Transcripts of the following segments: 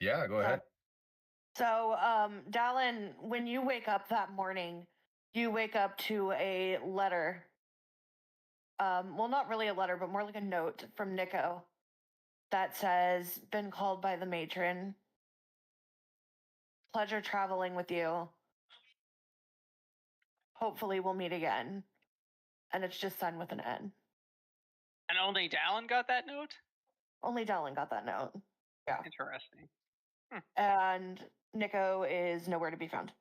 Yeah, go ahead. So, Dallin, when you wake up that morning, you wake up to a letter. Well, not really a letter, but more like a note from Nico that says, "Been called by the matron. Pleasure traveling with you. Hopefully, we'll meet again." And it's just signed with an N. And only Dallin got that note? Only Dallin got that note. Yeah. Interesting. And Nico is nowhere to be found.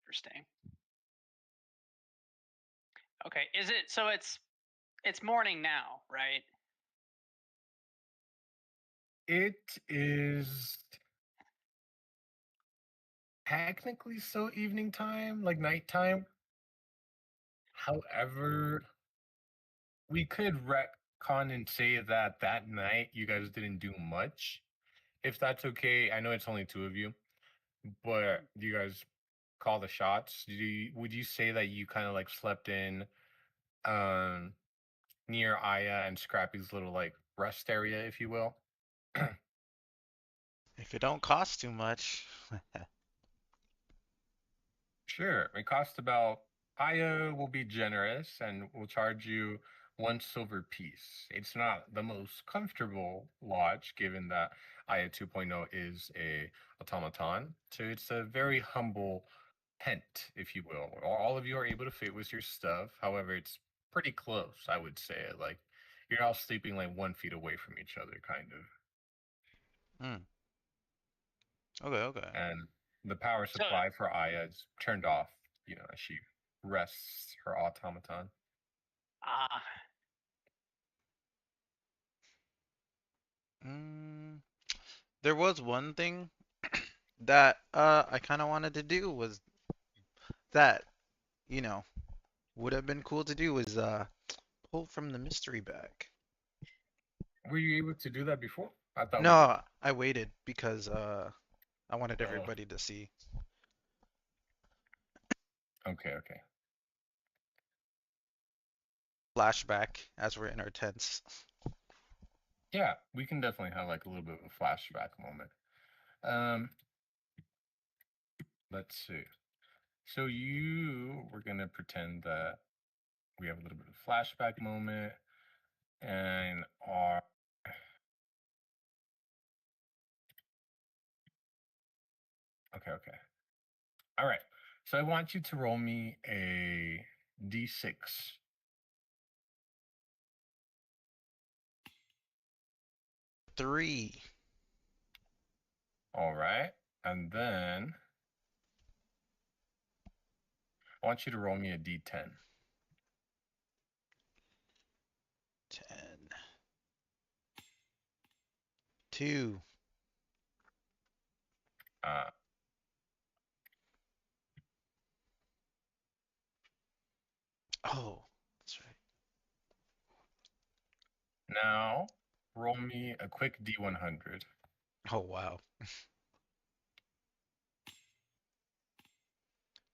Interesting. Okay, is it so? It's morning now, right? It is technically so evening time, like nighttime. However, we could retcon and say that that night you guys didn't do much. If that's okay, I know it's only two of you, but do you guys call the shots? Would you say that you kind of like slept in um near Aya and Scrappy's little like rest area, if you will? If it don't cost too much. Sure. It costs about Aya will be generous and will charge you one silver piece. It's not the most comfortable lodge, given that Aya 2.0 is a automaton. So it's a very humble tent, if you will. All of you are able to fit with your stuff. However, it's pretty close, I would say. Like you're all sleeping like 1 feet away from each other, kind of. Hmm. Okay, okay. And the power So, supply for Aya is turned off, as she rests her automaton. Mm, there was one thing that I kind of wanted to do was that, you know, would have been cool to do is pull from the mystery bag. Were you able to do that before? I thought we did. No, I waited because I wanted Oh, everybody to see. okay, okay. Flashback as we're in our tents. Yeah, we can definitely have like a little bit of a flashback moment. Um, let's see. So we're gonna pretend that we have a little bit of flashback moment, and our okay, okay. All right. So I want you to roll me a d6. 3. All right, and then I want you to roll me a d10. 10. 2. Uh, Oh, that's right. Now roll me a quick d100. Oh, wow.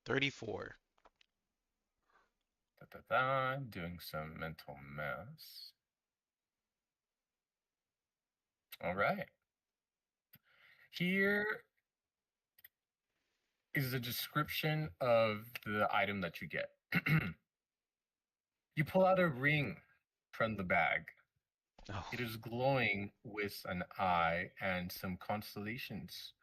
34. Doing some mental math. All right. Here is a description of the item that you get. You pull out a ring from the bag. Oh. It is glowing with an eye and some constellations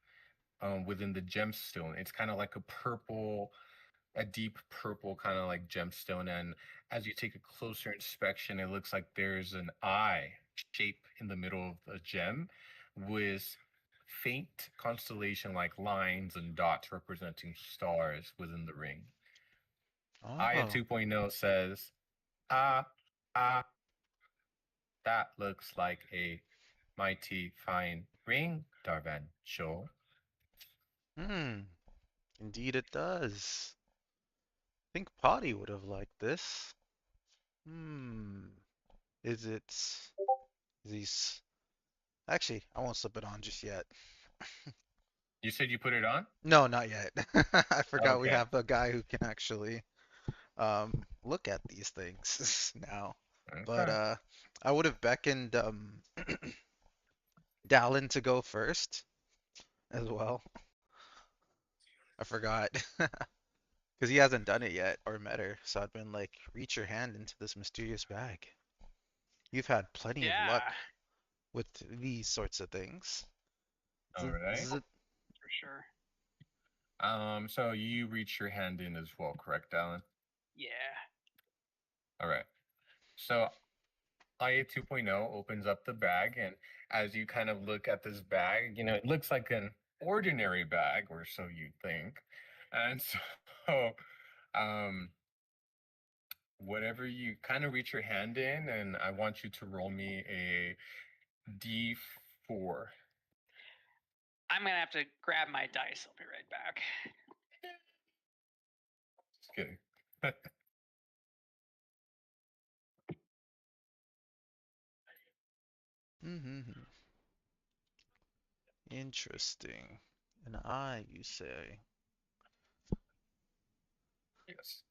within the gemstone. It's kind of like a deep purple kind of like gemstone. And as you take a closer inspection, it looks like there's an eye shape in the middle of the gem with faint constellation like lines and dots representing stars within the ring. Aya Oh. 2.0 says, ah, ah, that looks like a mighty fine ring, Darvan Shore. Hmm. Indeed it does. I think Potty would have liked this. Hmm. Is it these? Actually, I won't slip it on just yet. You said you put it on? No, not yet. I forgot we Okay. have a guy who can actually look at these things now. But Okay. I would have beckoned Dallin to go first as well. I forgot. Because he hasn't done it yet or met her, so I'd been like, reach your hand into this mysterious bag. You've had plenty of Yeah, luck with these sorts of things. All Z- right. z- for sure. So you reach your hand in as well, correct, Alan? Yeah. All right. So IA 2.0 opens up the bag, and as you kind of look at this bag, it looks like an ordinary bag, or so you think. And so, um, whatever you kind of reach your hand in, and I want you to roll me a D4. I'm gonna have to grab my dice. I'll be right back. Just kidding. mm-hmm. Interesting. An eye, you say? Yes.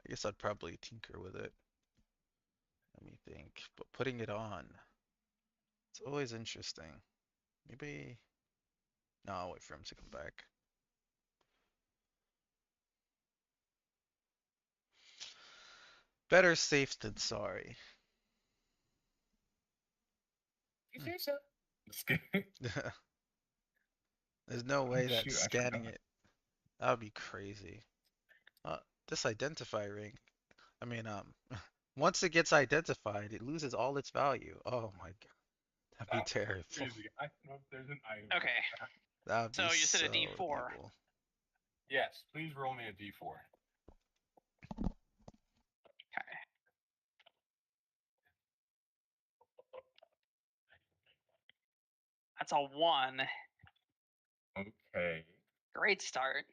I guess I'd probably tinker with it. Let me think. But putting it on, it's always interesting. Maybe. No, I'll wait for him to come back. Better safe than sorry. You say so? Just kidding. There's no way that Shoot, I scanning forgot. it, that would be crazy. This identify ring, I mean, once it gets identified, it loses all its value. Oh my god, that'd be That's terrible. crazy. I don't know if there's an item. Okay. That'd be So you said a so D4. evil. Yes, please roll me a D4. Okay. That's a 1. Okay. Great start.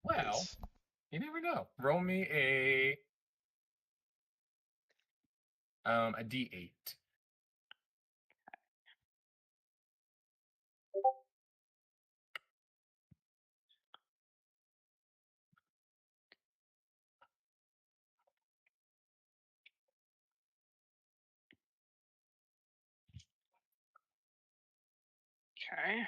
Well, Nice. you never know. Roll me a D8. Okay.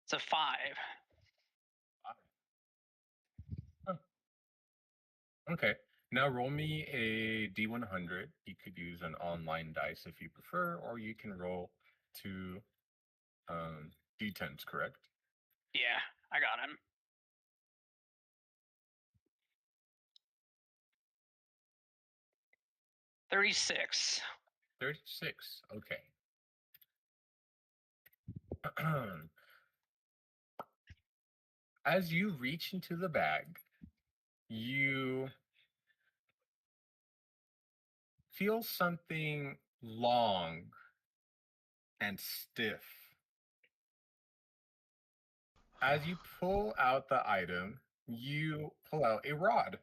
It's a 5. Oh, okay. Now roll me a D100. You could use an online dice if you prefer, or you can roll two D10s, correct? Yeah, I got him. 36. 36. Okay. As you reach into the bag, you feel something long and stiff. As you pull out the item, you pull out a rod.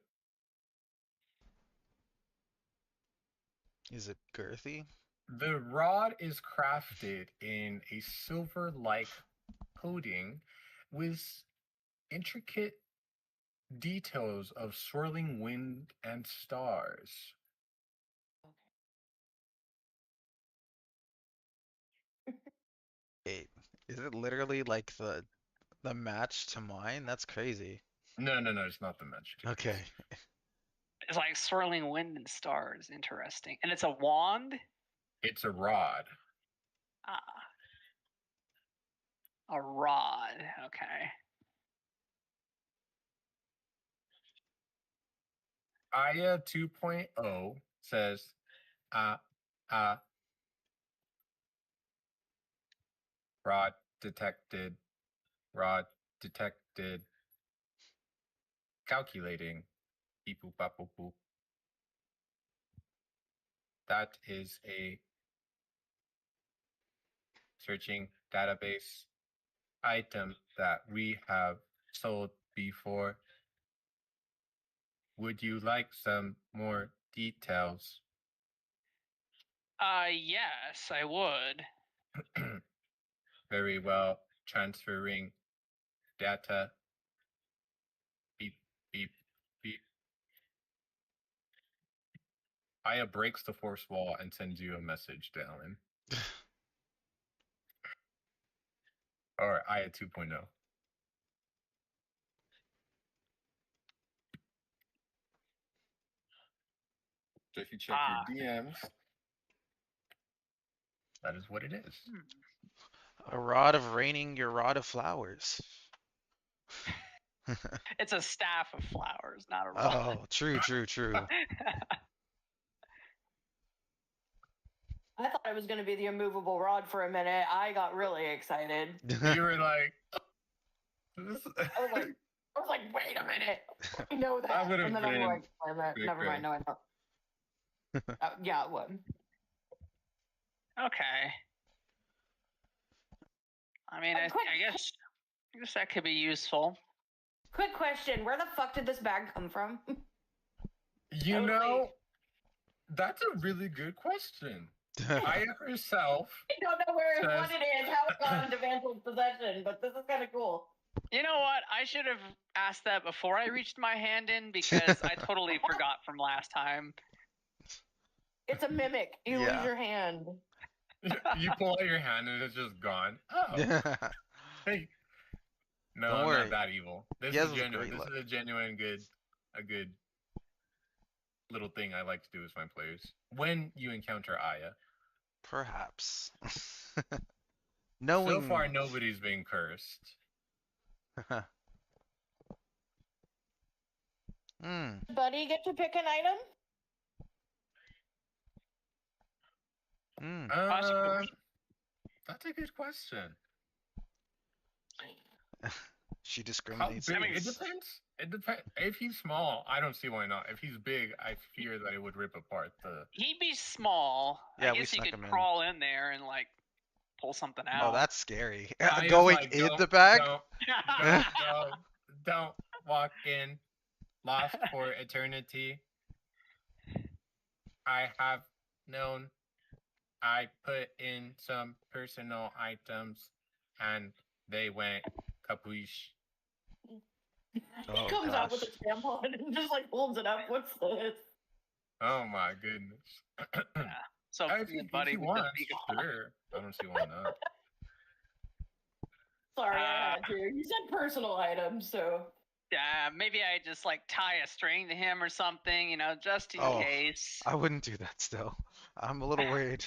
Is it girthy? The rod is crafted in a silver like coating with intricate details of swirling wind and stars. Wait, is it literally like the match to mine? That's crazy. No, no, no, it's not the match to Okay. yours. It's like swirling wind and stars. Interesting. And it's a wand? It's a rod. Ah. A rod. Okay. Aya 2.0 says, uh, uh, rod detected, rod detected, calculating, beep boop bop boop boop. That is a searching database item that we have sold before. Would you like some more details? Yes, I would. Very well. Transferring data. Aya breaks the force wall and sends you a message, Dallin. Or Aya 2.0. So if you check your DMs, that is what it is. A rod of raining your rod of flowers. It's a staff of flowers, not a rod. Oh, true. I thought it was going to be the immovable rod for a minute. I got really excited. You were like, I was like, wait a minute. I know that. That would have And then I'm been like, wait a minute. Never quicker. mind. No, I don't. Yeah, it would. Okay. I mean, I guess that could be useful. Quick question. Where the fuck did this bag come from? You know, that's a really good question. Aya herself. I don't know what it is, how it got into Vansel's possession, but this is kind of cool. You know what? I should have asked that before I reached my hand in because I totally forgot from last time. It's a mimic. You Yeah. lose your hand. You pull out your hand and it's just gone. Oh, hey. No, Don't I'm worry. not that evil. This He is has genuine. great This luck. is a genuine a good little thing I like to do with my players. When you encounter Aya. Perhaps. So Knowing. far, nobody's been cursed. Buddy, get to pick an item? That's a good question. She How discriminates. big? I mean, It depends. It depends. If he's small, I don't see why not. If he's big, I fear that it would rip apart the. He'd be small. Yeah, I we guess you snuck could him in. crawl in there and like pull something out. Oh, that's scary. Aya's Going like, in "Don't- the bag? Don't walk in. Lost for eternity. I have known. I put in some personal items, and they went kapoosh. Oh, He comes out with gosh. a tampon and just like holds it up. What's this? Oh my goodness. So If he buddy would wants, just be gone. sure. I don't see why not. Sorry, I had to. You said personal items, so. Yeah, maybe I just like tie a string to him or something, you know, just in Oh, case. I wouldn't do that still. I'm a little worried.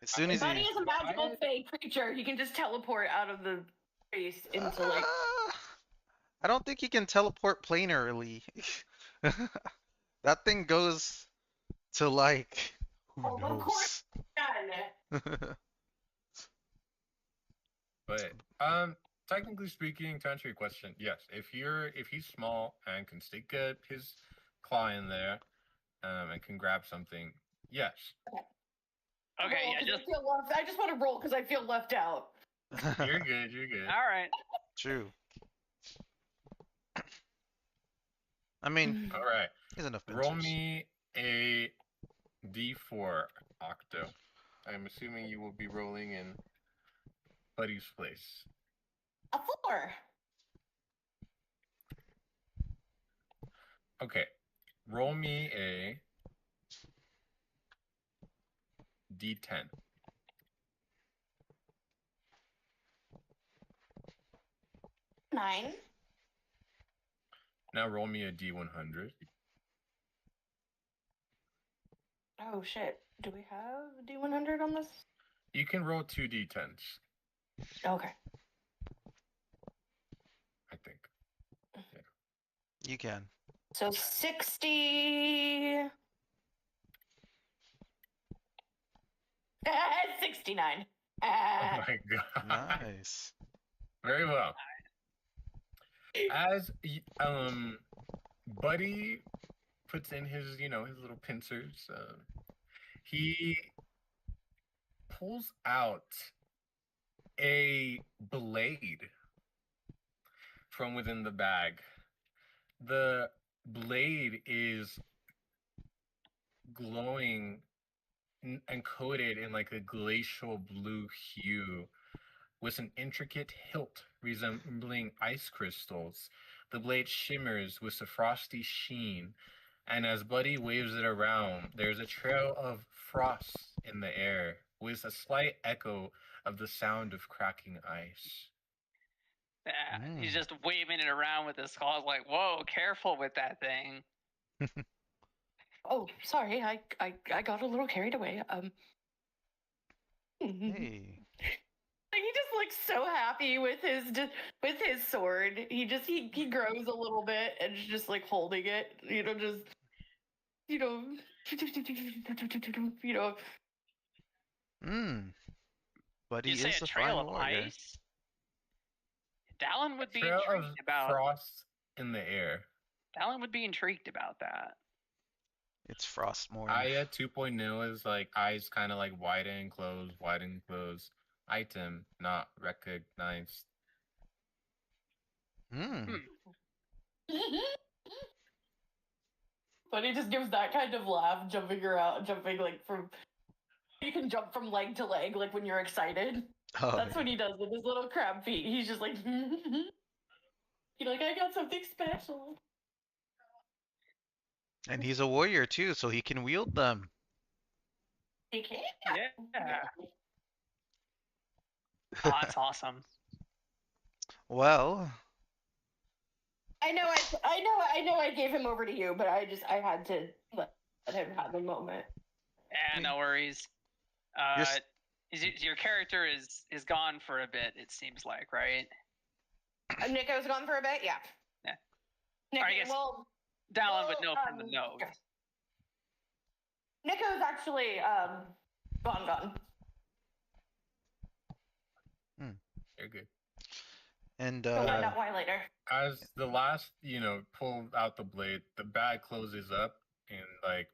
As soon as Buddy he... is a magical fey creature. He can just teleport out of the space into like. I don't think he can teleport planarly. That thing goes to like... Who Oh, of course. knows? But technically speaking, to answer your question, yes. If he's small and can stick his claw in there, and can grab something, yes. Okay, yeah, I just want to roll because I feel left out. You're good. You're good. all right. True. I mean, All right. he's enough Roll pinchers. me a D4, Octo. I'm assuming you will be rolling in Buddy's place. A 4. Okay. Roll me a D10. Nine. Now roll me a D100. Oh shit. Do we have D100 on this? You can roll 2 D10s, Okay. I think. You can. So 60. 69. Oh my god. Nice. Very well. As Buddy puts in his, his little pincers, he pulls out a blade from within the bag. The blade is glowing and coated in like a glacial blue hue with an intricate hilt resembling ice crystals. The blade shimmers with a frosty sheen, And as Buddy waves it around, there's a trail of frost in the air with a slight echo of the sound of cracking ice. Yeah, he's Mm. just waving it around with his claws, like, "Whoa, careful with that thing." Oh, sorry, I got a little carried away. Hey. He just looks so happy with his sword. He grows a little bit and is just like holding it, just you know, you know. Mm. Buddy You say is a a trail fine of warrior. ice? Dallin would be Trail of intrigued about. frost in the air. Dallin would be intrigued about that. It's Frostmourne. Aya 2.0 is like eyes kind of like widen, close, widen, close. Item not recognized. Hmm. But he just gives that kind of laugh, jumping like from. You can jump from leg to leg, like when you're excited. Oh, That's yeah. what he does with his little crab feet. He's just like, you're like, I got something special. And he's a warrior too, so he can wield them. He can. Yeah. Oh, that's awesome. Well, I know. I gave him over to you, but I had to let him have a moment. Yeah, no worries. Your character is gone for a bit. It seems like, right? Nico's gone for a bit. Yeah. Yeah. Nico, I guess well, Dallin would know from the note. yeah. Nico's actually gone. You're good. and We'll find out why later. As the last, pull out the blade, the bag closes up and like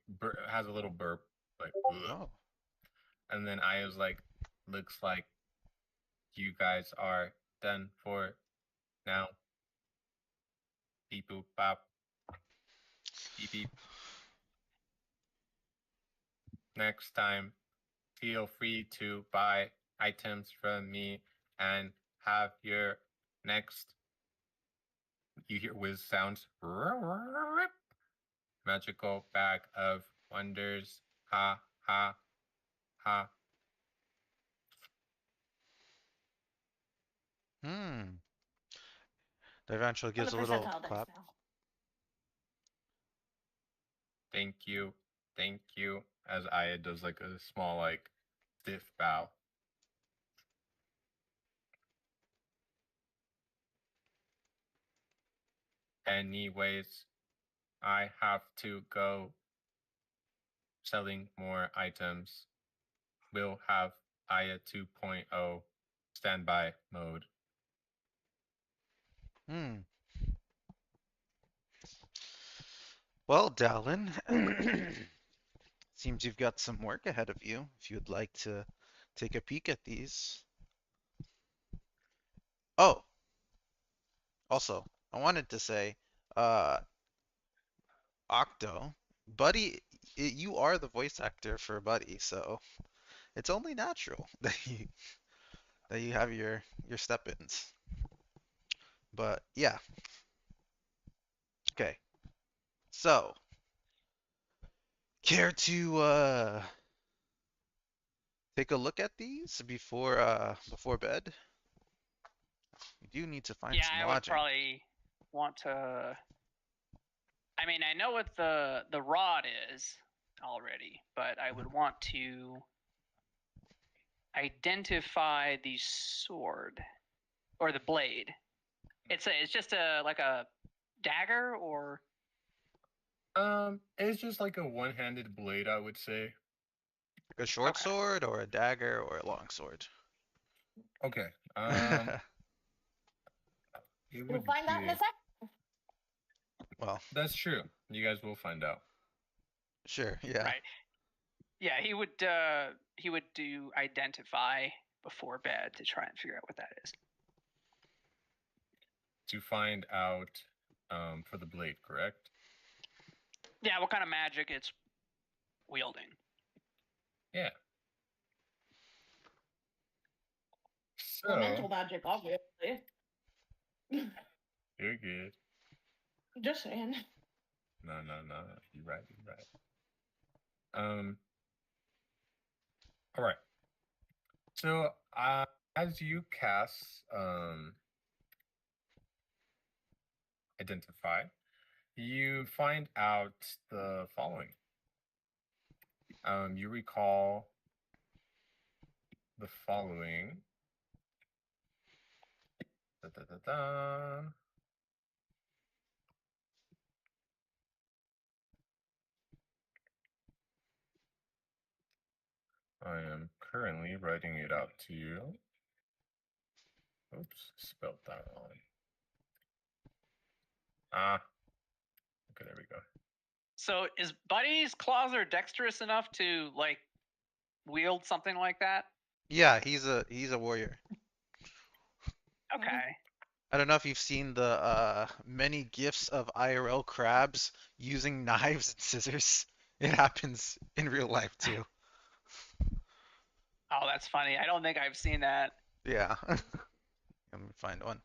has a little burp, like, ugh. oh, And then Aya's like, looks like you guys are done for now. Beep boop bop. Beep beep. Next time, feel free to buy items from me and have your next. You hear whiz sounds. Magical bag of wonders. Ha ha ha. hmm. The eventually gives a 100% little dice clap. now. Thank you. Thank you. As Aya does like a small, like, stiff bow. Anyways, I have to go selling more items. We'll have Aya 2.0 standby mode. Hmm. Well, Dallin, seems you've got some work ahead of you. If you'd like to take a peek at these. Oh, also, I wanted to say, Octo, Buddy, you are the voice actor for Buddy, so it's only natural that you have your step-ins. But yeah. Okay. So, care to take a look at these before bed? We do need to find Yeah, some I would lodging. probably want to. I mean, I know what the rod is already, but I would want to identify the sword or the blade. It's just like a dagger, or It's just like a one-handed blade, I would say. Like a short Okay. sword or a dagger or a long sword? Okay. It We'll would find out in a be. sec. Well, That's true. You guys will find out. sure, yeah. right? Yeah, he would do identify before bed to try and figure out what that is. To find out for the blade, correct? Yeah, what kind of magic it's wielding. Yeah. Elemental So, magic, obviously. you're good. Just saying. No. You're right. All right. So, as you cast identify, you find out the following. You recall the following. Da, da, da, da. I am currently writing it out to you. Oops, spelled that wrong. Okay, there we go. So is Buddy's claws are dexterous enough to like wield something like that? Yeah, he's a warrior. Okay. I don't know if you've seen the many gifs of IRL crabs using knives and scissors. It happens in real life too. Oh, that's funny. I don't think I've seen that. Yeah. Let me find one.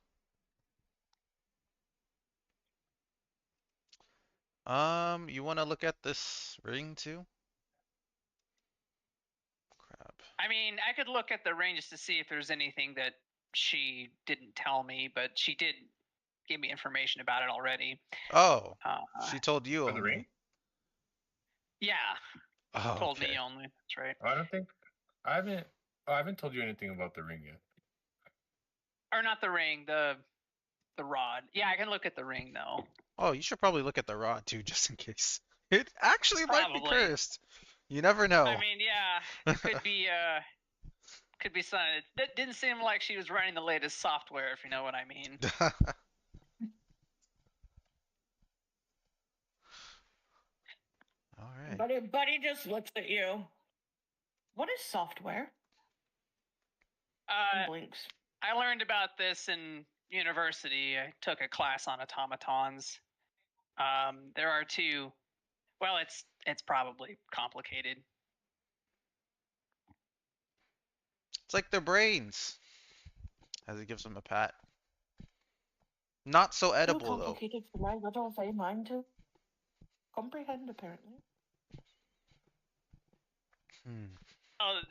You want to look at this ring too? Crap. I mean, I could look at the ring just to see if there's anything that she didn't tell me, but she did give me information about it already. Oh, Uh, she told you For the ring? only. yeah, Oh, told me okay. only. That's right. I don't think I haven't told you anything about the ring yet. Or not the ring, the rod. Yeah, I can look at the ring though. Oh, you should probably look at the rod too, just in case. It actually might be Probably. cursed. You never know. I mean, yeah, it could be something. It didn't seem like she was running the latest software, if you know what I mean. All right. Buddy just looks at you. What is software? And blinks. I learned about this in university. I took a class on automatons. There are two. Well, it's probably complicated. It's like their brains. As he gives him a pat. Not so Too edible though. complicated for my little fine mind to comprehend, apparently. Oh,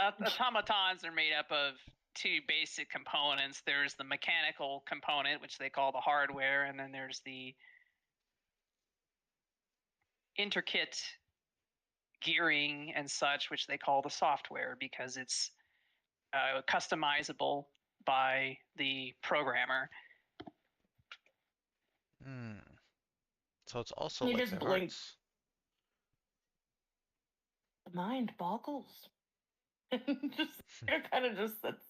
automatons are made up of two basic components. There's the mechanical component, which they call the hardware, and then there's the intricate gearing and such, which they call the software, because it's customizable by the programmer. So it's also He like just their blinks. hearts. The mind boggles. Just kind of just sits.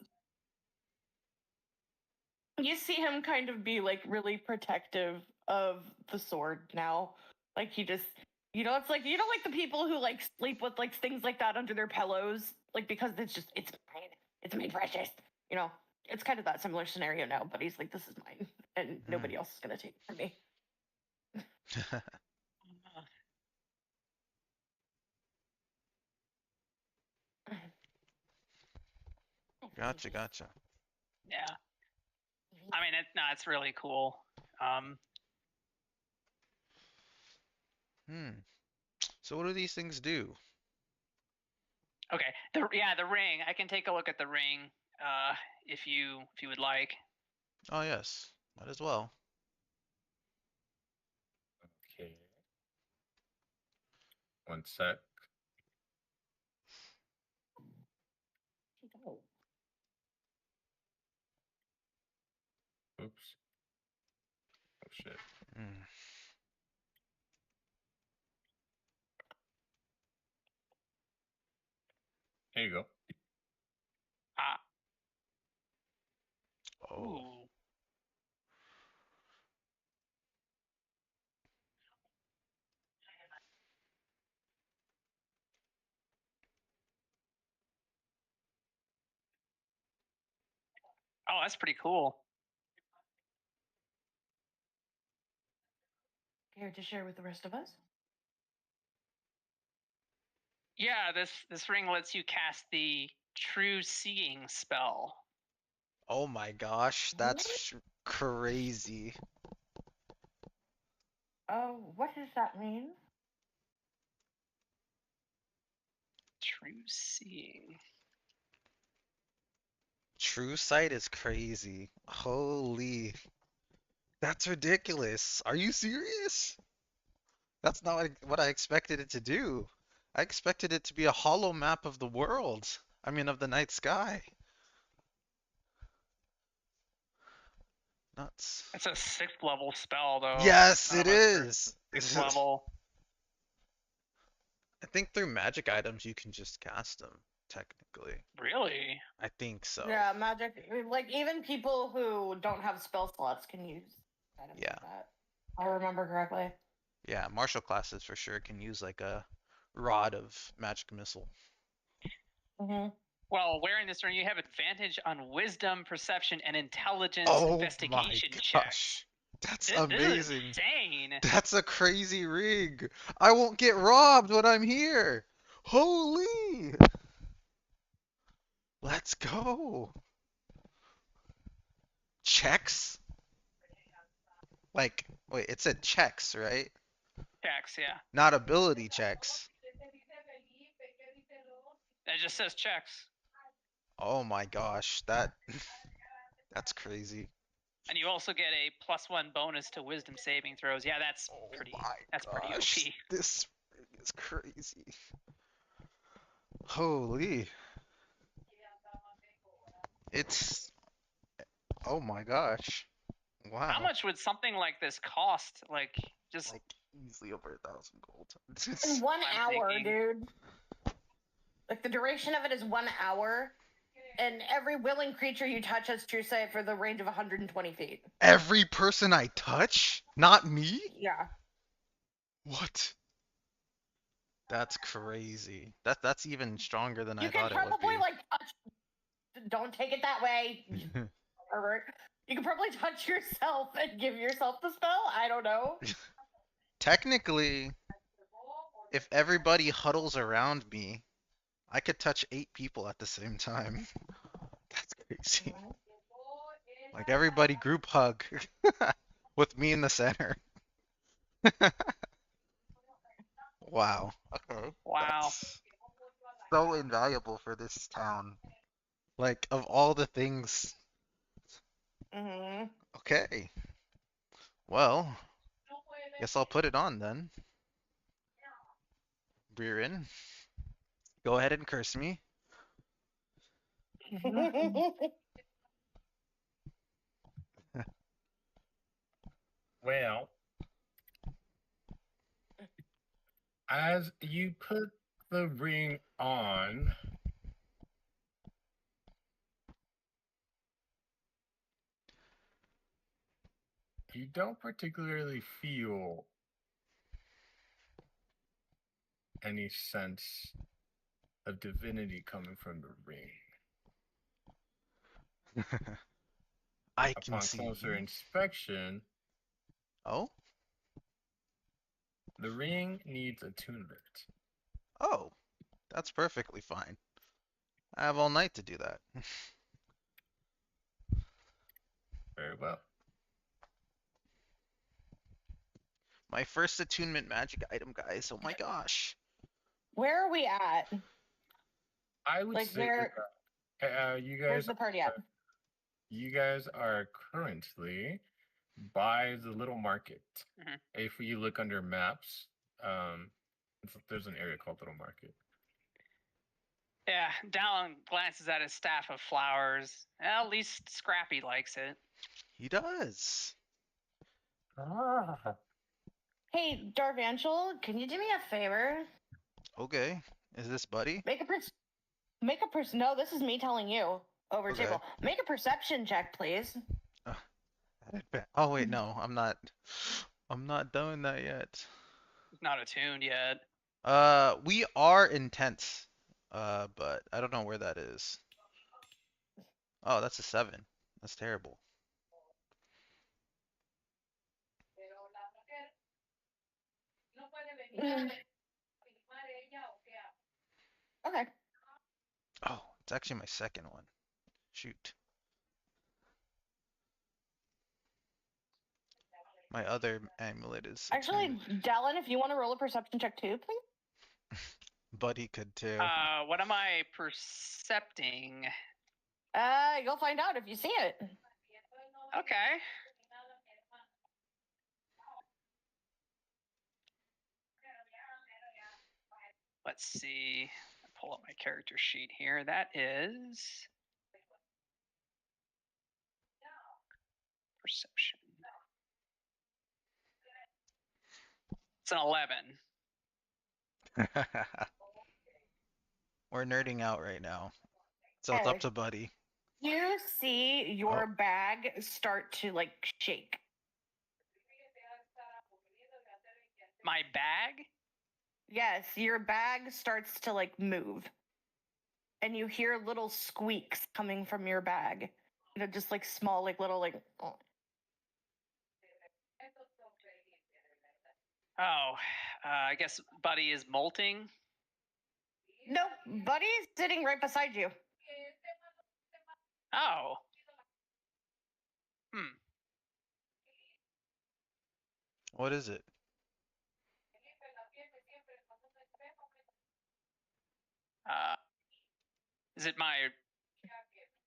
You see him kind of be like really protective of the sword now. Like he just, it's like like the people who like sleep with like things like that under their pillows, like because it's mine, it's made precious. It's kind of that similar scenario now. But he's like, this is mine, and nobody else is gonna take it from me. Gotcha. Yeah. I mean, it's really cool. So what do these things do? Okay. The ring. I can take a look at the ring, if you would like. Oh yes, might as well. Okay. One sec. Oops. Oh shit. Here you go. Oh. Ooh. Oh, that's pretty cool. Care to share with the rest of us? Yeah, this ring lets you cast the True Seeing spell. Oh my gosh, that's crazy. Oh, what does that mean? True seeing. True sight is crazy. Holy. That's ridiculous. Are you serious? That's not what I expected it to do. I expected it to be a hollow map of the world. I mean, of the night sky. Nuts. It's a 6th level spell, though. Yes, None it of us are is. 6th level. I think through magic items you can just cast them, technically. Really? I think so. Yeah, magic. Like even people who don't have spell slots can use items Yeah. like that. I remember correctly. Yeah, martial classes for sure can use like a rod of magic missile. Mm-hmm. Well, wearing this ring, you have advantage on wisdom, perception, and intelligence Oh my investigation gosh. checks. That's This is amazing. insane. That's a crazy rig. I won't get robbed when I'm here. Holy. Let's go. Checks? Like, wait, it said checks, right? Checks, yeah. Not ability checks. It just says checks. Oh my gosh, that's crazy. And you also get a +1 bonus to wisdom saving throws. Yeah, that's Oh pretty my pretty gosh, OP. this rig is crazy. Holy. It's, oh my gosh. Wow. How much would something like this cost? Like, just Like easily over 1,000 gold. In 1 I'm hour, thinking. dude. Like the duration of it is 1 hour, and every willing creature you touch has true sight for the range of 120 feet. Every person I touch? Not me? Yeah. What? That's crazy. That's even stronger than You I can thought it would probably be. like touch. Don't take it that way. Pervert. You can probably touch yourself and give yourself the spell. I don't know. Technically, if everybody huddles around me, I could touch 8 people at the same time. That's crazy. Like everybody group hug with me in the center. Wow. Okay. Wow. That's so invaluable for this town. Like of all the things. Mm-hmm. Okay. Well, guess I'll put it on then. Briren, go ahead and curse me. Well, as you put the ring on, you don't particularly feel any sense of divinity coming from the ring. I can Upon see. closer inspection, Oh? the ring needs attunement. Oh, that's perfectly fine. I have all night to do that. Very well. My first attunement magic item, guys. Oh my gosh. Where are we at? I would Like say where? you Where's guys the party at? are currently by the little market. Mhm. If you look under maps, there's an area called Little Market. Yeah, Dallin glances at his staff of flowers. At least Scrappy likes it. He does. Ah. Hey, Darvanchel, can you do me a favor? Okay. Is this Buddy? No, this is me telling you over Okay. table. Make a perception check, please. Oh wait, no, I'm not. I'm not doing that yet. Not attuned yet. We are intense. But I don't know where that is. Oh, that's a 7. That's terrible. Mm. Okay. Oh, it's actually my second one. Shoot. My other amulet is Actually, attuned. Dallin, if you want to roll a perception check too, please. Buddy could too. What am I percepting? You'll find out if you see it. Okay. Let's see. Pull up my character sheet here. That is perception. It's an 11. We're nerding out right now. So it's up Okay. to Buddy. You see your bag start to like shake. My bag? Yes, your bag starts to like move. And you hear little squeaks coming from your bag. You know, just like small, like little, like. Oh, I guess Buddy is molting. Nope, Buddy's sitting right beside you. Oh. What is it? Is it my?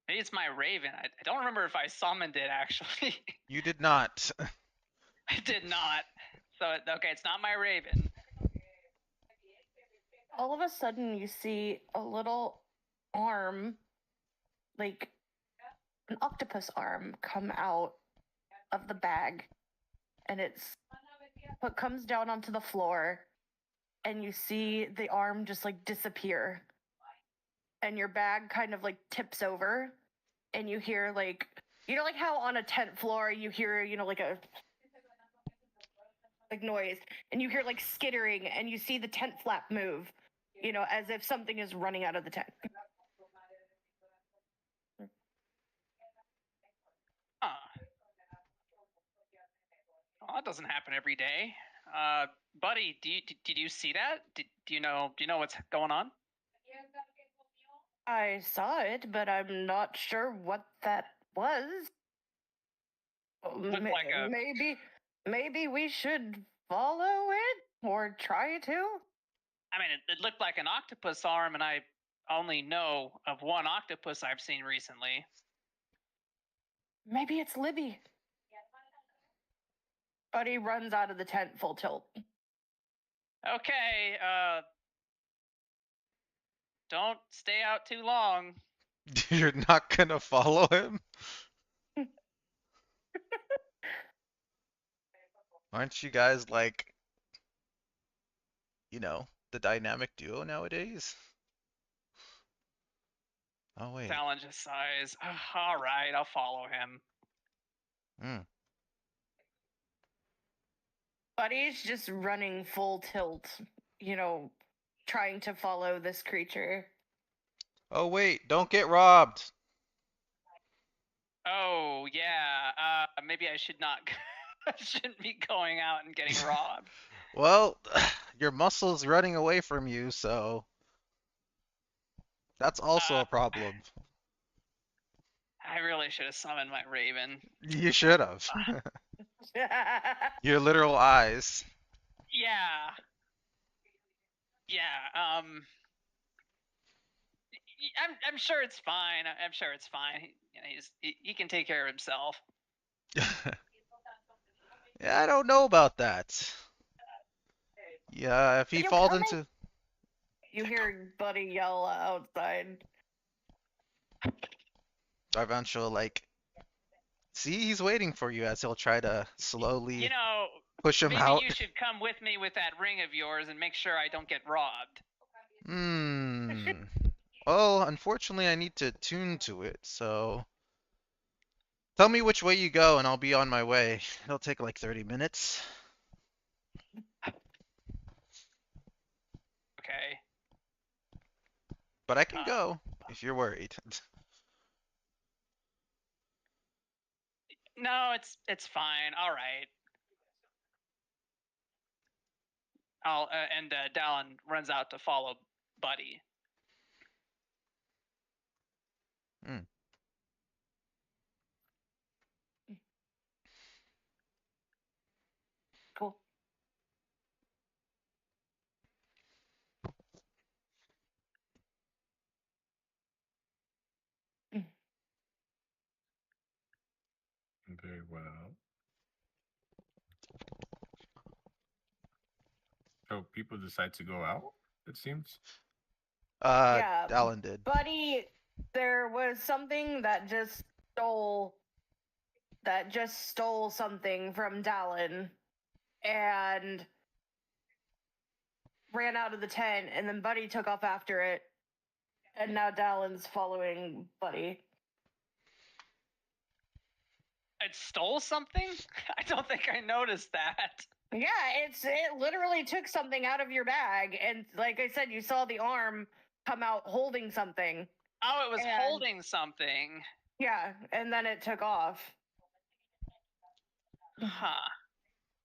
Maybe it's my raven. I don't remember if I summoned it actually. You did not. I did not. So okay, it's not my raven. All of a sudden, you see a little arm, like an octopus arm, come out of the bag, and it's what comes down onto the floor, and you see the arm just like disappear, and your bag kind of like tips over, and you hear like, you know, like how on a tent floor you hear, you know, like a like noise, and you hear like skittering, and you see the tent flap move, you know, as if something is running out of the tent. Well, that doesn't happen every day. Buddy, did you see that? Do you know what's going on? I saw it, but I'm not sure what that was. Looked like a... Maybe we should follow it or try to. I mean, it looked like an octopus arm, and I only know of one octopus I've seen recently. Maybe it's Libby. Buddy runs out of the tent full tilt. Okay, don't stay out too long. You're not gonna follow him? Aren't you guys like, you know, the dynamic duo nowadays? Oh wait. Talon just sighs. All right, I'll follow him. Buddy's just running full tilt, you know, trying to follow this creature. Oh wait, don't get robbed. Oh yeah, maybe I should not. I shouldn't be going out and getting robbed. Well, your muscle's running away from you, so that's also a problem. I really should have summoned my raven. You should have. Your literal eyes. Yeah. Yeah. I'm sure it's fine. I'm sure it's fine. He can take care of himself. Yeah, I don't know about that. Yeah, if he falls into... You hear Buddy yell outside. Eventually, like... See, he's waiting for you as he'll try to slowly You know, push him maybe out. you should come with me with that ring of yours and make sure I don't get robbed. Well, unfortunately, I need to tune to it, so... Tell me which way you go, and I'll be on my way. It'll take like 30 minutes. Okay. But I can go, if you're worried. No, it's fine. All right. And Dallin runs out to follow Buddy. Very well. So people decide to go out, it seems. Yeah, Dallin did. Buddy, there was something that just stole something from Dallin and ran out of the tent, and then Buddy took off after it, and now Dallin's following Buddy. It stole something? I don't think I noticed that. Yeah, it literally took something out of your bag, and like I said, you saw the arm come out holding something. Oh, it was And- holding something. Yeah, and then it took off. Huh.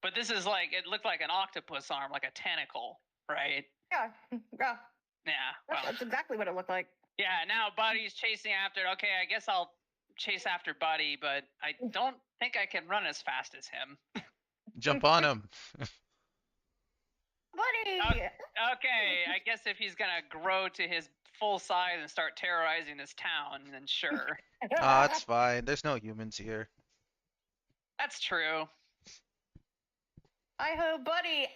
But this is like, it looked like an octopus arm, like a tentacle, right? Yeah, yeah, Yeah, well, that's exactly what it looked like. yeah, now Buddy's chasing after it. Okay, I guess I'll chase after Buddy, but I don't think I can run as fast as him. Jump on him. Buddy! Okay, I guess if he's gonna grow to his full size and start terrorizing this town, then sure. Ah, it's fine. There's no humans here. That's true. I hope Buddy.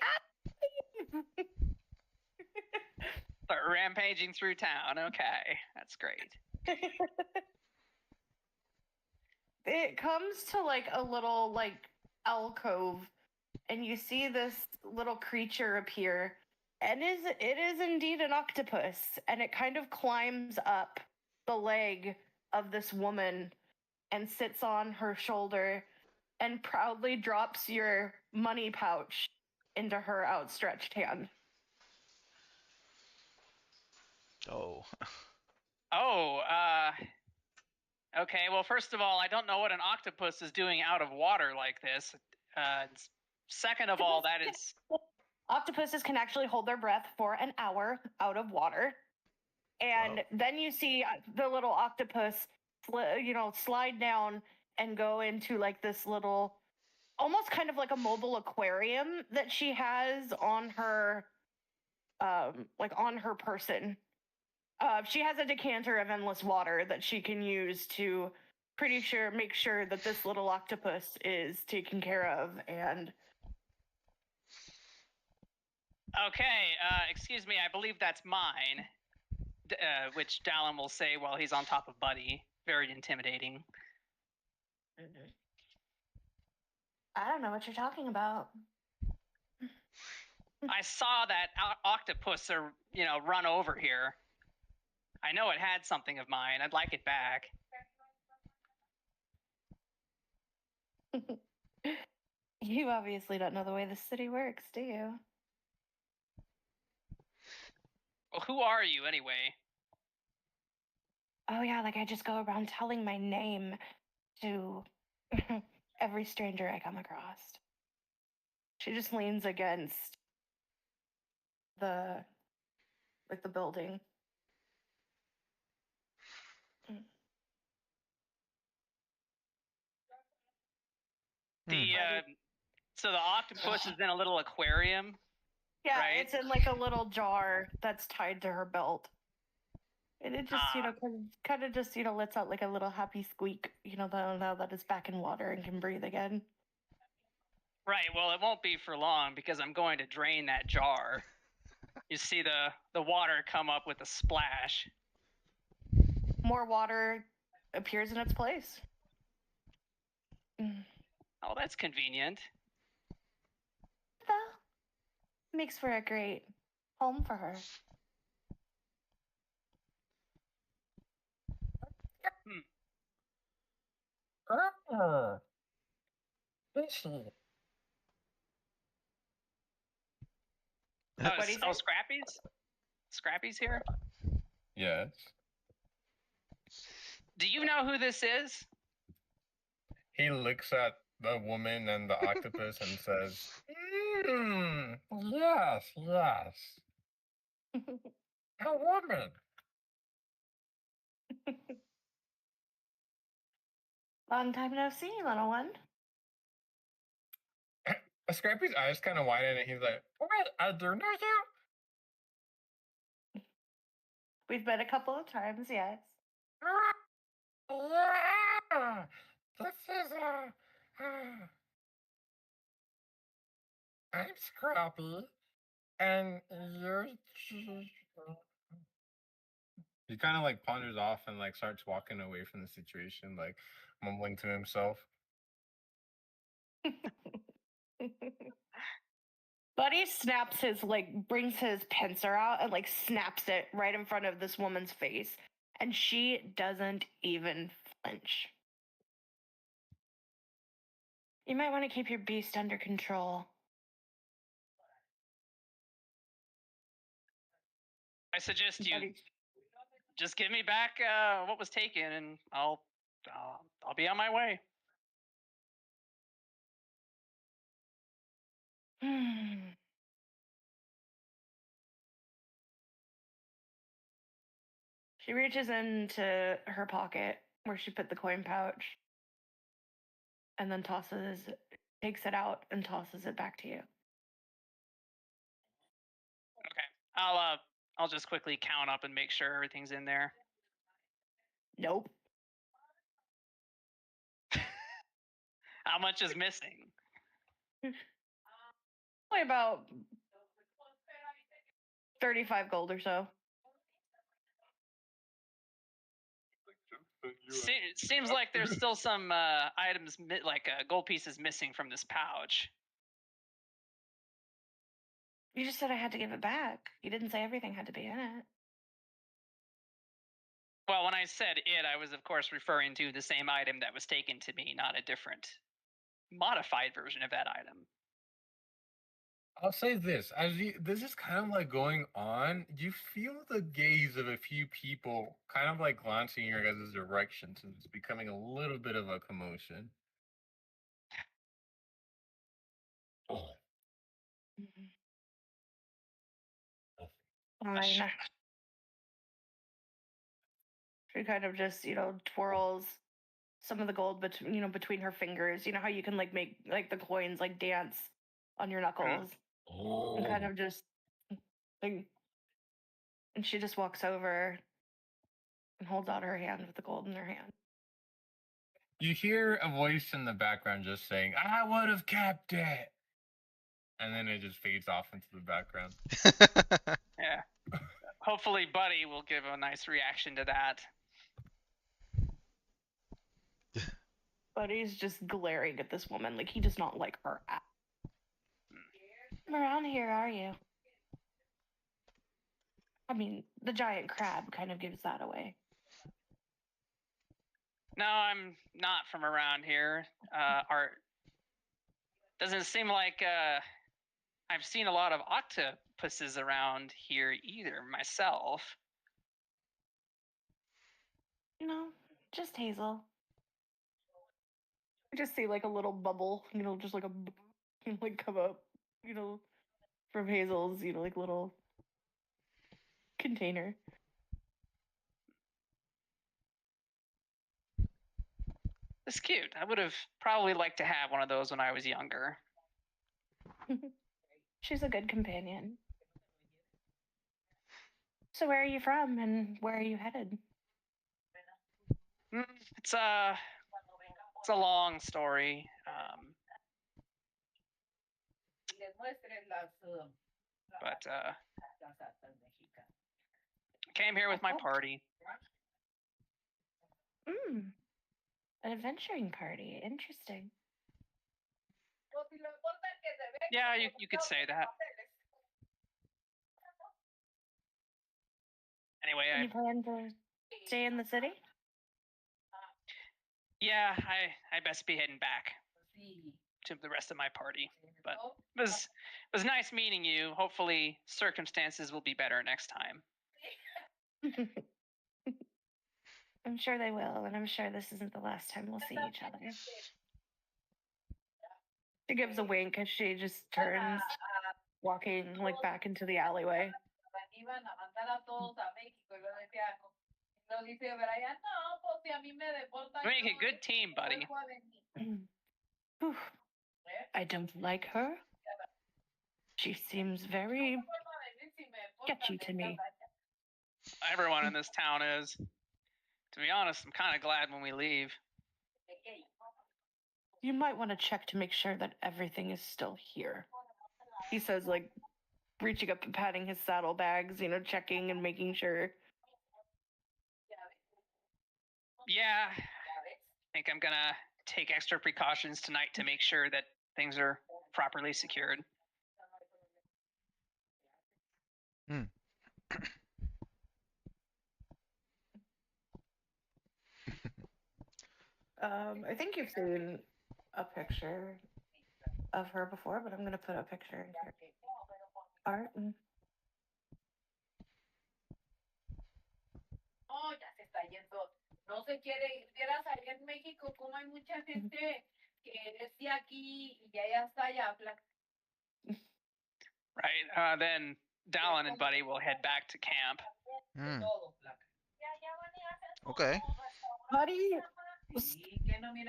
Start rampaging through town. Okay, that's great. It comes to like a little like alcove, and you see this little creature appear, and it is indeed an octopus, and it kind of climbs up the leg of this woman and sits on her shoulder and proudly drops your money pouch into her outstretched hand. Oh. Oh, okay. Well, first of all, I don't know what an octopus is doing out of water like this. Second of all, that is Octopuses can actually hold their breath for an hour out of water. And then you see the little octopus, slide down and go into like this little, almost kind of like a mobile aquarium that she has on her, on her person. She has a decanter of endless water that she can use to make sure that this little octopus is taken care of. And okay. Excuse me, I believe that's mine. Which Dallin will say while he's on top of Buddy. Very intimidating. I don't know what you're talking about. I saw that octopus, run over here. I know it had something of mine. I'd like it back. You obviously don't know the way the city works, do you? Well, who are you anyway? Oh yeah, like I just go around telling my name to every stranger I come across. She just leans against the building. So the octopus is in a little aquarium. Yeah, right? It's in like a little jar that's tied to her belt. And it just, kind of just, lets out like a little happy squeak, now that it's back in water and can breathe again. Right, well, it won't be for long because I'm going to drain that jar. You see the water come up with a splash. More water appears in its place. Oh, that's convenient. Well, makes for a great home for her. Fishy. Scrappy's? Scrappy's here? Yes. Do you know who this is? He looks at the woman and the octopus and says, yes, yes. A woman. Long time no see, little one. Scrappy's eyes kind of widen and he's like, wait, I do know you? We've met a couple of times, yes. Yeah. This is I'm Scrappy, and you're. He kind of like ponders off and like starts walking away from the situation, like mumbling to himself. Buddy snaps his, like, brings his pincer out and, like, snaps it right in front of this woman's face. And she doesn't even flinch. You might want to keep your beast under control. I suggest you Buddy, just give me back what was taken, and I'll be on my way. She reaches into her pocket where she put the coin pouch and then takes it out and tosses it back to you. Okay. I'll just quickly count up and make sure everything's in there. Nope. How much is missing? Probably about 35 gold or so. Seems like there's still some items, like gold pieces missing from this pouch. You just said I had to give it back. You didn't say everything had to be in it. Well, when I said it, I was of course referring to the same item that was taken to me, not a different, modified version of that item. I'll say this: this is kind of like going on, you feel the gaze of a few people, kind of like glancing in your guys' direction. So it's becoming a little bit of a commotion. Fine. She kind of just, twirls some of the gold between her fingers. You know how you can like make like the coins like dance on your knuckles, and kind of just like, and she just walks over and holds out her hand with the gold in her hand. You hear a voice in the background just saying, "I would have kept it," and then it just fades off into the background. Yeah. Hopefully, Buddy will give a nice reaction to that. Buddy's just glaring at this woman like he does not like her at. Come around here, are you? I mean, the giant crab kind of gives that away. No, I'm not from around here. Art doesn't seem like I've seen a lot of octopuses around here either myself. No, just Hazel. I just see like a little bubble, just like like come up, from Hazel's, like little container. It's cute. I would have probably liked to have one of those when I was younger. She's a good companion. So where are you from and where are you headed? It's a long story. But came here with my party. An adventuring party. Interesting. Yeah, you could say that. Anyway, You plan to stay in the city? Yeah, I best be heading back to the rest of my party. But it was nice meeting you. Hopefully circumstances will be better next time. I'm sure they will, and I'm sure this isn't the last time we'll see each other. She gives a wink as she just turns, walking like back into the alleyway. Make a good team, buddy. I don't like her. She seems very sketchy to me. Everyone in this town is. To be honest, I'm kind of glad when we leave. You might want to check to make sure that everything is still here. He says, like, reaching up and patting his saddlebags, checking and making sure. Yeah, I think I'm gonna take extra precautions tonight to make sure that things are properly secured. I think you've seen a picture of her before, but I'm going to put a picture in here. Art. No, ya se está yendo. No se quiere. Vieras allá en México como hay mucha gente que es de aquí y ya está ya. Right. Then Dallin and Buddy will head back to camp. Okay. Buddy,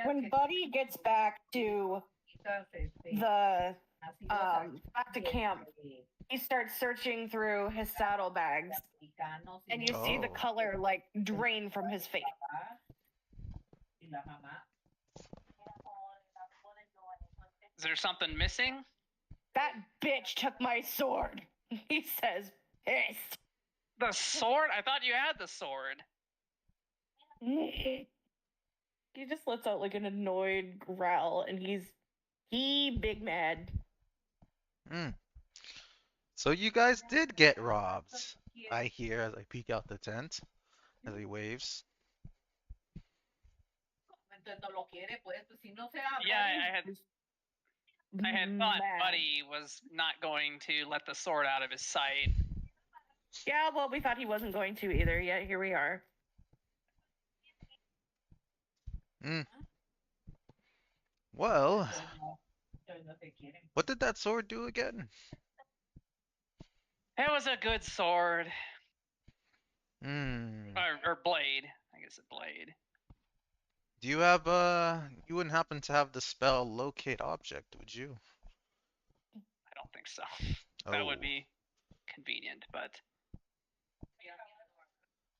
when Buddy gets back to the back to camp, he starts searching through his saddlebags, and you see the color like drain from his face. Is there something missing? That bitch took my sword, he says, pissed. The sword? I thought you had the sword. He just lets out like an annoyed growl, and he big mad. So you guys did get robbed. I hear as I peek out the tent, as he waves. Yeah, I had thought Buddy was not going to let the sword out of his sight. Yeah, well, we thought he wasn't going to either, yet here we are. Well, what did that sword do again? It was a good sword. Hmm. Or blade. I guess a blade. Do you have you wouldn't happen to have the spell locate object, would you? I don't think so. That would be convenient, but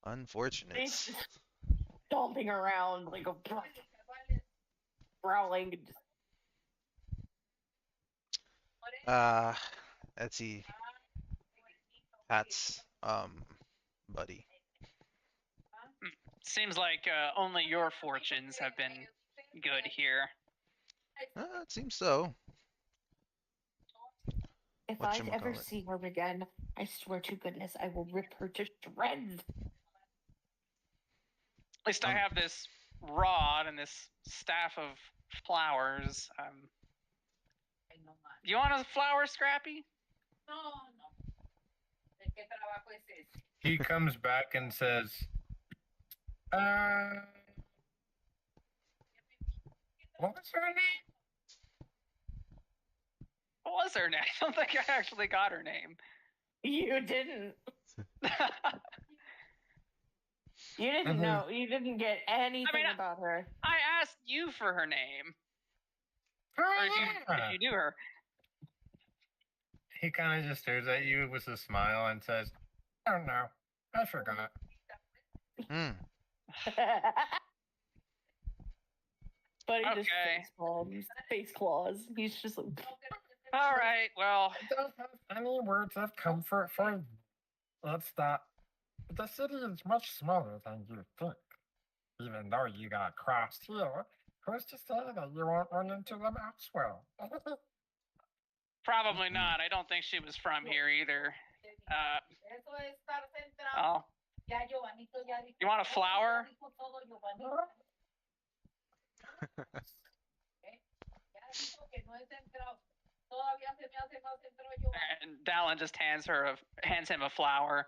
unfortunate. He's just stomping around like a growling. Let's see. That's Buddy. Seems like only your fortunes have been good here. It seems so. If I ever see her again, I swear to goodness, I will rip her to shreds. At least I have this rod and this staff of flowers. Do you want a flower, Scrappy? No, no. ¿De qué trabajo es ese? He comes back and says, what was her name? What was her name? I don't think I actually got her name. You didn't. You didn't know. You didn't get anything about her. I asked you for her name. Oh, or if you knew her. He kind of just stares at you with a smile and says, oh no, I forgot. But he just face claws. He's just like, all right, well. I don't have any words of comfort for you. It's that the city is much smaller than you think. Even though you got crossed here, who's to say that you won't run into them elsewhere? Probably not. I don't think she was from here either. Oh. You want a flower? And Dallin just hands him a flower.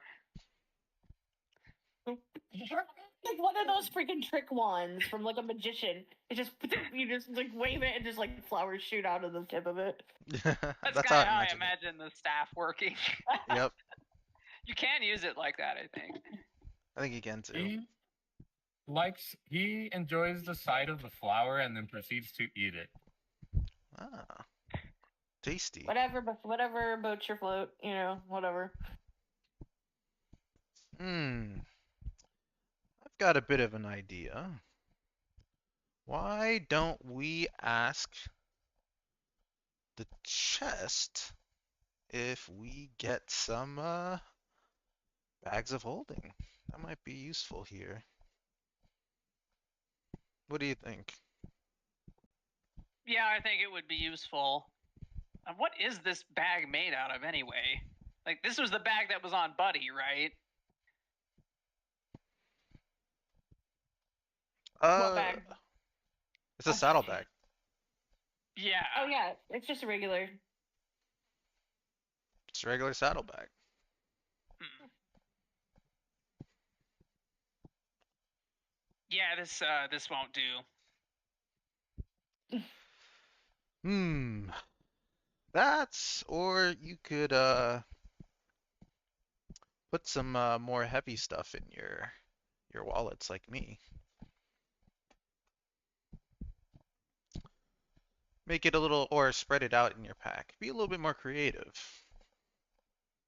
Like one of those freaking trick wands from like a magician. It just you just like wave it and just like flowers shoot out of the tip of it. That's kind of how I imagine the staff working. Yep. You can use it like that, I think. I think you can too. He enjoys the sight of the flower and then proceeds to eat it. Ah. Tasty. Whatever boats your float, whatever. I've got a bit of an idea. Why don't we ask the chest if we get some bags of holding? That might be useful here. What do you think? Yeah, I think it would be useful. What is this bag made out of anyway? Like, this was the bag that was on Buddy, right? What bag? It's a saddlebag. Yeah. Oh yeah, it's just a regular. It's a regular saddlebag. Hmm. Yeah, this won't do. That's, or you could put some more heavy stuff in your wallets like me. Make it a little, or spread it out in your pack. Be a little bit more creative.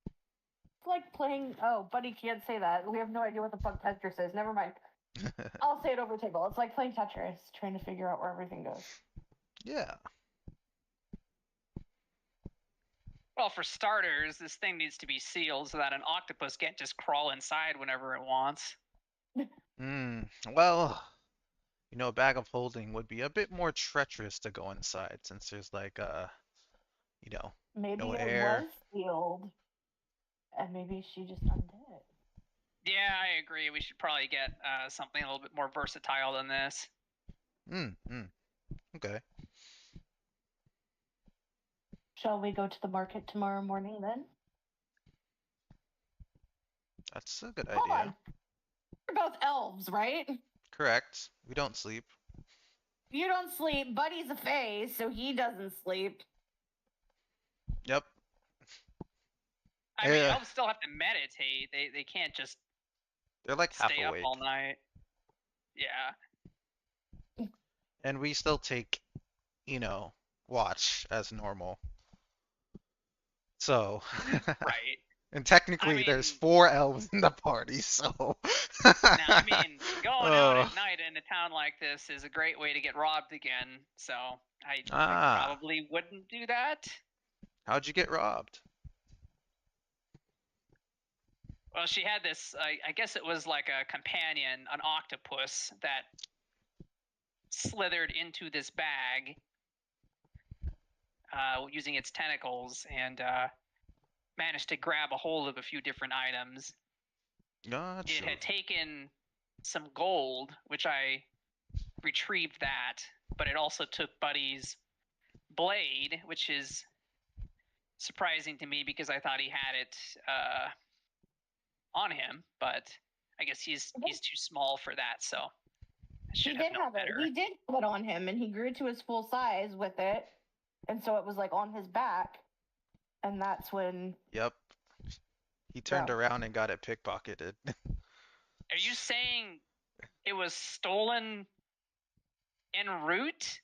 It's like playing. Oh, buddy, can't say that. We have no idea what the fuck Tetris is. Never mind. I'll say it over table. It's like playing Tetris, trying to figure out where everything goes. Yeah. Well, for starters, this thing needs to be sealed so that an octopus can't just crawl inside whenever it wants. Well, you know, a bag of holding would be a bit more treacherous to go inside since there's like you know, Maybe no it air. was sealed, and maybe she just undid it. Yeah, I agree. We should probably get something a little bit more versatile than this. Okay. Shall we go to the market tomorrow morning then? That's a good Hold idea. on. We're both elves, right? Correct. We don't sleep. You don't sleep. Buddy's a fae, so he doesn't sleep. Yep. I mean, elves still have to meditate. They can't just They're like half stay up awake. all night. Yeah. And we still take, you know, watch as normal. So. Right. And technically, I there's mean- 4 elves in the party, so. Now, I mean, going out at night in a town like this is a great way to get robbed again. So I probably wouldn't do that. How'd you get robbed? Well, she had this, I guess it was like a companion, an octopus, that slithered into this bag using its tentacles and managed to grab a hold of a few different items. Gotcha. It had taken some gold, which I retrieved that, but it also took Buddy's blade, which is surprising to me because I thought he had it on him, but I guess he's too small for that, so I should He did known have it. better. He did have it on him, and he grew to his full size with it, and so it was like on his back, and that's when. Yep. He turned around and got it pickpocketed. Are you saying it was stolen en route?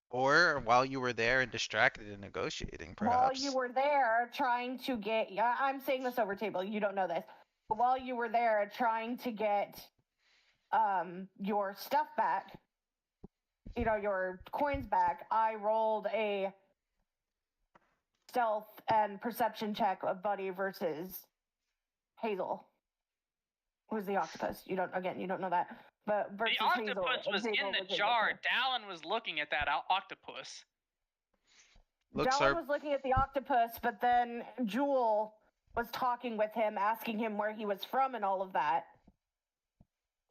Or while you were there and distracted in negotiating, perhaps. While you were there trying to get. Yeah, I'm saying this over table. You don't know this. But while you were there trying to get your stuff back, you know, your coins back, I rolled a stealth and perception check of Buddy versus Hazel, who's the octopus. You don't know that. But versus the octopus Hazel, was in the jar. Dallin was looking at that octopus. Dallin was looking at the octopus, but then Jewel was talking with him, asking him where he was from and all of that.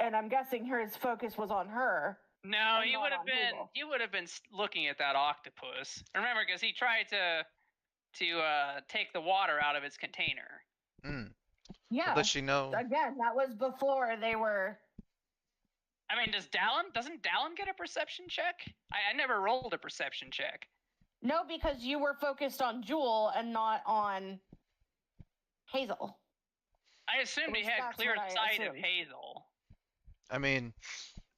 And I'm guessing his focus was on her. No, he would have been. Hazel. He would have been looking at that octopus. Remember, because he tried to take the water out of its container. Yeah. Does she know? Again, that was before they were. I mean, doesn't Dallin get a perception check? I never rolled a perception check. No, because you were focused on Jewel and not on Hazel. I assumed he had clear sight of Hazel. I mean,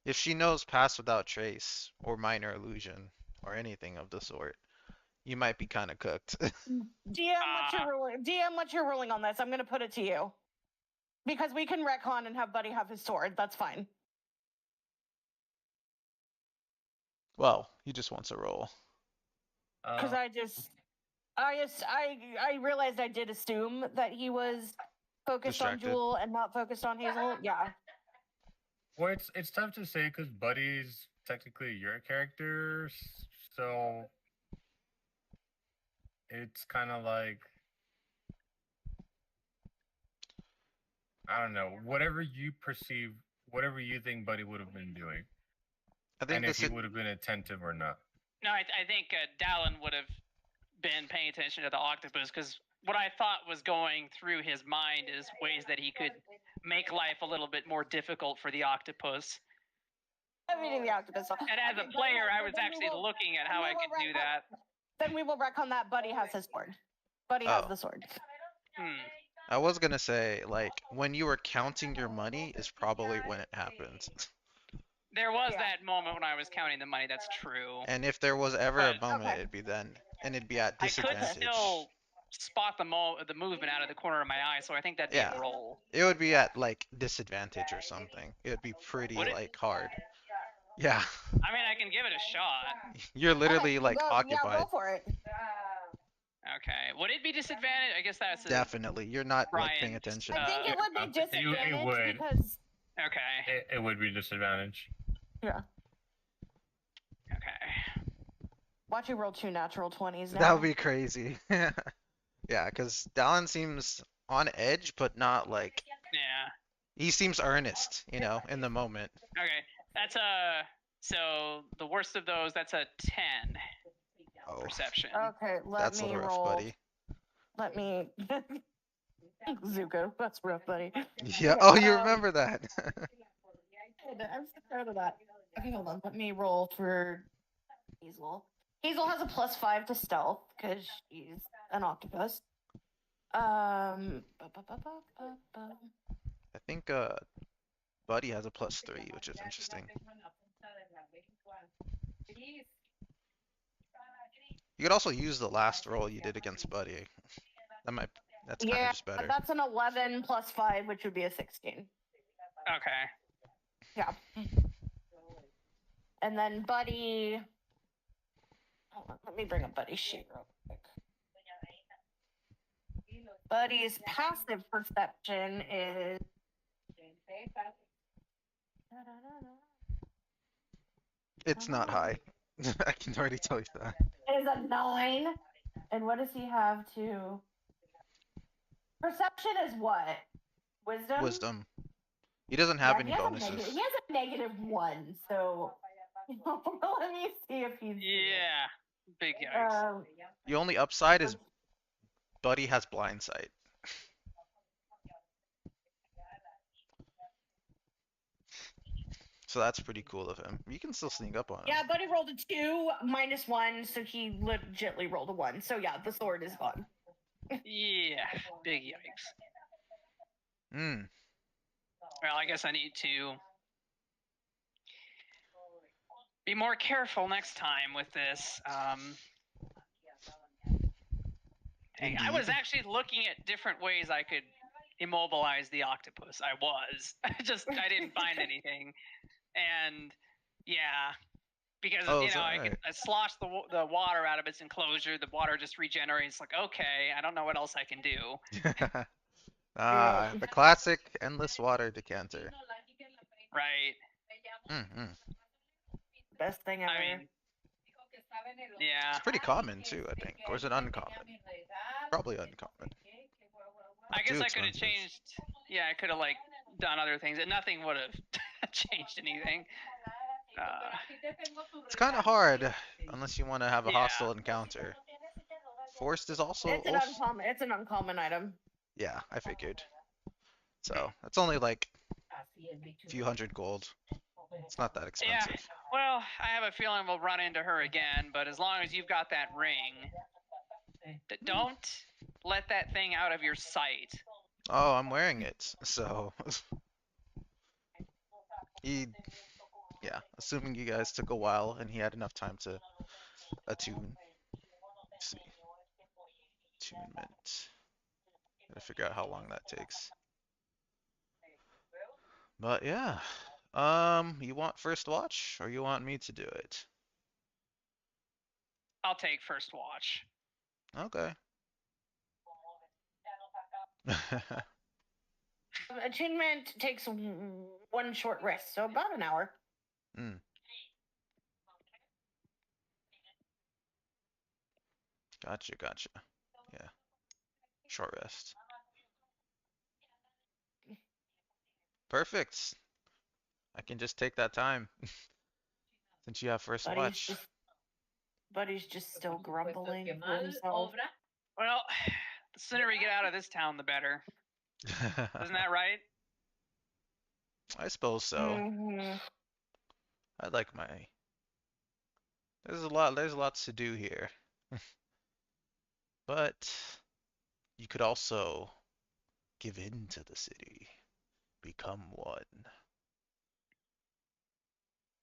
if she knows Pass Without Trace or Minor Illusion or anything of the sort, you might be kind of cooked. DM, what's your ruling on this? I'm going to put it to you. Because we can retcon and have Buddy have his sword. That's fine. Well, he just wants a roll. Because I realized I did assume that he was focused on Distracted. Jewel and not focused on Hazel. Yeah. Well, it's tough to say because Buddy's technically your character, so it's kind of like I don't know. Whatever you perceive, whatever you think Buddy would have been doing, I think and if this he is would have been attentive or not. No, I think Dallin would have been paying attention to the octopus because what I thought was going through his mind is ways that he could make life a little bit more difficult for the octopus. I'm eating the octopus. And as a player, I was actually looking at how I could do that. Then we will retcon that Buddy has his sword. Buddy has the sword. I was gonna say, like, when you were counting your money is probably when it happened. There was that moment when I was counting the money, that's true. And if there was ever a But- moment, it'd be then. And it'd be at I could disadvantage. still spot the movement out of the corner of my eye, so I think that'd be Yeah. a roll. It would be at, like, disadvantage or something. It would be pretty, Would it? like, hard. Yeah. I mean, I can give it a shot. You're literally, like, Yeah, occupied. go for it. Okay. Would it be disadvantage? I guess that's Definitely. You're not, like, paying Brian, attention. I think it would be it disadvantage would. because Okay. It would be disadvantage. yeah. Okay. Watch you roll 2 natural 20s now. That would be crazy. Yeah, because Dallin seems on edge, but not, like... Yeah. He seems earnest, you know, in the moment. Okay. That's a... So, the worst of those, that's a 10 Oh, perception. Okay, let that's a me little rough, roll. buddy. Let me. Zuko, that's rough, buddy. Yeah. Okay, Oh, you remember that. I'm so proud of that. Okay, hold on. Let me roll for Hazel. Hazel has a +5 to stealth because she's an octopus. I think Buddy has a +3, which is interesting. You could also use the last roll you did against Buddy. That's kind of just better. That's an 11 +5, which would be a 16. Okay. Yeah. And then Buddy. Hold on, let me bring up Buddy's sheet real quick. Buddy's passive perception is. It's not high. I can already tell you that. Is a 9. And what does he have to? Perception is what? Wisdom? Wisdom. He doesn't have Yeah, any he has a bonuses. he has a -1, so let me see if he's. Yeah. Big yikes. The only upside is Buddy has blind sight. So that's pretty cool of him. You can still sneak up on him. Yeah, Buddy rolled a 2 -1, so he legitly rolled a 1. So yeah, the sword is gone. Yeah. Big yikes. Hmm. Well, I guess I need to be more careful next time with this. Dang, I was Indeed. actually looking at different ways I could immobilize the octopus. I was. I didn't find anything. And yeah, because Oh, you is know that I slosh the water out of its enclosure. The water just regenerates. Like, okay, I don't know what else I can do. Ah, the classic endless water decanter. Right. Mm-hmm. Best thing ever. I mean, yeah. It's pretty common too, I think. Or is it uncommon? Probably uncommon. I guess Too I could have expensive. changed. Yeah, I could have like done other things, and nothing would have changed anything. It's kind of hard unless you want to have a Yeah. hostile encounter. Forced is also. It's an uncommon item. Yeah, I figured. So it's only like a few hundred gold. It's not that Yeah. expensive. Well, I have a feeling we'll run into her again, but as long as you've got that ring, don't let that thing out of your sight. Oh, I'm wearing it, so. Yeah, assuming you guys took a while and he had enough time to attune. Let's see. Attunement. Gotta figure out how long that takes. But yeah. You want first watch or you want me to do it? I'll take first watch. Okay. Attunement takes one short rest, so about an hour. Mm. Gotcha, gotcha. Yeah. Short rest. Perfect. I can just take that time. Since you have first watch. Buddy's just still Por supuesto grumbling que to mal himself. obra. Well, the sooner we get out of this town, the better. Isn't that right? I suppose so. Mhm. I like my. There's lots to do here. But you could also give in to the city. Become one.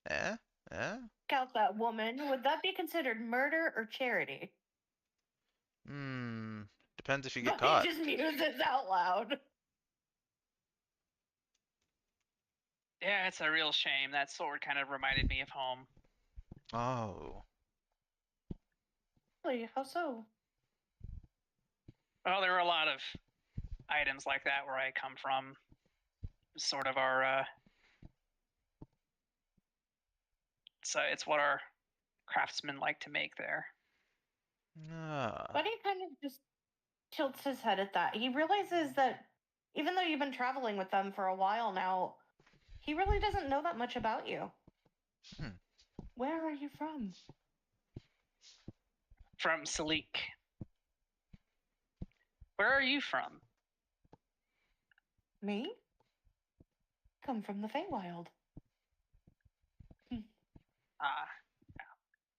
Eh? Eh? Out that woman. Would that be considered murder or charity? Hmm. Depends if you get Buddy caught. just muses out loud. Yeah, it's a real shame. That sword kind of reminded me of home. Oh. Really? How so? Well, there were a lot of items like that where I come from. Sort of our so it's what our craftsmen like to make there. Ah. Buddy kind of just tilts his head at that. He realizes that even though you've been traveling with them for a while now, he really doesn't know that much about you. Hmm. Where are you from? From Salik. Where are you from? Me? Come from the Feywild. Ah, yeah,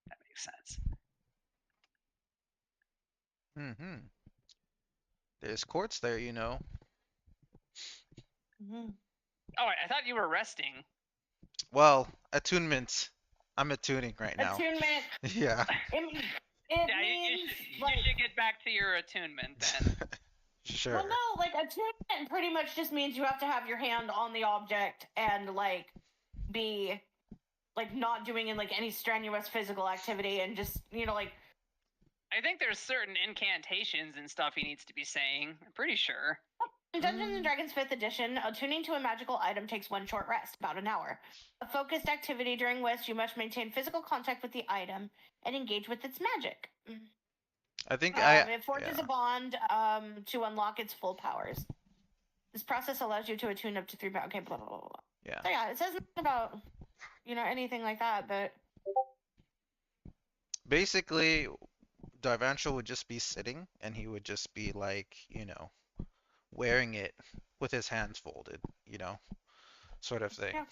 that makes sense. Mm-hmm. There's courts there, you know. Mm-hmm. Oh, I thought you were resting. Well, attunement. I'm attuning right now. Attunement. Yeah. It Yeah, means you should get back to your attunement then. Sure. Well, no, like attunement pretty much just means you have to have your hand on the object and like be like not doing in like any strenuous physical activity and just like. I think there's certain incantations and stuff he needs to be saying. I'm pretty sure. In Dungeons and Dragons 5th edition, attuning to a magical item takes one short rest, about an hour. A focused activity during which you must maintain physical contact with the item and engage with its magic. I think It forges yeah. a bond to unlock its full powers. This process allows you to attune up to 3 powers. Okay, blah, blah, blah, blah. Yeah. So yeah, it says nothing about, anything like that, but... Basically, Darvanshel would just be sitting, and he would just be like, wearing it with his hands folded, sort of thing. Yeah.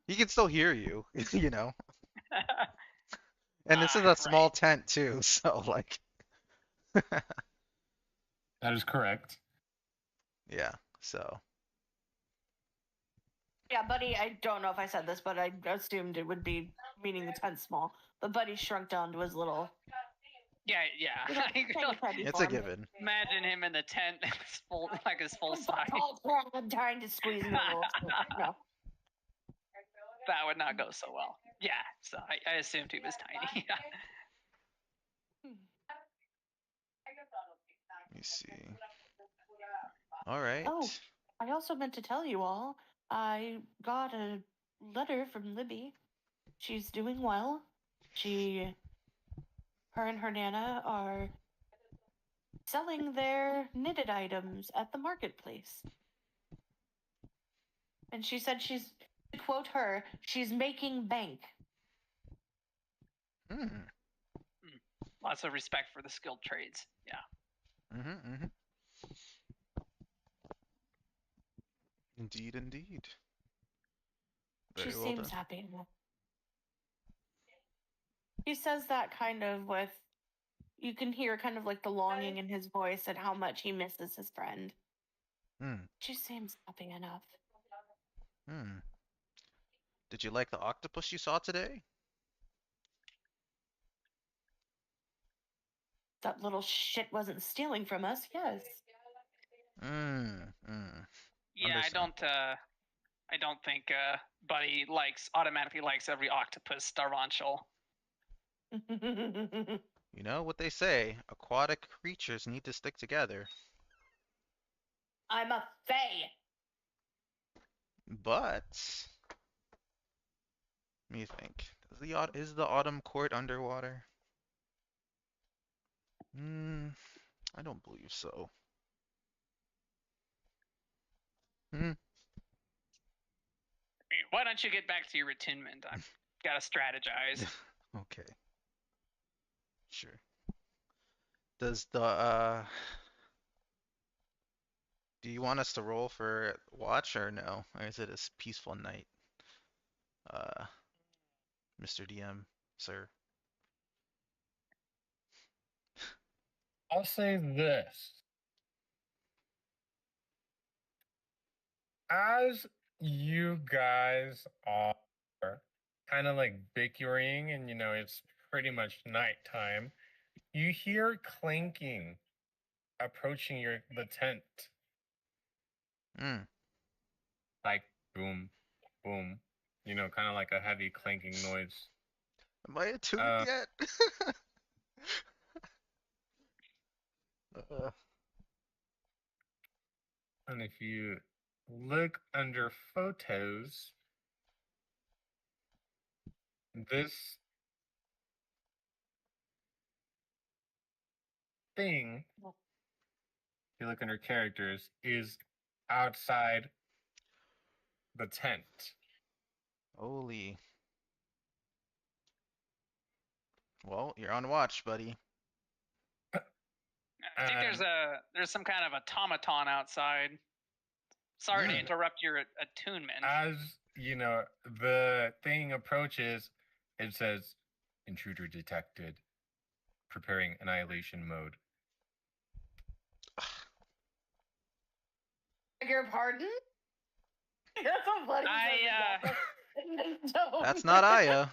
He can still hear you, And this is a small Right. tent too, so like. That is correct. Yeah, so. Yeah, Buddy, I don't know if I said this, but I assumed it would be meaning the tent's small. But Buddy shrunk down to his little... Yeah. It's a given. Imagine him in the tent, his full size. I'm trying to squeeze in the little... No. That would not go so well. Yeah, so I assumed he was tiny. Let me see. All right. Oh, I also meant to tell you all, I got a letter from Libby. She's doing well. Her and her Nana are selling their knitted items at the marketplace. And she said to quote her, she's making bank. Lots of respect for the skilled trades. Yeah. Indeed. She Very well seems done. happy. He says that kind of with, you can hear kind of like the longing in his voice and how much he misses his friend. She seems happy enough. Did you like the octopus you saw today? That little shit wasn't stealing from us, yes. Yeah, I don't think Buddy automatically likes every octopus Darvanshel. You know what they say, aquatic creatures need to stick together. I'm a fae. But let me think. Is the autumn court underwater? I don't believe so. Why don't you get back to your attunement? I've got to strategize. Okay. Sure. Does the do you want us to roll for watch or no? Or is it a peaceful night? Mr. DM, sir. I'll say this. As you guys are kind of like bickering and it's pretty much nighttime, you hear clanking approaching the tent. Like boom, boom. Kind of like a heavy clanking noise. Am I attuned yet? And if you look under photos, this thing, if you look under characters, is outside the tent. Holy. Well, you're on watch, buddy. I think there's some kind of automaton outside. Sorry to interrupt your attunement. As the thing approaches, it says, "Intruder detected. Preparing annihilation mode." Beg your pardon? That's a funny. That's not Aya.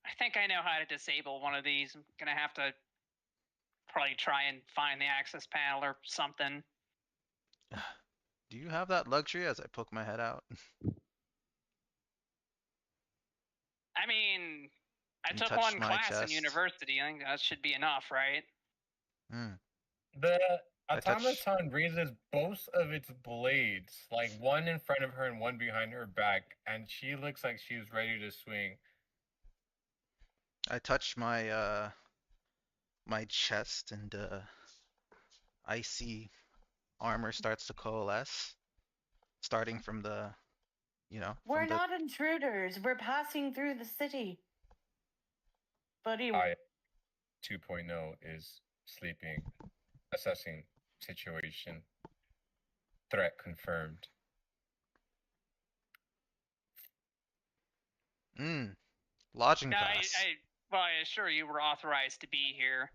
I think I know how to disable one of these. I'm gonna have to probably try and find the access panel or something. Do you have that luxury as I poke my head out? I mean, I took one class in university. I think that should be enough, right? The automaton raises both of its blades, like one in front of her and one behind her back, and she looks like she's ready to swing. I touch my my chest and icy armor starts to coalesce, starting from the, We're not intruders. We're passing through the city. Buddy. 2.0 is sleeping, assessing situation, threat confirmed. Lodging pass. I assure you we're authorized to be here.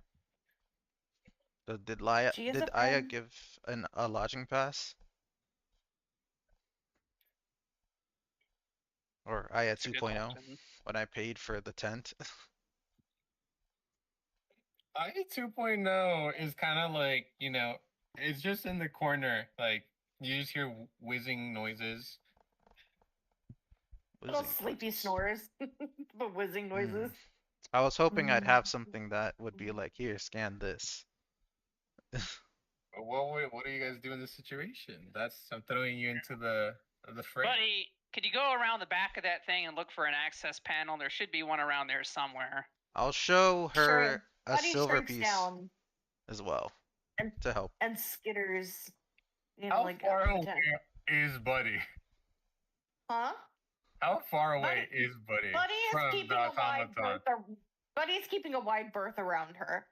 Did Aya give a lodging pass? Or Aya 2.0 when I paid for the tent? Aya 2.0 is kind of like, it's just in the corner. Like, you just hear whizzing noises. Little sleepy snores, but whizzing noises. I was hoping I'd have something that would be like, here, scan this. What do you guys do in this situation? I'm throwing you into the fray. Buddy, could you go around the back of that thing and look for an access panel? There should be one around there somewhere. I'll show her a silver piece as well to help. And skitters. How far away is Buddy? Huh? How far away is Buddy from the automaton? Buddy's keeping a wide berth around her.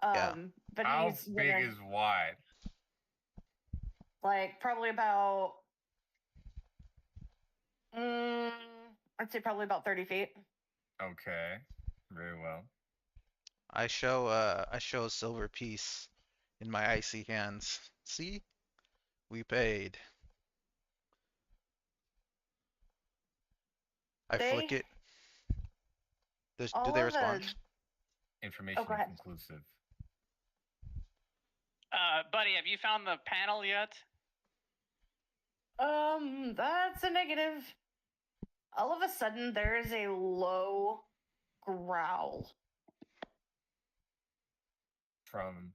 But how big is wide? Like probably about I'd say probably about 30 feet. Okay. Very well. I show a silver piece in my icy hands. See? We paid. I flick it. Do they respond? Information inconclusive. Buddy, have you found the panel yet? That's a negative. All of a sudden, there is a low growl. From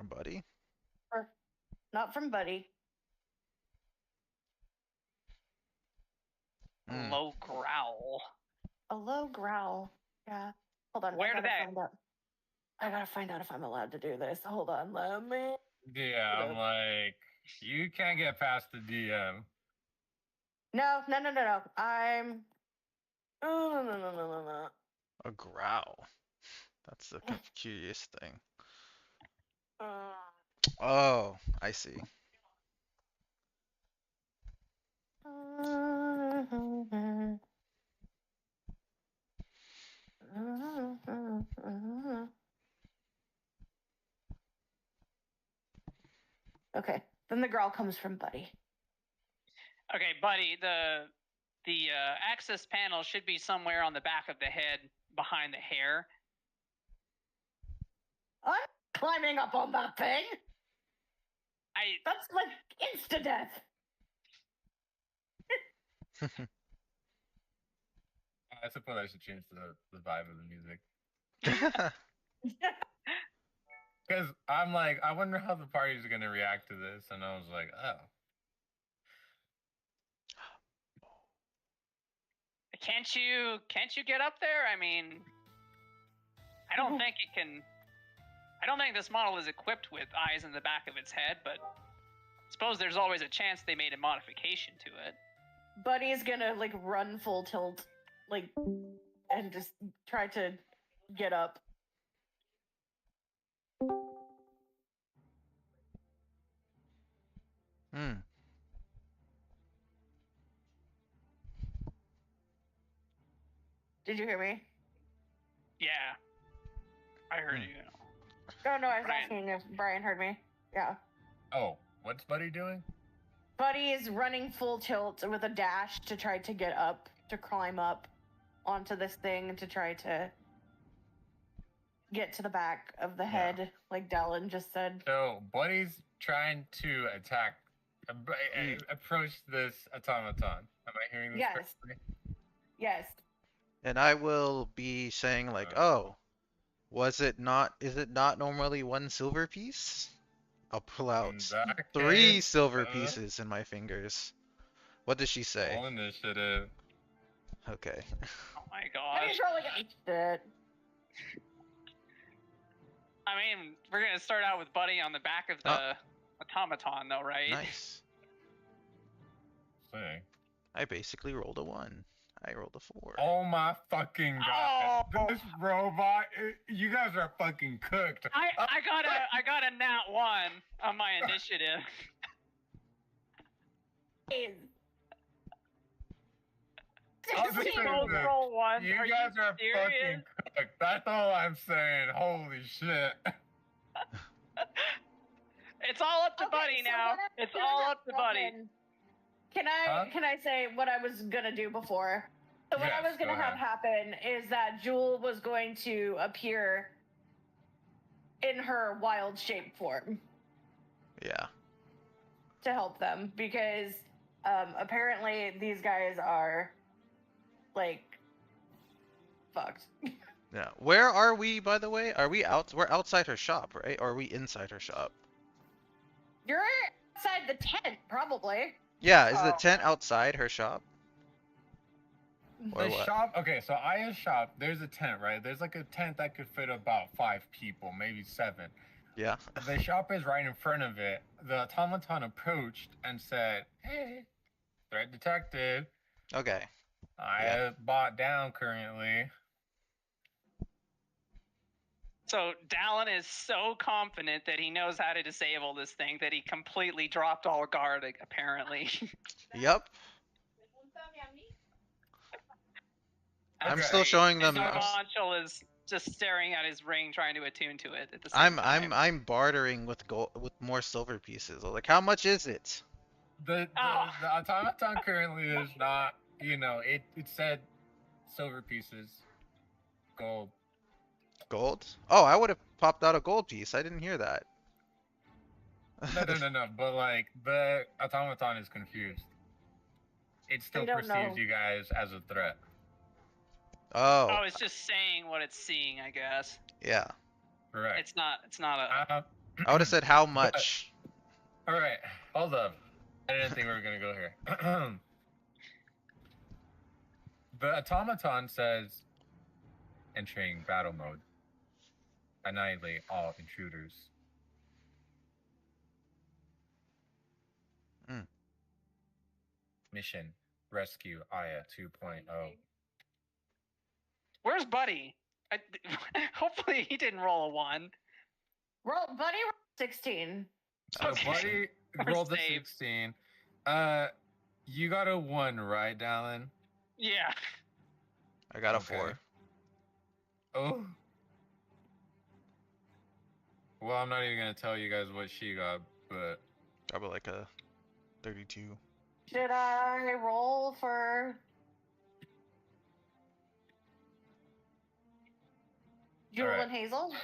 Buddy. Not from Buddy. A Hmm. low growl. A low growl. Yeah. Hold on. Where did that- I gotta find out if I'm allowed to do this. Hold on. Let me. yeah, I'm like, you can't get past the DM. No. I'm. Oh, no. A growl. That's the curious thing. Oh, I see. Okay. Then the growl comes from Buddy. Okay, buddy, the access panel should be somewhere on the back of the head behind the hair. I'm climbing up on that thing. That's like insta death. I suppose I should change the vibe of the music. Because I'm like, I wonder how the party's gonna react to this, and I was like, oh. Can't you get up there? I mean, I don't think it can. I don't think this model is equipped with eyes in the back of its head, but I suppose there's always a chance they made a modification to it. Buddy's gonna like run full tilt, like, and just try to get up. Hmm. Did you hear me? Yeah, I heard Hmm. you. Oh no, I was Brian. asking if Brian heard me. Yeah. Oh, what's Buddy doing? Buddy is running full tilt with a dash to try to get up, to climb up onto this thing and to try to get to the back of the head, like Dallin just said. So Buddy's trying to attack, approach this automaton. Am I hearing this Yes. correctly? Yes. And I will be saying like, oh, is it not normally one silver piece? I'll pull out In that 3 case, silver pieces in my fingers. What does she say? Roll initiative. Okay. Oh my Buddy's gosh. rolling a shit. I mean, we're gonna start out with Buddy on the back of the automaton, though, right? Nice. See. I basically rolled a 1. I rolled a 4. Oh my fucking god! Oh. This robot, you guys are fucking cooked. I got a nat 1 on my initiative. I was just saying Roll, that. roll 1. You Are guys you are serious? fucking cooked. That's all I'm saying. Holy shit. It's all up to Okay, Buddy so now. what I- It's what all up to Buddy. happened- Can I Huh? can I say what I was gonna do before? So what I Yes, was gonna go have ahead. happen is that Jewel was going to appear in her wild shape form Yeah. to help them because apparently these guys are like fucked. Yeah. Where are we, by the way? Are we we're outside her shop, right? Or are we inside her shop? You're outside the tent, probably. Yeah, is the Oh. tent outside her shop? Or The what? shop, okay, so Aya's shop, there's a tent, right? There's like a tent that could fit about 5 people, maybe 7. Yeah. The shop is right in front of it. The automaton approached and said, hey, threat detected. Okay. Aya bought down currently. So Dallin is so confident that he knows how to disable this thing that he completely dropped all guard, apparently. Yep. Pregúntame a mí. I'm Okay. still showing them. So I'm, Monchel is just staring at his ring, trying to attune to it at the same time. I'm bartering with with more silver pieces. Like, how much is it? The automaton currently is not, it said silver pieces, gold. Gold? Oh, I would have popped out a gold piece. I didn't hear that. No, but like, the automaton is confused. It still don't perceives know. you guys as a threat. Oh, Oh, it's just saying what it's seeing, I guess. yeah. Correct. It's not a. I would have said how But- much. All right, hold up. I didn't think we were gonna go here. The automaton says, entering battle mode. Annihilate all intruders. Hmm. Mission, rescue Aya 2.0. Where's Buddy? Hopefully he didn't roll a 1. Buddy rolled 16. So Okay. Buddy Or rolled the save. 16. You got a 1, right, Dallin? Yeah. I got a Okay. 4. Oh. Well, I'm not even gonna tell you guys what she got, but Probably like a 32. Should I roll for Jewel Alright. and Hazel?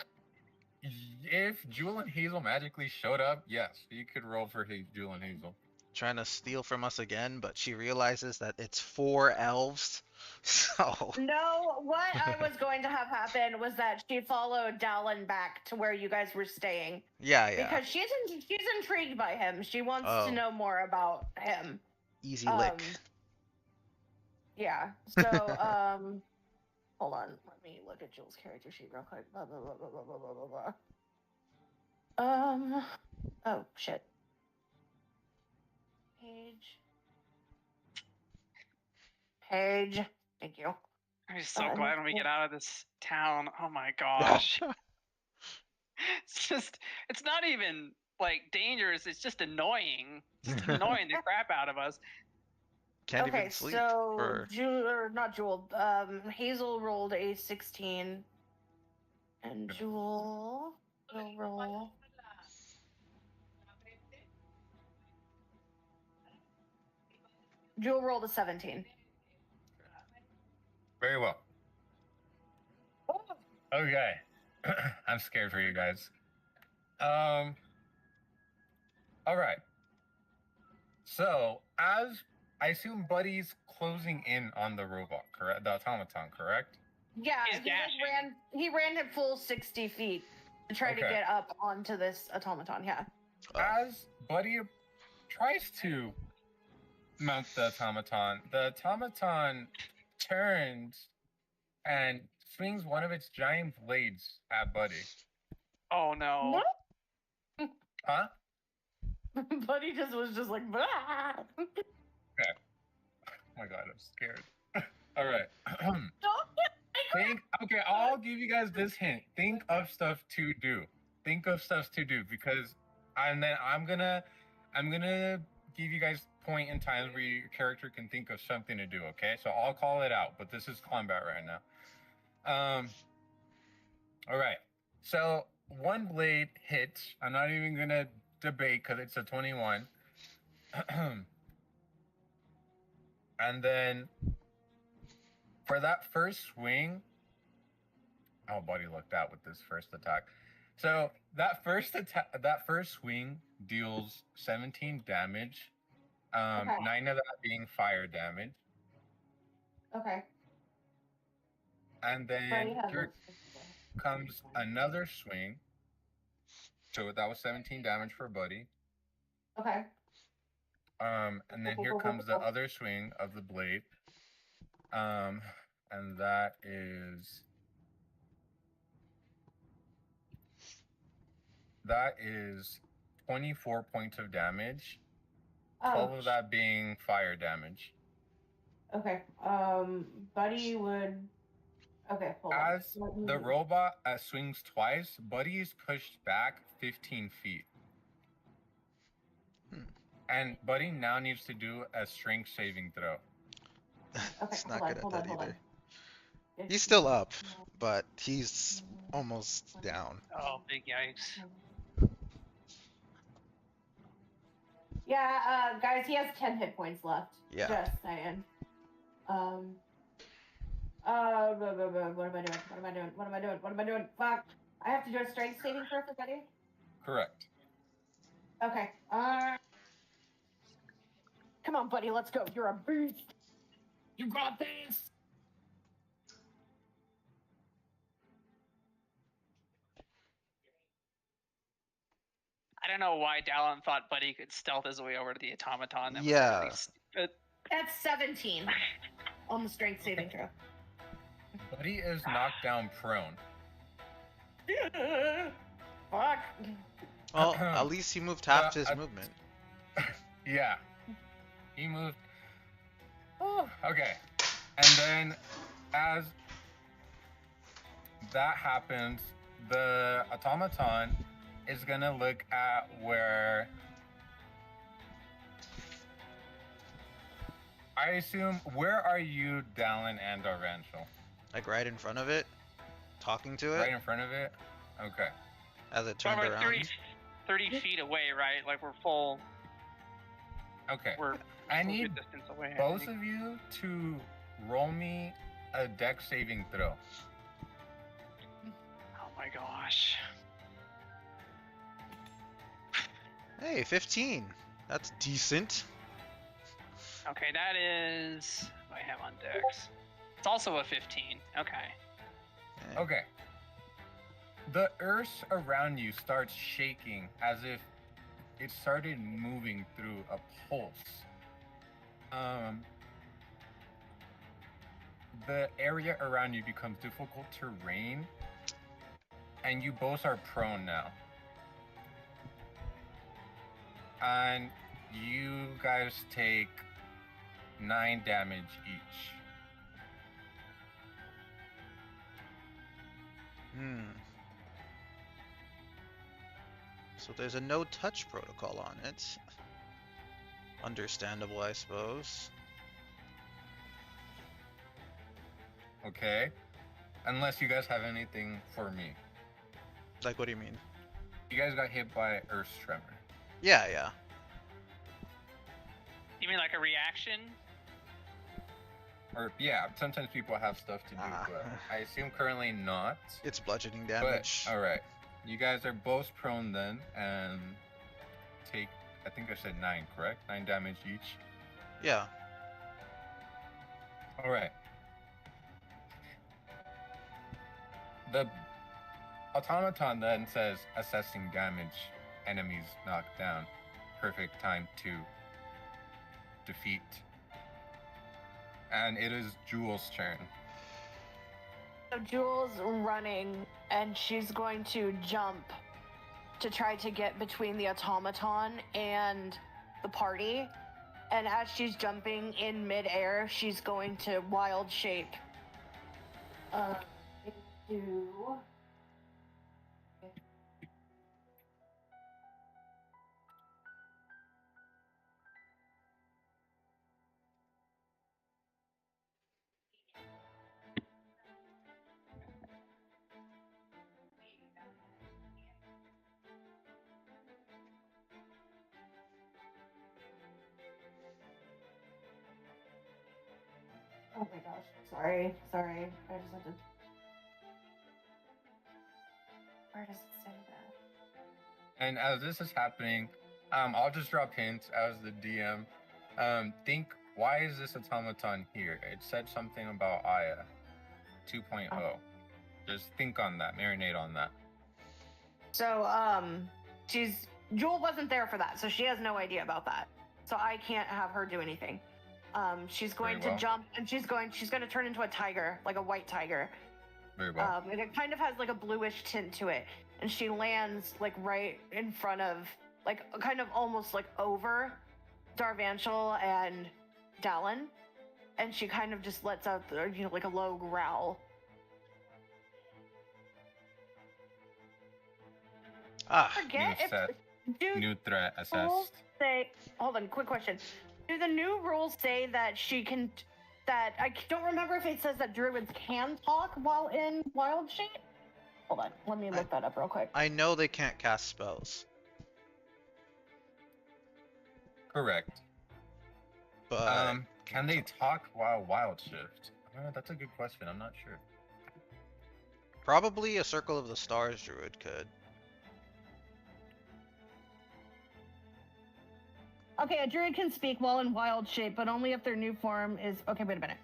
if Jewel and Hazel magically showed up, yes, you could roll for Jewel and Hazel. Trying to steal from us again, but she realizes that it's 4 elves. So No, what I was going to have happen was that she followed Dallin back to where you guys were staying yeah. because she's intrigued by him. She wants Oh. to know more about him. Easy lick. Yeah. So hold on. Let me look at Jewel's character sheet real quick. Blah, blah, blah, blah, blah, blah, blah, blah. Oh shit. Page. Thank you. I'm just so glad when we get out of this town. Oh my gosh. It's not even like dangerous, it's just annoying. Just annoying the crap out of us. Can't Okay, even sleep. so Or not Jewel. Hazel rolled a 16, and Jewel will roll. Jewel rolled a 17. Very well. Okay. I'm scared for you guys. All right. So, as I assume Buddy's closing in on the robot, correct? The automaton, correct? Yeah, He's he dashing. ran at full 60 feet to try to Okay. get up onto this automaton. Yeah. As Buddy tries to mount the automaton turns and swings one of its giant blades at Buddy. Oh no. Huh? Buddy was just like, "Bah!" Oh my god, I'm scared. All right. Okay, I'll give you guys this hint. Think of stuff to do. Think of stuff to do because, and then I'm gonna give you guys point in times where your character can think of something to do. Okay, so I'll call it out, but this is combat right now. All right. So one blade hits. I'm not even gonna debate because it's a 21. And then for that first swing, oh, Buddy lucked out with this first attack. So that first swing deals 17 damage. Okay. 9 of that being fire damage. Okay. And then Buddy has here comes another swing. So that was 17 damage for Buddy. Okay. And then here comes the other swing of the blade. And that is 24 points of damage. 12 of that being fire damage. Okay. Buddy would. Okay, hold on. As the robot swings twice, Buddy is pushed back 15 feet. And Buddy now needs to do a strength saving throw. It's not good at that either. He's still up, but he's almost down. Oh, big yikes. Yeah, guys, he has 10 hit points left. Yeah. Just saying. What am I doing? Fuck. I have to do a strength saving throw for Buddy? Correct. Okay. Come on, Buddy, let's go. You're a beast. You got this! I don't know why Dallin thought Buddy could stealth his way over to the automaton. That Yeah. was really stupid. That's 17 on the strength saving throw. Buddy is knocked down prone. Fuck. Well, at least he moved half his I- movement. Yeah. He moved. Oh, okay. And then as that happens, the automaton is gonna look at where I assume, where are you, Dallin and Arvanchel? Like right in front of it, talking to it Right in front of it? Okay. as it So turned we're around. 30 feet away, right? Like we're full. Okay. We're I full need good distance away. I both think. of you to roll me a dex saving throw. Oh my gosh. Hey, 15. That's decent. Okay, that is what I have on Dex. It's also a 15. Okay. Eh. Okay. The earth around you starts shaking as if it started moving through a pulse. The area around you becomes difficult terrain, and you both are prone now. And you guys take 9 damage each. Hmm. So there's a no touch protocol on it. Understandable, I suppose. Okay? Unless you guys have anything for me. Like, what do you mean? You guys got hit by Earth's tremor. Yeah, yeah. You mean like a reaction? Or, yeah, sometimes people have stuff to do, but I assume currently not. It's bludgeoning But, damage. alright. You guys are both prone then, and take, I think I said 9, correct? 9 damage each. Yeah. Alright. The automaton then says, assessing damage, enemies knocked down. Perfect time to defeat. And it is Jewel's turn. So Jewel's running, and she's going to jump to try to get between the automaton and the party. And as she's jumping in midair, she's going to wild shape into... Oh my gosh, sorry. I just had to... Where does it say that? And as this is happening, I'll just drop hints as the DM. Think, why is this automaton here? It said something about Aya 2.0. Oh. Just think on that, marinate on that. So, Jewel wasn't there for that, so she has no idea about that. So I can't have her do anything. She's going Very well. to jump, and she's going to turn into a tiger, like a white tiger. Very well. And it kind of has like a bluish tint to it. And she lands like right in front of, like kind of almost like over Darvanchel and Dallin. And she kind of just lets out, like a low growl. Ah, Forget if... Do New threat rules assessed. say... Hold on, quick question. Do the new rules say that she can... That I don't remember if it says that druids can talk while in wild shape? Hold on, let me look that up real quick. I know they can't cast spells, Correct. but Can they talk while wild shift? That's a good question. I'm not sure. probably a Circle of the Stars druid could. Okay, a druid can speak while in wild shape, but only if their new form is... Okay, wait a minute.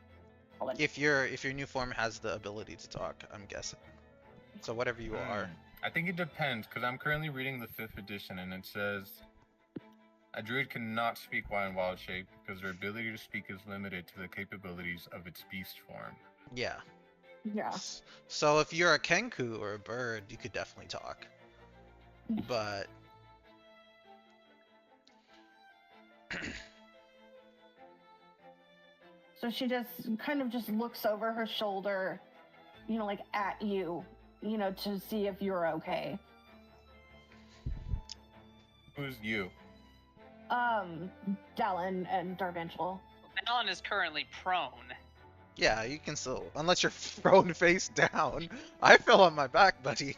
Hold on. If your new form has the ability to talk, I'm guessing. So whatever you are. I think it depends, because I'm currently reading the 5th edition, and it says a druid cannot speak while in wild shape because their ability to speak is limited to the capabilities of its beast form. Yeah. Yeah. So if you're a kenku or a bird, you could definitely talk. But So she just kind of just looks over her shoulder, you know, like at you, you know, to see if you're okay. Who's you? Dallin and Darvangel. Alan is currently prone. yeah, you can still, unless you're thrown face down. I fell on my back, buddy.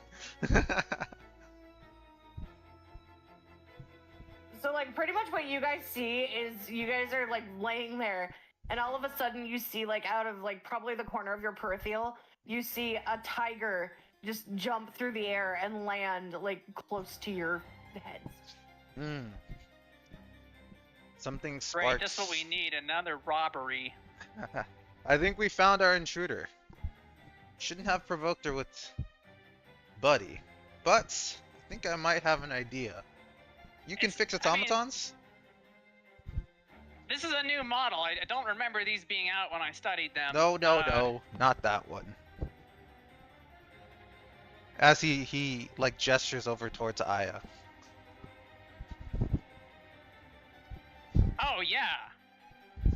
So like pretty much what you guys see is you guys are like laying there, and all of a sudden you see like out of like probably the corner of your peripheral, you see a tiger just jump through the air and land like close to your heads. Hmm. Something Great, sparks. just what we need. Another robbery. I think we found our intruder. Shouldn't have provoked her with Buddy, but I think I might have an idea. You can fix I mean- automatons? This is a new model. I don't remember these being out when I studied them. No, not that one. As he like gestures over towards Aya. Oh yeah.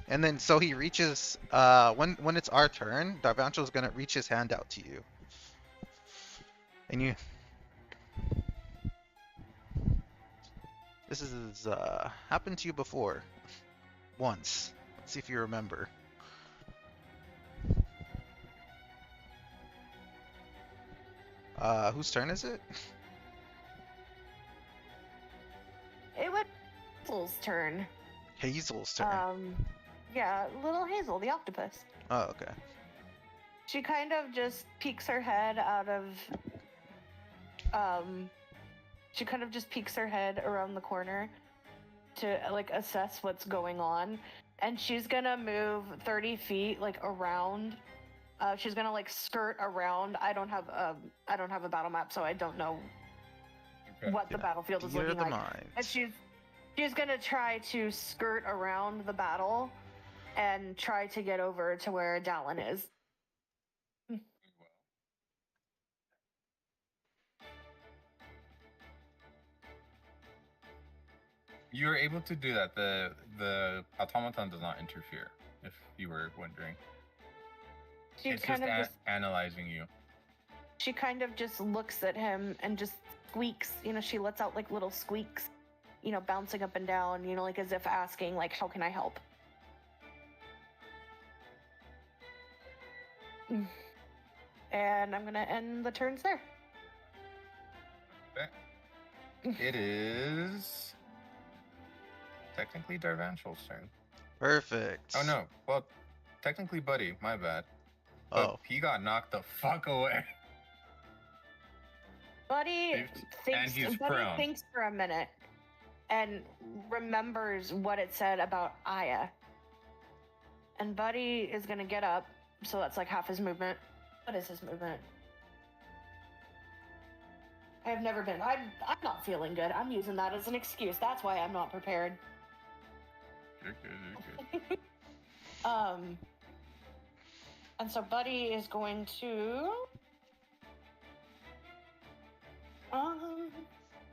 And then so he reaches when it's our turn, Darvancho's gonna reach his hand out to you. And you This is happened to you before. Once. Let's see if you remember. Whose turn is it? It was Hazel's turn. Hazel's turn. Yeah, little Hazel, the octopus. Oh, okay. She kind of just peeks her head out of she kind of just peeks her head around the corner to like assess what's going on, and she's gonna move 30 feet like around. She's gonna like skirt around. I don't have a battle map, so I don't know Okay. what the battlefield is Theater of looking the like. mind. And she's gonna try to skirt around the battle and try to get over to where Dallin is. You're able to do that. The automaton does not interfere, if you were wondering. She It's kind just of just analyzing you. she kind of just looks at him and just squeaks. You know, she lets out like little squeaks, you know, bouncing up and down, you know, like as if asking, like, how can I help? And I'm gonna end the turns there. It is technically Darvanchel's turn. Perfect. Oh no, well, technically Buddy, my bad. But Oh. he got knocked the fuck away. Buddy And thinks he's Buddy prone. thinks for a minute and remembers what it said about Aya. And Buddy is gonna get up, so that's like half his movement. What is his movement? I have never been. I'm not feeling good. I'm using that as an excuse. That's why I'm not prepared. You're good. And so Buddy is going to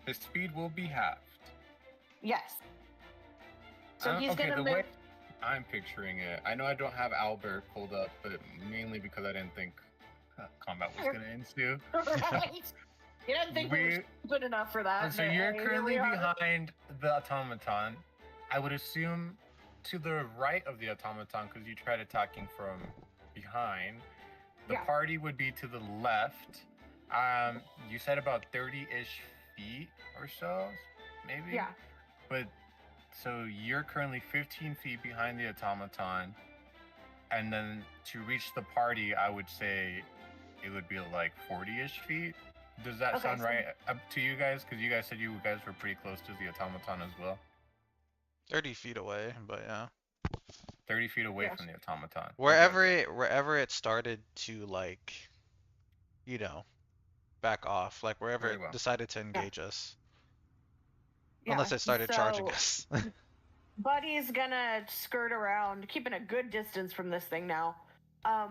His speed will be halved. yes. So he's okay, gonna the move. way I'm picturing it, I know I don't have Albert pulled up, but mainly because I didn't think combat was gonna ensue. Right. You didn't think we were stupid enough for that. So but you're hey, here currently we are. behind the automaton. I would assume to the right of the automaton, because you tried attacking from behind. The Yeah. party would be to the left. You said about 30-ish feet or so, maybe? Yeah. But so you're currently 15 feet behind the automaton, and then to reach the party, I would say it would be like 40-ish feet. Does that Okay, sound so- right up to you guys? Because you guys said you guys were pretty close to the automaton as well. 30 feet away, but yeah. 30 feet away Yes. from the automaton. Wherever it started to like, you know, back off, like wherever Very it well. decided to engage us. Yeah, Unless it started charging so us. Buddy's gonna skirt around, keeping a good distance from this thing now.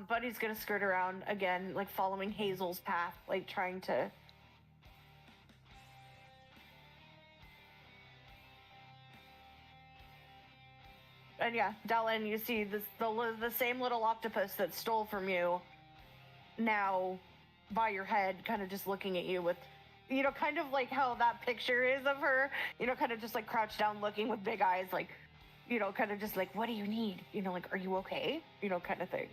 Buddy's gonna skirt around again, like following Hazel's path, like trying to. And yeah, Dallin, you see the same little octopus that stole from you, now by your head, kind of just looking at you with, you know, kind of like how that picture is of her, you know, kind of just like crouched down looking with big eyes, like, you know, kind of just like, what do you need? You know, like, are you okay? You know, kind of thing.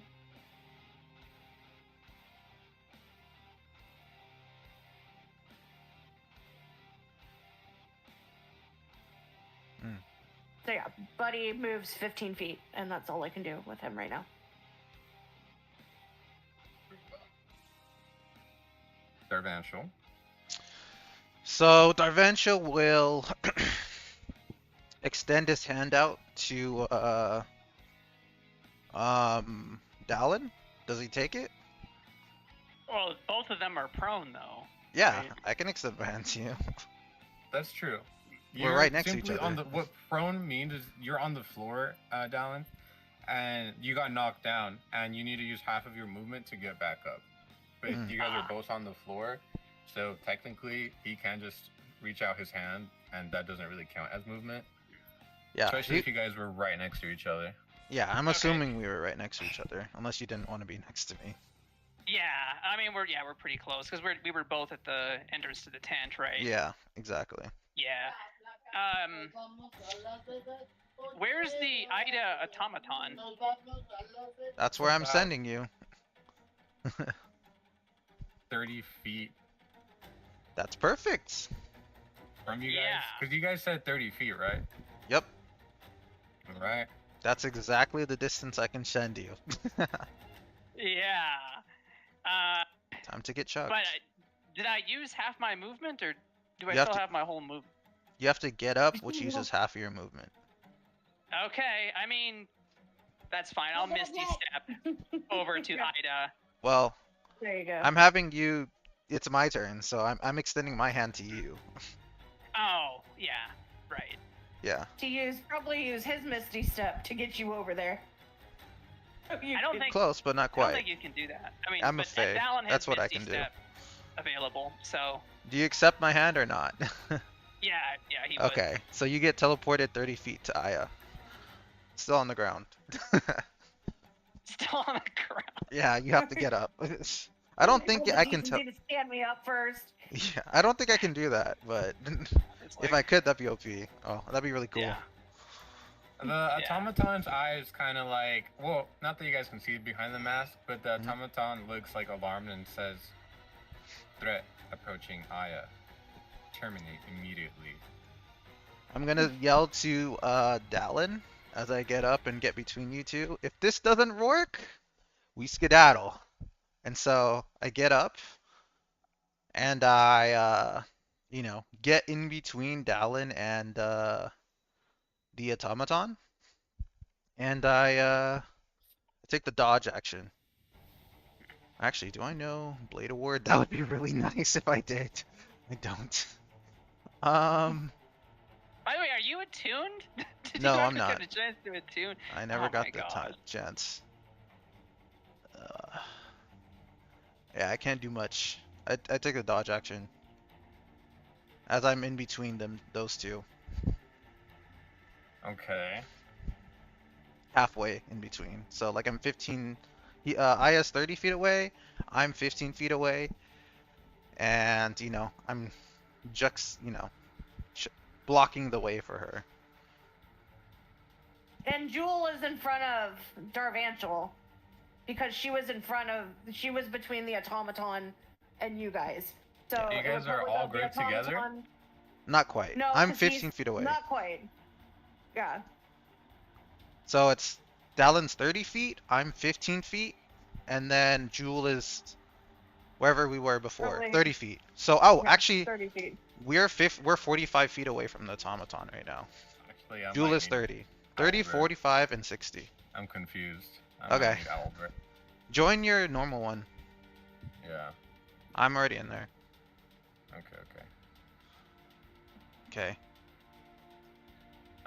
Mm. So yeah, Buddy moves 15 feet, and that's all I can do with him right now. Darvantial. So Darvantia will extend his hand out to Dallin. Does he take it? Well, both of them are prone though. Yeah, Right. I can extend my hand to you. That's true. We're right next to each simply on other. what prone means is you're on the floor, Dallin, and you got knocked down, and you need to use half of your movement to get back up. But Mm. you guys are both on the floor, so technically he can just reach out his hand, and that doesn't really count as movement. Yeah, Especially if you guys were right next to each other. yeah, I'm Okay. assuming we were right next to each other, unless you didn't want to be next to me. Yeah, I mean we're pretty close because we were both at the entrance to the tent, right? Yeah, exactly. Yeah. Where's the Ida automaton? That's where I'm about- sending you. 30 feet That's perfect. from you guys. Yeah. Because you guys said 30 feet, right? Yep, Right. that's exactly the distance I can send you. Yeah. Time to get chugged. But did I use half my movement, or do I You have still to- have my whole move? You have to get up, which uses half of your movement. Okay, I mean, that's fine. I'll Misty Step over to Ida. Well, There you go. I'm having you. It's my turn, so I'm extending my hand to you. Oh, yeah, right. Yeah. Probably use his Misty Step to get you over there. I don't think Close, but not I don't quite. think you can do that. I mean, I'm a but fae. Dallin has That's what I Misty can do. Step available, so Do you accept my hand or not? yeah, he would. Okay, so you get teleported 30 feet to Aya. Still on the ground. Still on the ground. Yeah, you have to get up. I don't think I can tell. To stand me up first. Yeah, I don't think I can do that, but It's if like- I could, that'd be OP. Oh, that'd be really cool. Yeah. The automaton's eyes kind of like, well, not that you guys can see it behind the mask, but the Mhm. automaton looks like alarmed and says, "Threat approaching Aya. Terminate immediately." I'm gonna yell to Dallin as I get up and get between you two. If this doesn't work, we skedaddle. And so I get up and I get in between Dallin and the automaton. And I take the dodge action. Actually, do I know Blade Award? That would be really nice if I did. I don't. By the way, are you attuned? Did No, you I'm actually not. get a chance to attune? I never Oh got my the God. chance. Yeah, I can't do much. I take the dodge action. As I'm in between those two. Okay. Halfway in between. So like I'm 15, Aya's 30 feet away, I'm 15 feet away, and I'm blocking the way for her. And Jewel is in front of Darvantial because she was between the automaton and you guys. So You it guys was are probably all the grouped together? automaton- Not quite. No, I'm 'cause he's 15 feet away. Not quite. Yeah. So it's Dallin's 30 feet, I'm 15 feet, and then Jewel is wherever we were before, Probably- 30 feet. So, Yeah, actually, 30 feet. we're 45 feet away from the automaton right now. Actually, I Jewel might is need 30. 30, Albert. 45, and 60. I'm confused. I might Okay. need Albert. Join your normal one. Yeah. I'm already in there. Okay.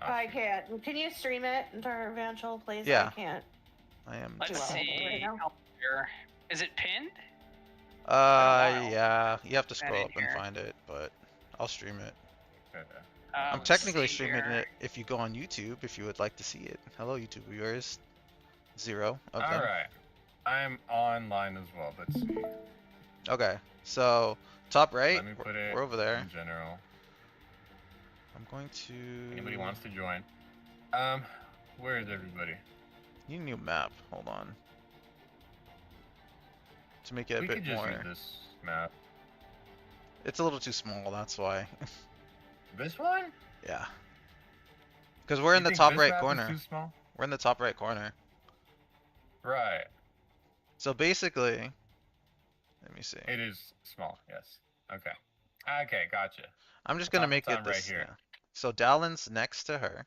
Oh, I shoot. can't. Can you stream it into our eventual, please? Yeah. I can't. I am. Let's Do well see. right now. Help here. Is it pinned? while. Yeah. You have to That scroll in up and here. find it, but I'll stream it. I'm Let's technically see streaming here. it if you go on YouTube, if you would like to see it. Hello, YouTube viewers. 0 of All them. right. I'm online as well. Let's see. Okay. So top right. Let me put it We're over there. in general. I'm going to. Anybody wants to join? Where is everybody? Need a new map. Hold on. To make it a We bit could just more. use this map. It's a little too small. That's why. This one? Yeah. Because we're in You the think top this right map is corner. Too small? We're in the top right corner. Right. So basically, let me see. It is small. Yes. Okay. Okay. Gotcha. I'm just gonna make it Automaton right this. here. Yeah. So Dallin's next to her,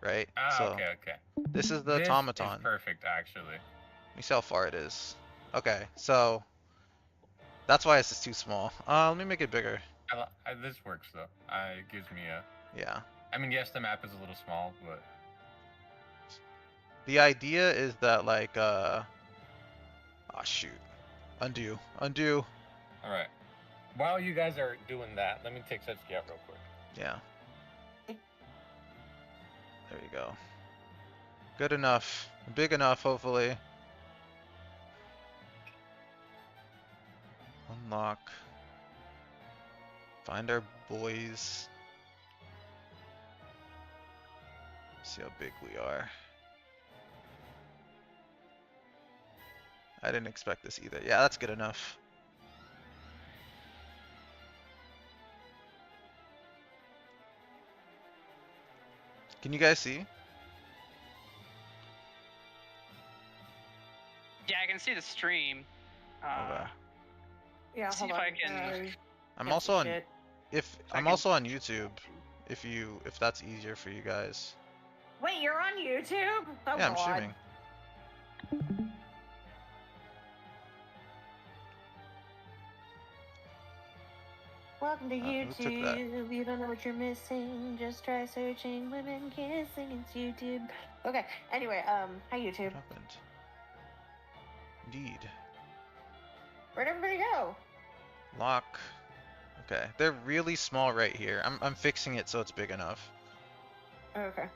right? So Okay. Okay. this is the This automaton. is perfect, actually. Let me see how far it is. Okay, so that's why this is too small. Let me make it bigger. This works though. It gives me a. Yeah. I mean, yes, the map is a little small, but The idea is that like oh shoot. Undo. Undo. all right. While you guys are doing that, let me take Setsuki out real quick. Yeah. There you go. Good enough. Big enough, hopefully. Unlock. Find our boys. See how big we are. I didn't expect this either. Yeah, that's good enough. Can you guys see? Yeah, I can see the stream. Okay. Yeah, See hold if on. I can- I'm can't also see on shit. I'm can- also on YouTube if that's easier for you guys. Wait, you're on YouTube? Oh, Yeah, I'm God. streaming. Welcome to who took that? YouTube. You don't know what you're missing. Just try searching women kissing. It's YouTube. Okay. Anyway, hi YouTube. What happened? Indeed. Where'd everybody go? Lock. Okay, they're really small right here. I'm fixing it so it's big enough. Okay.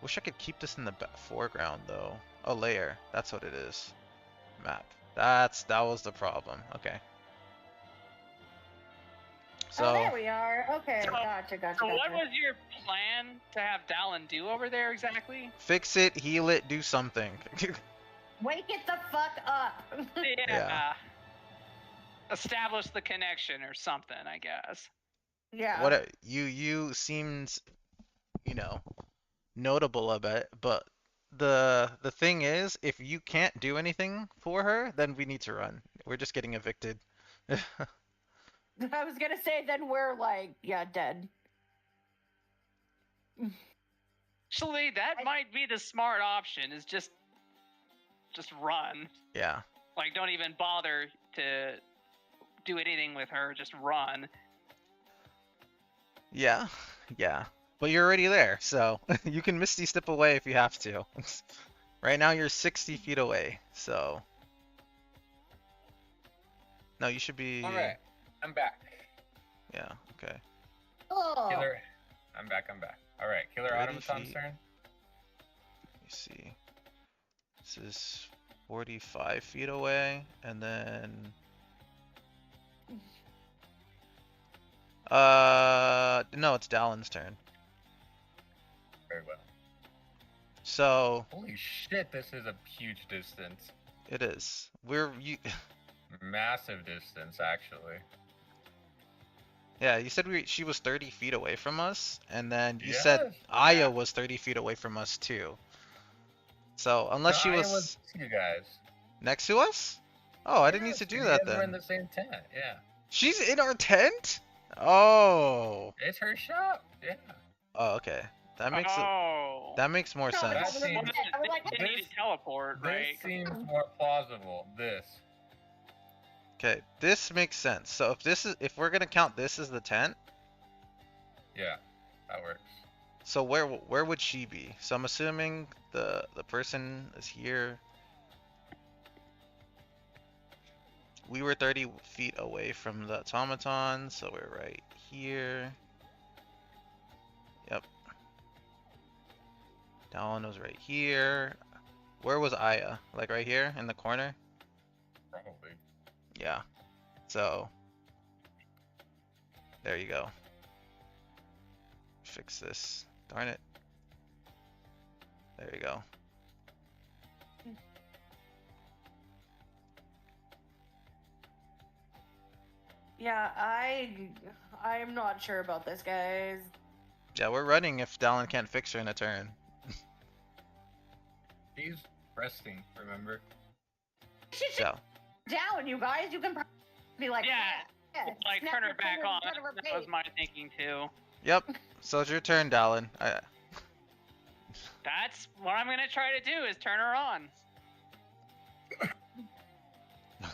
Wish I could keep this in the foreground though. A layer. That's what it is. Map. That was the problem. Okay. So Oh, there we are. Okay, So- gotcha. So what was your plan to have Dallin do over there exactly? fix it, heal it, do something. Wake it the fuck up. Yeah. Establish the connection or something, I guess. Yeah. What you seemed, notable a bit, but the thing is, if you can't do anything for her, then we need to run. We're just getting evicted. I was gonna say then we're like, yeah, dead. Actually, that might be the smart option. Is just run. Yeah. Like, don't even bother to do anything with her. Just run. Yeah. Yeah. But you're already there, so you can Misty Step away if you have to. Right now you're 60 feet away, so. No, you should be. All right. I'm back. Yeah, okay. Oh. Killer. I'm back. All right. Killer 30 Automaton's feet. turn. Let me see. This is 45 feet away, and then. No, it's Dallin's turn. Very well. So, Holy shit! This is a huge distance. it is. Massive distance, actually. Yeah, you said she was 30 feet away from us, and then you said Yes, Aya yeah. was 30 feet away from us too. So unless she No, I was you guys. next to us? Oh, I didn't need Yes, to do you that guys were in then. the same tent. Yeah. She's in our tent? Oh. It's her shop. Yeah. Oh, okay. That makes more No, sense. That seems- I was like, They need to teleport, This right? seems more plausible. This. Okay, this makes sense. So if we're gonna count this as the tent, Yeah, that works. so where would she be? So I'm assuming the person is here. We were 30 feet away from the automaton, so we're right here. Yep. Dallin was right here. Where was Aya? Like right here in the corner? Probably. Yeah. So there you go. Fix this. Darn it. There you go. Yeah, I'm not sure about this, guys. Yeah, we're running if Dallin can't fix her in a turn. She's resting, remember? She should Yeah. down, you guys. You can be like, Yeah, like snap turn your her back fingers on. in front of her That was face. my thinking too. Yep. So it's your turn, Dallin. That's what I'm gonna try to do is turn her on.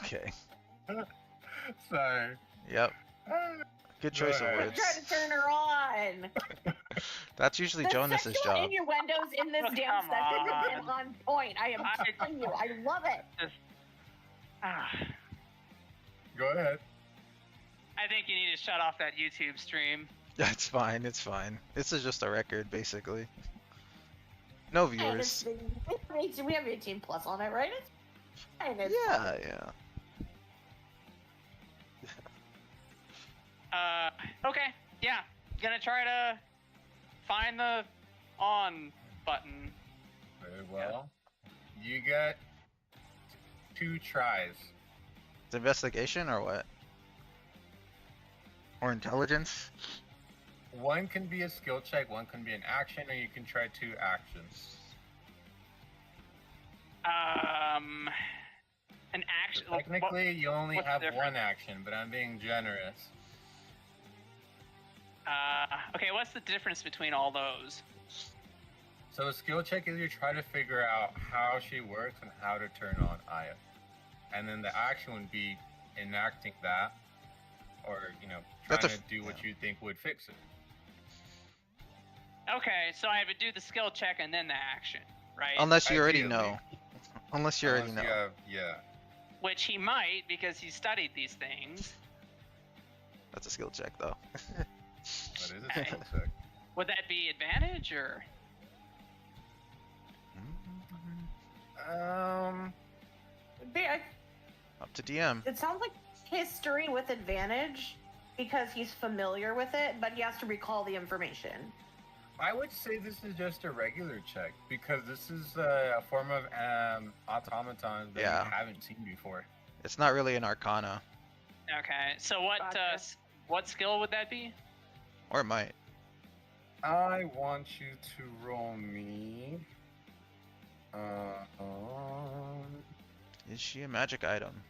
Okay. Sorry. Yep. Good Go choice of ahead. I'm words. trying to turn her on. That's usually The Jonas's sexual job. innuendos in this Oh, damn come session have on. been on point. I am telling you, I love it. Ah, Go ahead. I think you need to shut off that YouTube stream. That's fine. It's fine. This is just a record, basically. No And viewers. we have 18 plus on it, right? It's fine. It's Yeah, fine. yeah. Okay, yeah. Gonna try to find the on button. Very well. You got 2 tries. It's investigation or what? Or intelligence? One can be a skill check, one can be an action, or you can try 2 actions. An action. So technically, you only what's the have difference? 1 action, but I'm being generous. Okay, what's the difference between all those? So a skill check is you try to figure out how she works and how to turn on Aya. And then the action would be enacting that, or, That's trying to do what you think would fix it. Okay, so I would do the skill check and then the action, right? Unless you already Ideally. know. Unless you already Unless know. you have- yeah. Which he might because he studied these things. That's a skill check, though. That is a skill check. Would that be advantage or? Up to DM. It sounds like history with advantage because he's familiar with it, but he has to recall the information. I would say this is just a regular check because this is a form of automaton that Yeah. you haven't seen before. It's not really an arcana. Okay, so what Gotcha. what skill would that be? Or it might. I want you to roll me. Is she a magic item?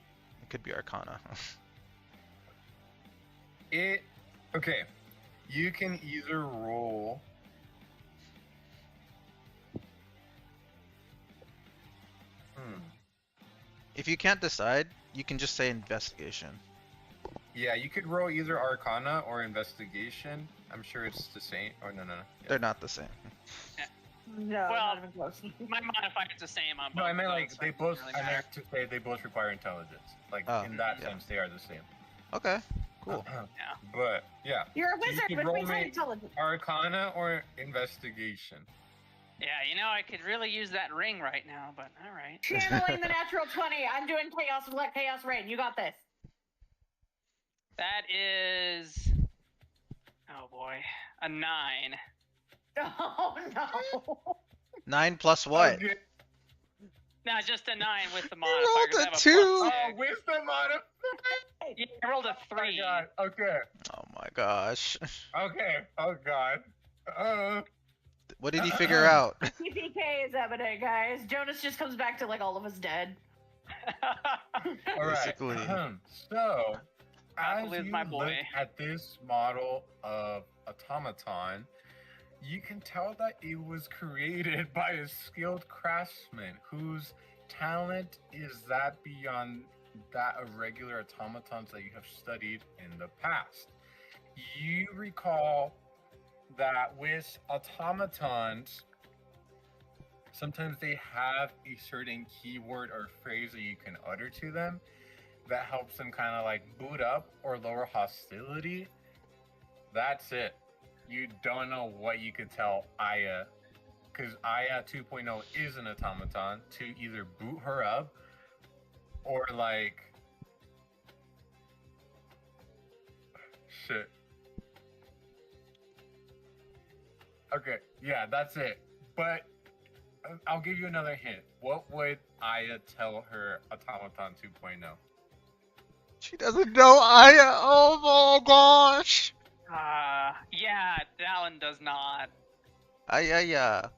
It could be arcana. Okay. You can either roll. If you can't decide, you can just say investigation. Yeah, you could roll either Arcana or Investigation. I'm sure it's the same. Or no. Yeah. They're not the same. No, Well, not even close. My modifier's the same on both. No, I meant of like those, so they it doesn't both. really I matter. meant to say they both require intelligence. Like Oh, in that yeah. sense, they are the same. Okay, cool. But yeah, You're a So you wizard could with roll wizard me- intelligence. Arcana or Investigation. Yeah, I could really use that ring right now, but all right. Channeling the natural 20. I'm doing chaos. Let chaos reign. You got this. That is, oh boy, a 9. Oh no. 9 plus what? Okay. No, just a 9 with the rolled modifier. 'cause I a have 2. +6. Oh, wisdom modifier. Yeah, I rolled a Oh my 3. god. Okay. Oh my gosh. Okay. Oh god. What did he figure out? TPK is evident, guys. Jonas just comes back to like all of us dead. All right. Basically. So, Apple as is you my look boy. at this model of automaton, you can tell that it was created by a skilled craftsman whose talent is that beyond that of regular automatons that you have studied in the past. You recall that with automatons, sometimes they have a certain keyword or phrase that you can utter to them that helps them kind of like boot up or lower hostility. That's it. You don't know what you could tell Aya, because Aya 2.0 is an automaton, to either boot her up or like shit. Okay, yeah, that's it. But I'll give you another hint. What would Aya tell her automaton 2.0? She doesn't know Aya. Oh my gosh. Yeah, Dallin does not. Aya.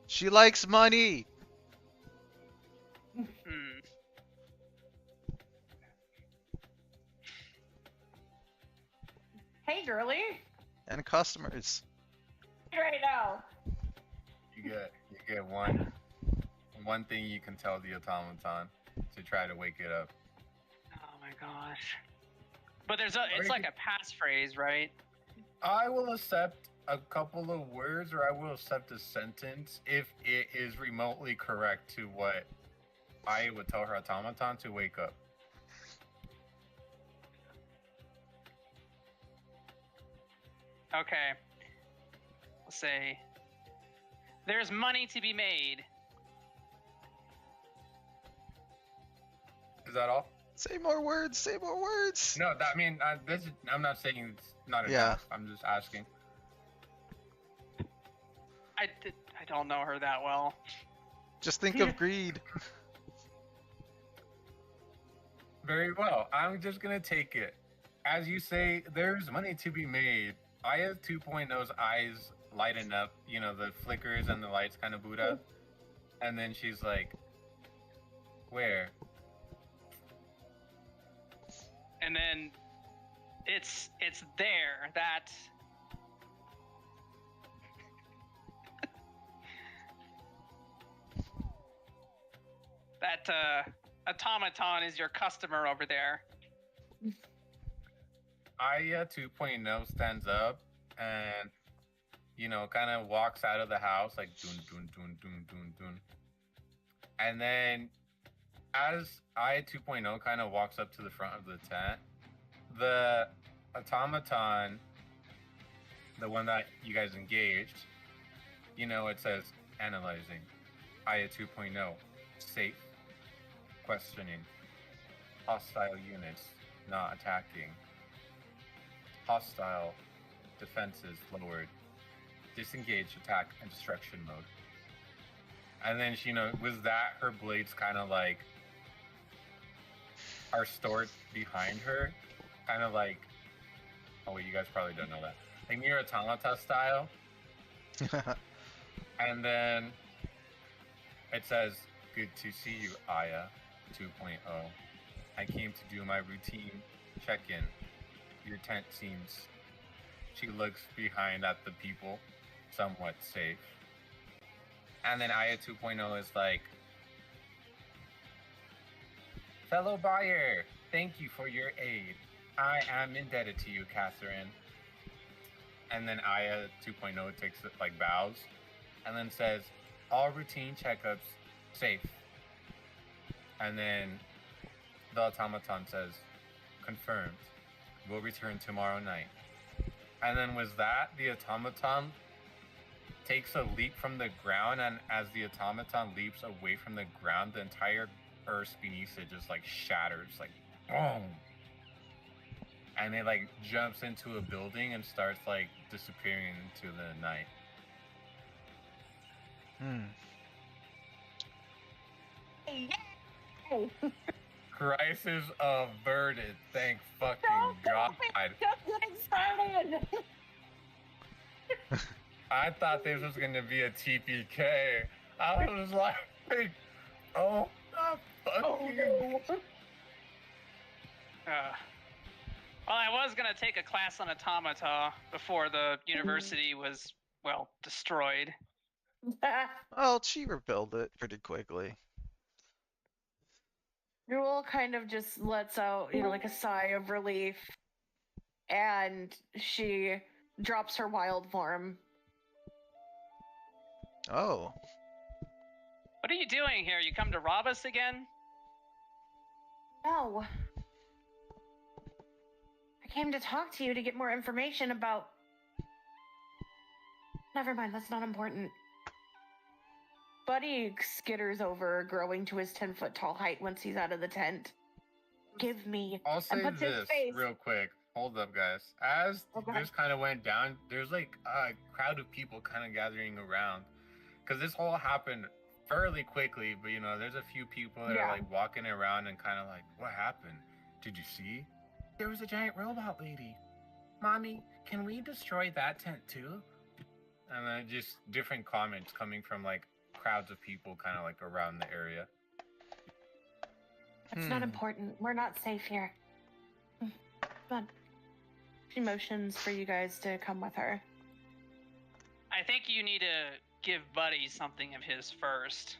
She likes money Hmm. Hey, girly. and customers. Right now. You get one thing you can tell the automaton to try to wake it up. Oh my gosh. But it's you like a passphrase, right? I will accept a couple of words, or I will accept a sentence if it is remotely correct to what I would tell her automaton to wake up. Okay. Let's say there's money to be made. Is that all? Say more words. Say more words. No, I mean, I'm not saying it's not Yeah. enough. I'm just asking. I don't know her that well. Just think of greed. Very well. I'm just gonna take it. As you say, there's money to be made. Aya 2.0's eyes lighten up. You know, the flickers and the lights kind of boot up. And then she's like, where? And then it's there that automaton is your customer over there. Aya 2.0 stands up and, you know, kind of walks out of the house like dun dun dun dun dun dun. And then as Aya 2.0 kind of walks up to the front of the tent, the automaton, the one that you guys engaged, you know, it says analyzing. Aya 2.0, safe, questioning, hostile units, not attacking, hostile defenses lowered, disengage, attack, and destruction mode. And then, you know, with that, her blades kind of like are stored behind her, kind of like, oh wait, you guys probably don't know that, like Nier Automata style. And then it says, good to see you, Aya 2.0. I came to do my routine check-in. Your tent seems... She looks behind at the people, somewhat safe. And then Aya 2.0 is like, fellow buyer, thank you for your aid. I am indebted to you, Catherine. And then Aya 2.0 takes it, like, bows, and then says, all routine checkups safe. And then the automaton says, confirmed. We'll return tomorrow night. And then with that, the automaton takes a leap from the ground, and as the automaton leaps away from the ground, the entire earth beneath it just like shatters, like boom. And it like jumps into a building and starts like disappearing into the night. Yay! Crisis averted. Thank fucking God. Just getting started. I thought this was gonna be a TPK. I was like, oh my fucking. Well, I was gonna take a class on automata before the university was, well, destroyed. Well, she rebuilt it pretty quickly. Jewel kind of just lets out, like a sigh of relief, and she drops her wild form. Oh, What are you doing here? You come to rob us again? No. I came to talk to you to get more information about... Never mind, that's not important. Buddy skitters over, growing to his 10-foot tall height once he's out of the tent. Give me... I'll say puts his this face- real quick. Hold up, guys. As Okay. this kind of went down, there's like a crowd of people kind of gathering around. Because this all happened fairly quickly, but there's a few people that Yeah. are like walking around and kind of like, what happened? Did you see? There was a giant robot lady. Mommy, can we destroy that tent too? And then just different comments coming from like crowds of people kind of like around the area. It's not important. We're not safe here. Come on. She motions for you guys to come with her. I think you need to give Buddy something of his first.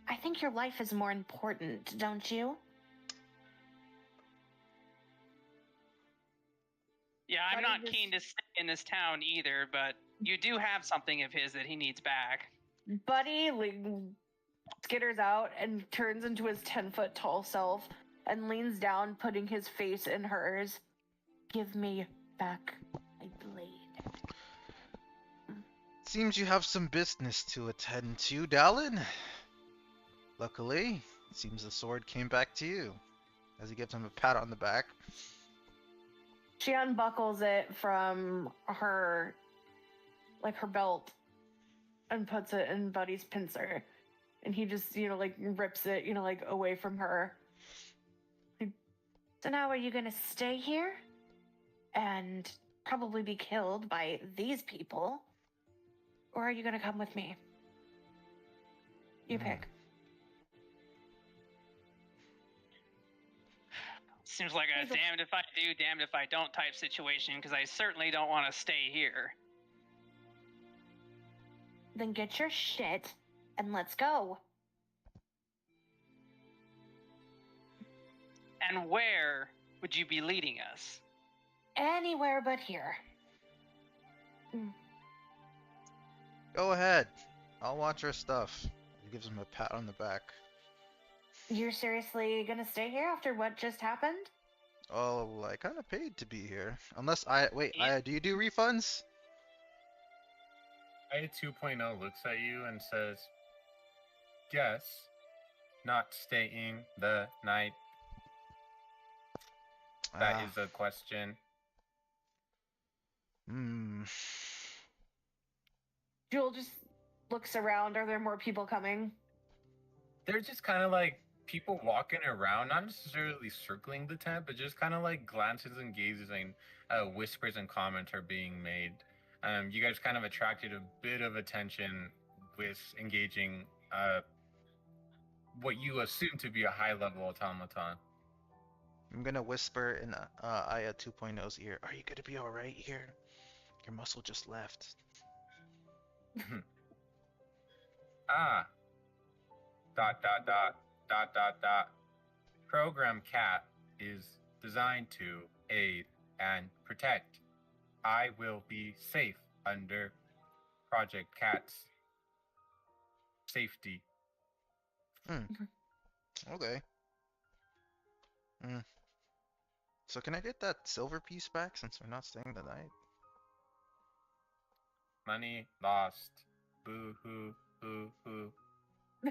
I think your life is more important, don't you? Yeah, I'm Buddy not just- keen to stay in this town either, but you do have something of his that he needs back. Buddy skitters out and turns into his 10-foot tall self and leans down, putting his face in hers. Give me back my blade. seems you have some business to attend to, Dallin. Luckily, it seems the sword came back to you. As he gives him a pat on the back. She unbuckles it from her belt and puts it in Buddy's pincer. And he just, rips it, away from her. So now are you gonna stay here? And probably be killed by these people? Or are you gonna come with me? You pick. Seems like a damned if I do, damned if I don't type situation, because I certainly don't want to stay here. Then get your shit and let's go. And where would you be leading us? Anywhere but here. Go ahead. I'll watch our stuff. He gives him a pat on the back. You're seriously gonna stay here after what just happened? Oh, I kind of paid to be here. Unless wait, Yeah. do you do refunds? IA 2.0 looks at you and says, yes, not staying the night. That is a question. Jewel just looks around. Are there more people coming? They're just kind of like people walking around, not necessarily circling the tent, but just kind of like glances and gazes and whispers and comments are being made. You guys kind of attracted a bit of attention with engaging what you assume to be a high-level automaton. I'm gonna whisper in Aya 2.0's ear. Are you gonna be alright here? Your muscle just left. Ah. ... Program Cat is designed to aid and protect. I will be safe under Project Cat's safety. Okay. So can I get that silver piece back since we're not staying the night? Money lost. Boo hoo hoo hoo. She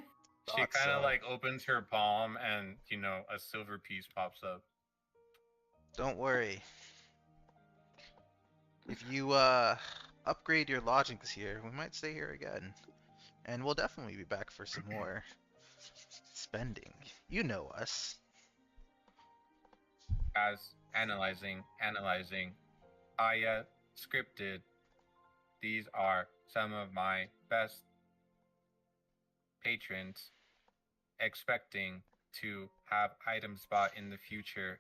Thought kind of so. like opens her palm and, a silver piece pops up. Don't worry. If you upgrade your lodgings here, we might stay here again. And we'll definitely be back for some more spending. You know us. As analyzing. Aya scripted. These are some of my best patrons, expecting to have items bought in the future.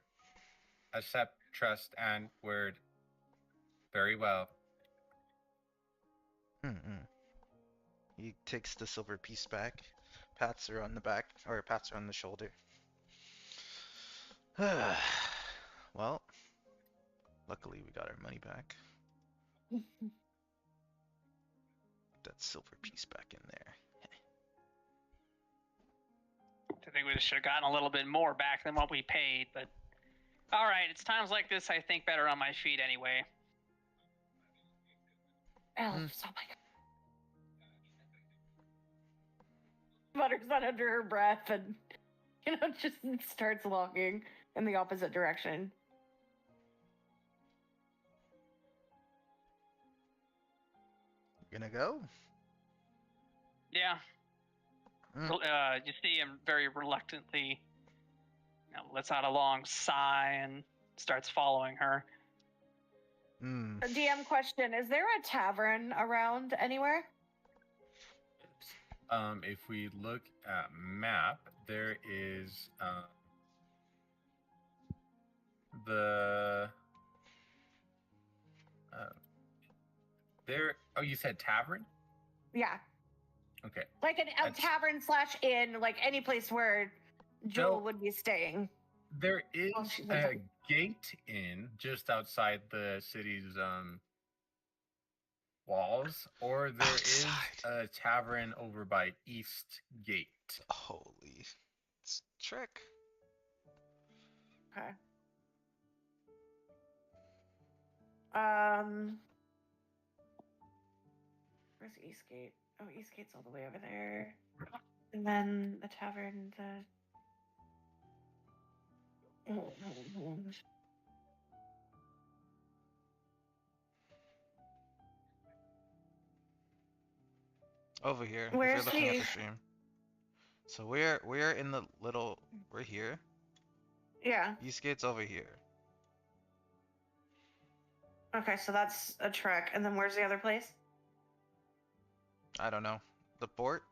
Accept, trust, and word. Very well. Mm-mm. He takes the silver piece back, pats her on the back, or pats her on the shoulder. Well, luckily we got our money back. That silver piece back in there. I think we should have gotten a little bit more back than what we paid, but all right, it's times like this I think better on my feet anyway. Elves, oh my god. Mutters that under her breath and, just starts walking in the opposite direction. You gonna go? Yeah. Mm. You see him very reluctantly, lets out a long sigh and starts following her. Hmm. A DM question: is there a tavern around anywhere? If we look at map, there is the there. Oh, you said tavern? Yeah, Okay. like a That's- tavern / inn, like any place where Joel No. would be staying. There is she's a like- gate in just outside the city's walls, or there is Outside. a tavern over by East Gate. Holy trick. Okay. Where's Eastgate? Oh, Eastgate's all the way over there. And then the tavern, Over here. Where's if you're looking at the- the stream. So we're in the little we're here. Yeah. Eastgate's over here. Okay, so that's a trek. And then where's the other place? I don't know. The port?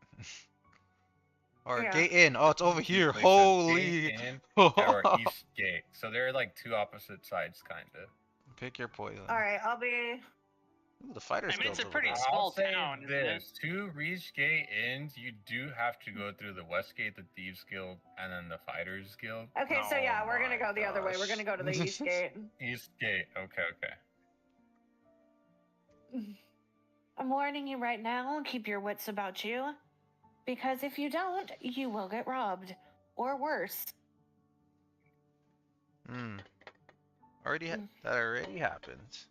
Or Yeah. gate in. Oh, it's over Two here. places, Holy. Gate in or East Gate. So they're like two opposite sides, kind of. Pick your poison. All right, I'll be. Ooh, the fighters I mean, it's guild's a over pretty there. small I'll say town, isn't it? this: to reach Gate Inns, you do have to go through the West Gate, the Thieves Guild, and then the Fighters Guild. Okay, so yeah, we're gonna go the other way. We're gosh. gonna go to the Eastgate. East Gate. Okay. I'm warning you right now. Keep your wits about you, because if you don't, you will get robbed, or worse. Hmm. That already happened.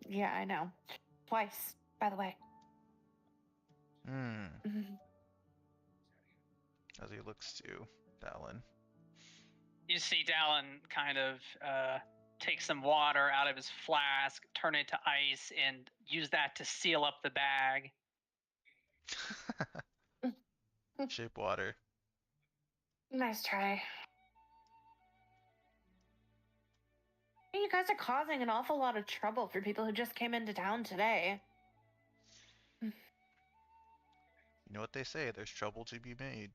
Yeah, I know. Twice, by the way. Hmm. As he looks to Dallin. You see Dallin kind of take some water out of his flask, turn it to ice, and use that to seal up the bag. Shape water. Nice try. You guys are causing an awful lot of trouble for people who just came into town today. You know what they say, there's trouble to be made.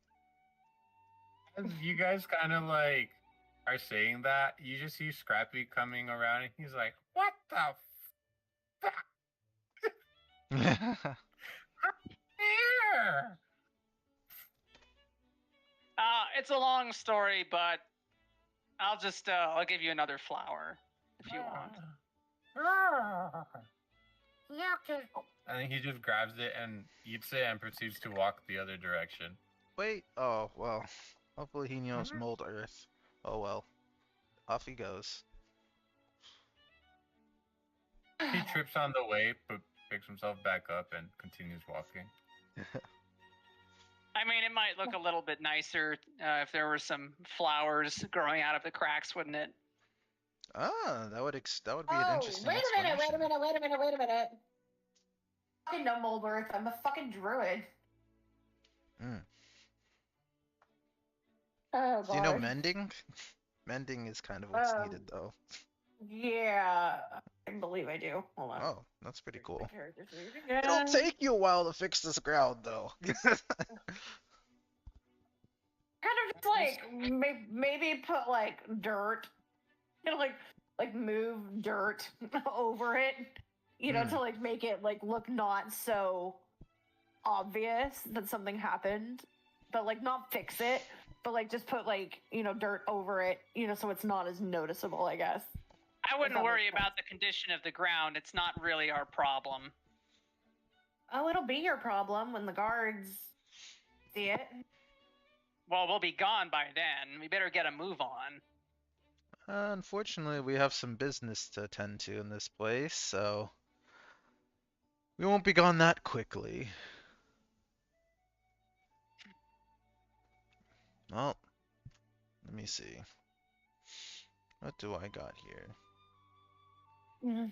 As you guys kind of like are saying that, you just see Scrappy coming around, and he's like, "What the fuck here?" It's a long story, but I'll give you another flower if you want. And then he just grabs it and eats it and proceeds to walk the other direction. Wait, oh, well. Hopefully he knows mold earth. Oh well. Off he goes. He trips on the way, but picks himself back up and continues walking. I mean, it might look a little bit nicer if there were some flowers growing out of the cracks, wouldn't it? Ah, that would be an interesting wait a minute, explanation. wait a minute. Fucking no mold earth. I'm a fucking druid. Mm. Oh, Do you know God. mending? Mending is kind of what's needed, though. Yeah, I believe I do. Hold on. Oh, that's pretty My cool. character's reading It'll again. take you a while to fix this ground, though. Kind of just like maybe put like dirt, like move dirt over it. you know, Hmm. to like make it like look not so obvious that something happened, but like not fix it, but like just put like, you know, dirt over it, you know, so it's not as noticeable, I guess. I wouldn't that worry makes about sense. the condition of the ground. It's not really our problem. Oh, it'll be your problem when the guards see it. Well, we'll be gone by then. We better get a move on. Unfortunately, we have some business to attend to in this place, so we won't be gone that quickly. Well, let me see. What do I got here? Mm-hmm.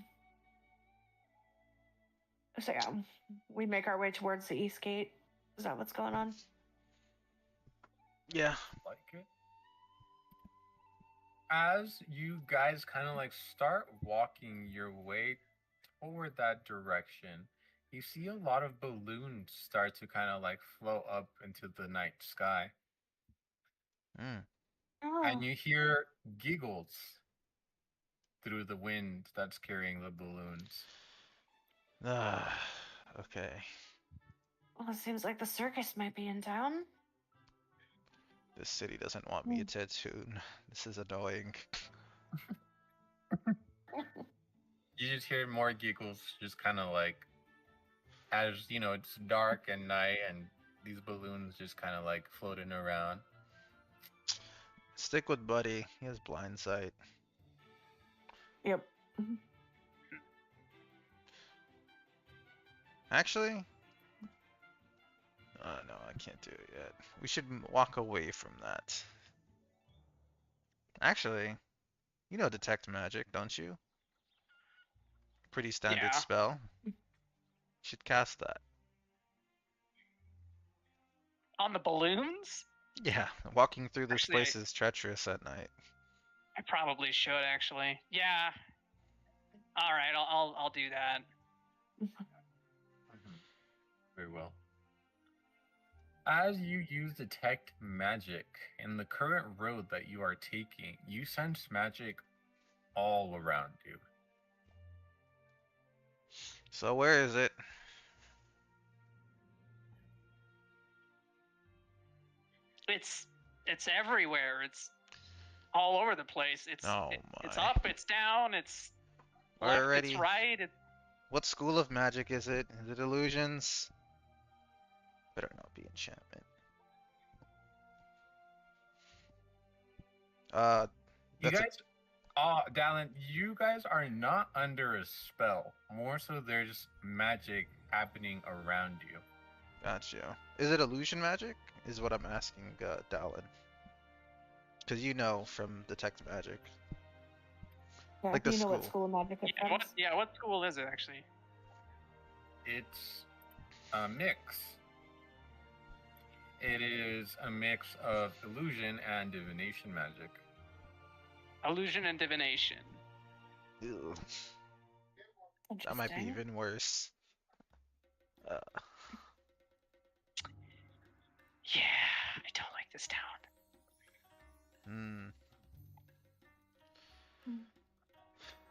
So yeah, we make our way towards the east gate. Is that what's going on? Yeah. Like it. As you guys kind of like start walking your way toward that direction, you see a lot of balloons start to kind of like float up into the night sky. Hmm. Oh, And you hear giggles through the wind that's carrying the balloons. Ah, okay. well, it seems like the circus might be in town. This city doesn't want me attention. This is annoying. You just hear more giggles, just kind of like, as you know, it's dark and night, and these balloons just kind of like floating around. Stick with Buddy. He has blind sight. Yep. Actually, no, I can't do it yet. We should walk away from that. Actually, you know detect magic, don't you? Pretty standard Yeah. spell. Should cast that. On the balloons? Yeah, walking through this Actually, place is treacherous at night. I probably should actually. Yeah. All right, I'll do that. Very well. As you use detect magic in the current road that you are taking, you sense magic all around you. So where is it? It's everywhere. It's all over the place. It's Oh it's my. up, it's down, it's left, Already. it's right. What school of magic is it? Is it illusions? Better not be enchantment. You That's guys, Dallin, you guys are not under a spell. More so, there's magic happening around you. Gotcha. Is it illusion magic? Is what I'm asking, Dallin. Because you know from detect magic. Yeah, Like the you know what school. school of magic it's from. What school is it actually? It's a mix. It is a mix of illusion and divination magic. Illusion and divination. Ew. That might be Interesting. even worse. Yeah, I don't like this town.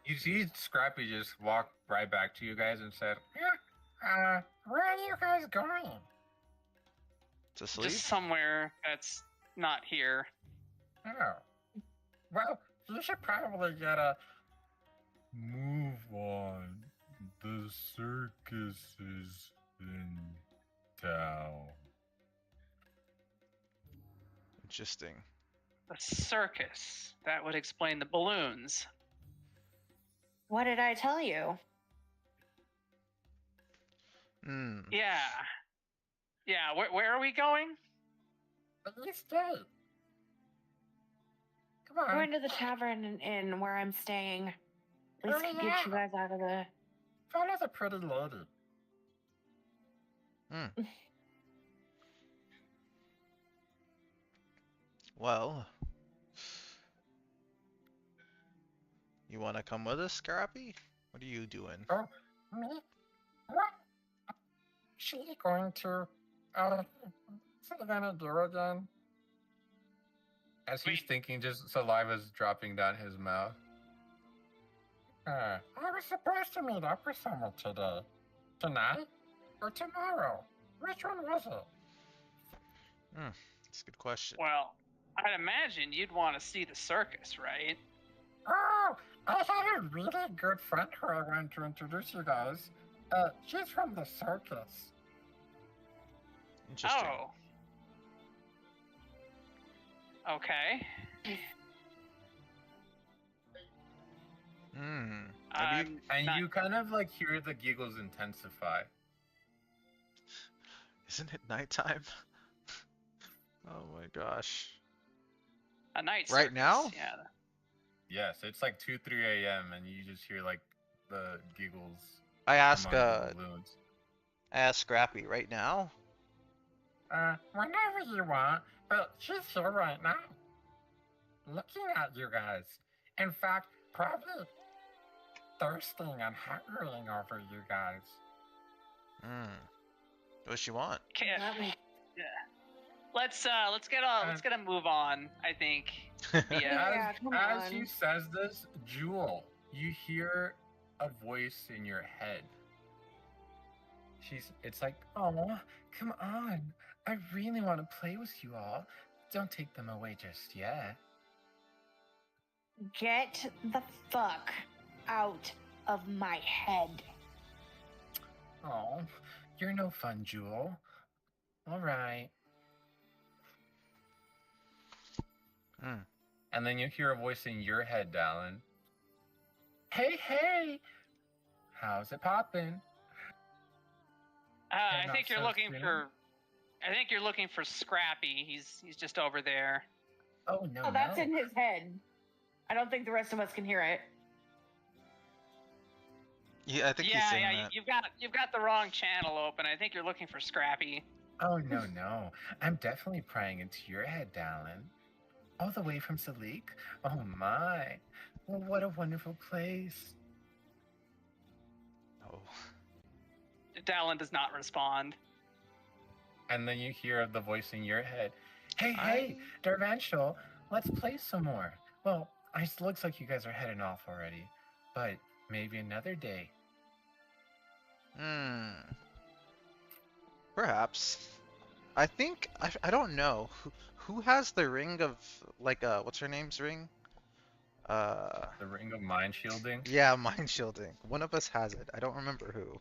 You see Scrappy just walk right back to you guys and said, "Yeah, where are you guys going?" To sleep? Just somewhere that's not here. Oh, well, you should probably get a move on. The circus is in town. Interesting. The circus. That would explain the balloons. What did I tell you? Yeah. Yeah, where are we going? The East Gate. Come on. Going to the tavern and inn where I'm staying. At least Oh, get yeah. you guys out of the. Follow the pretty lady. Well, you want to come with us, Scrappy? What are you doing? Oh, me? What? She going to, what's he gonna do again? As he's Wait. thinking, just saliva's dropping down his mouth. I was supposed to meet up with someone today. Tonight? Or tomorrow? Which one was it? That's a good question. Well, I'd imagine you'd want to see the circus, right? Oh, I had a really good friend who I wanted to introduce you guys. She's from the circus. Interesting. Oh. Okay. Maybe And Not- you kind of like hear the giggles intensify. isn't it nighttime? Oh my gosh. a night Right circus, now? Yeah. Yes, it's like 2, 3 a.m. and you just hear like the giggles I ask among the balloons. Scrappy right now. Whenever you want, but she's here right now. Looking at you guys. In fact, probably thirsting and hungering over you guys. What does she want? Okay. That makes- Let's get a move on. I think. Yeah. come As on. she says this, Jewel, you hear a voice in your head. It's like, oh, come on. I really want to play with you all. Don't take them away just yet. Get the fuck out of my head. Oh, you're no fun, Jewel. All right. And then you hear a voice in your head, Dallin. Hey, how's it poppin'? I not think you're so looking soon. for. I think you're looking for Scrappy. He's just over there. Oh, no, Oh, that's no. in his head. I don't think the rest of us can hear it. Yeah, I think he's Yeah, saying yeah. that. You've got the wrong channel open. I think you're looking for Scrappy. Oh, no. I'm definitely prying into your head, Dallin. All the way from Salik? Oh, my. Well, what a wonderful place. Oh. Dallin does not respond. And then you hear the voice in your head. Hey, Darvanshul, let's play some more. Well, it looks like you guys are heading off already, but maybe another day. Perhaps. I think I don't know who has the ring of like what's her name's ring? The ring of mind shielding. Yeah, mind shielding. One of us has it. I don't remember who.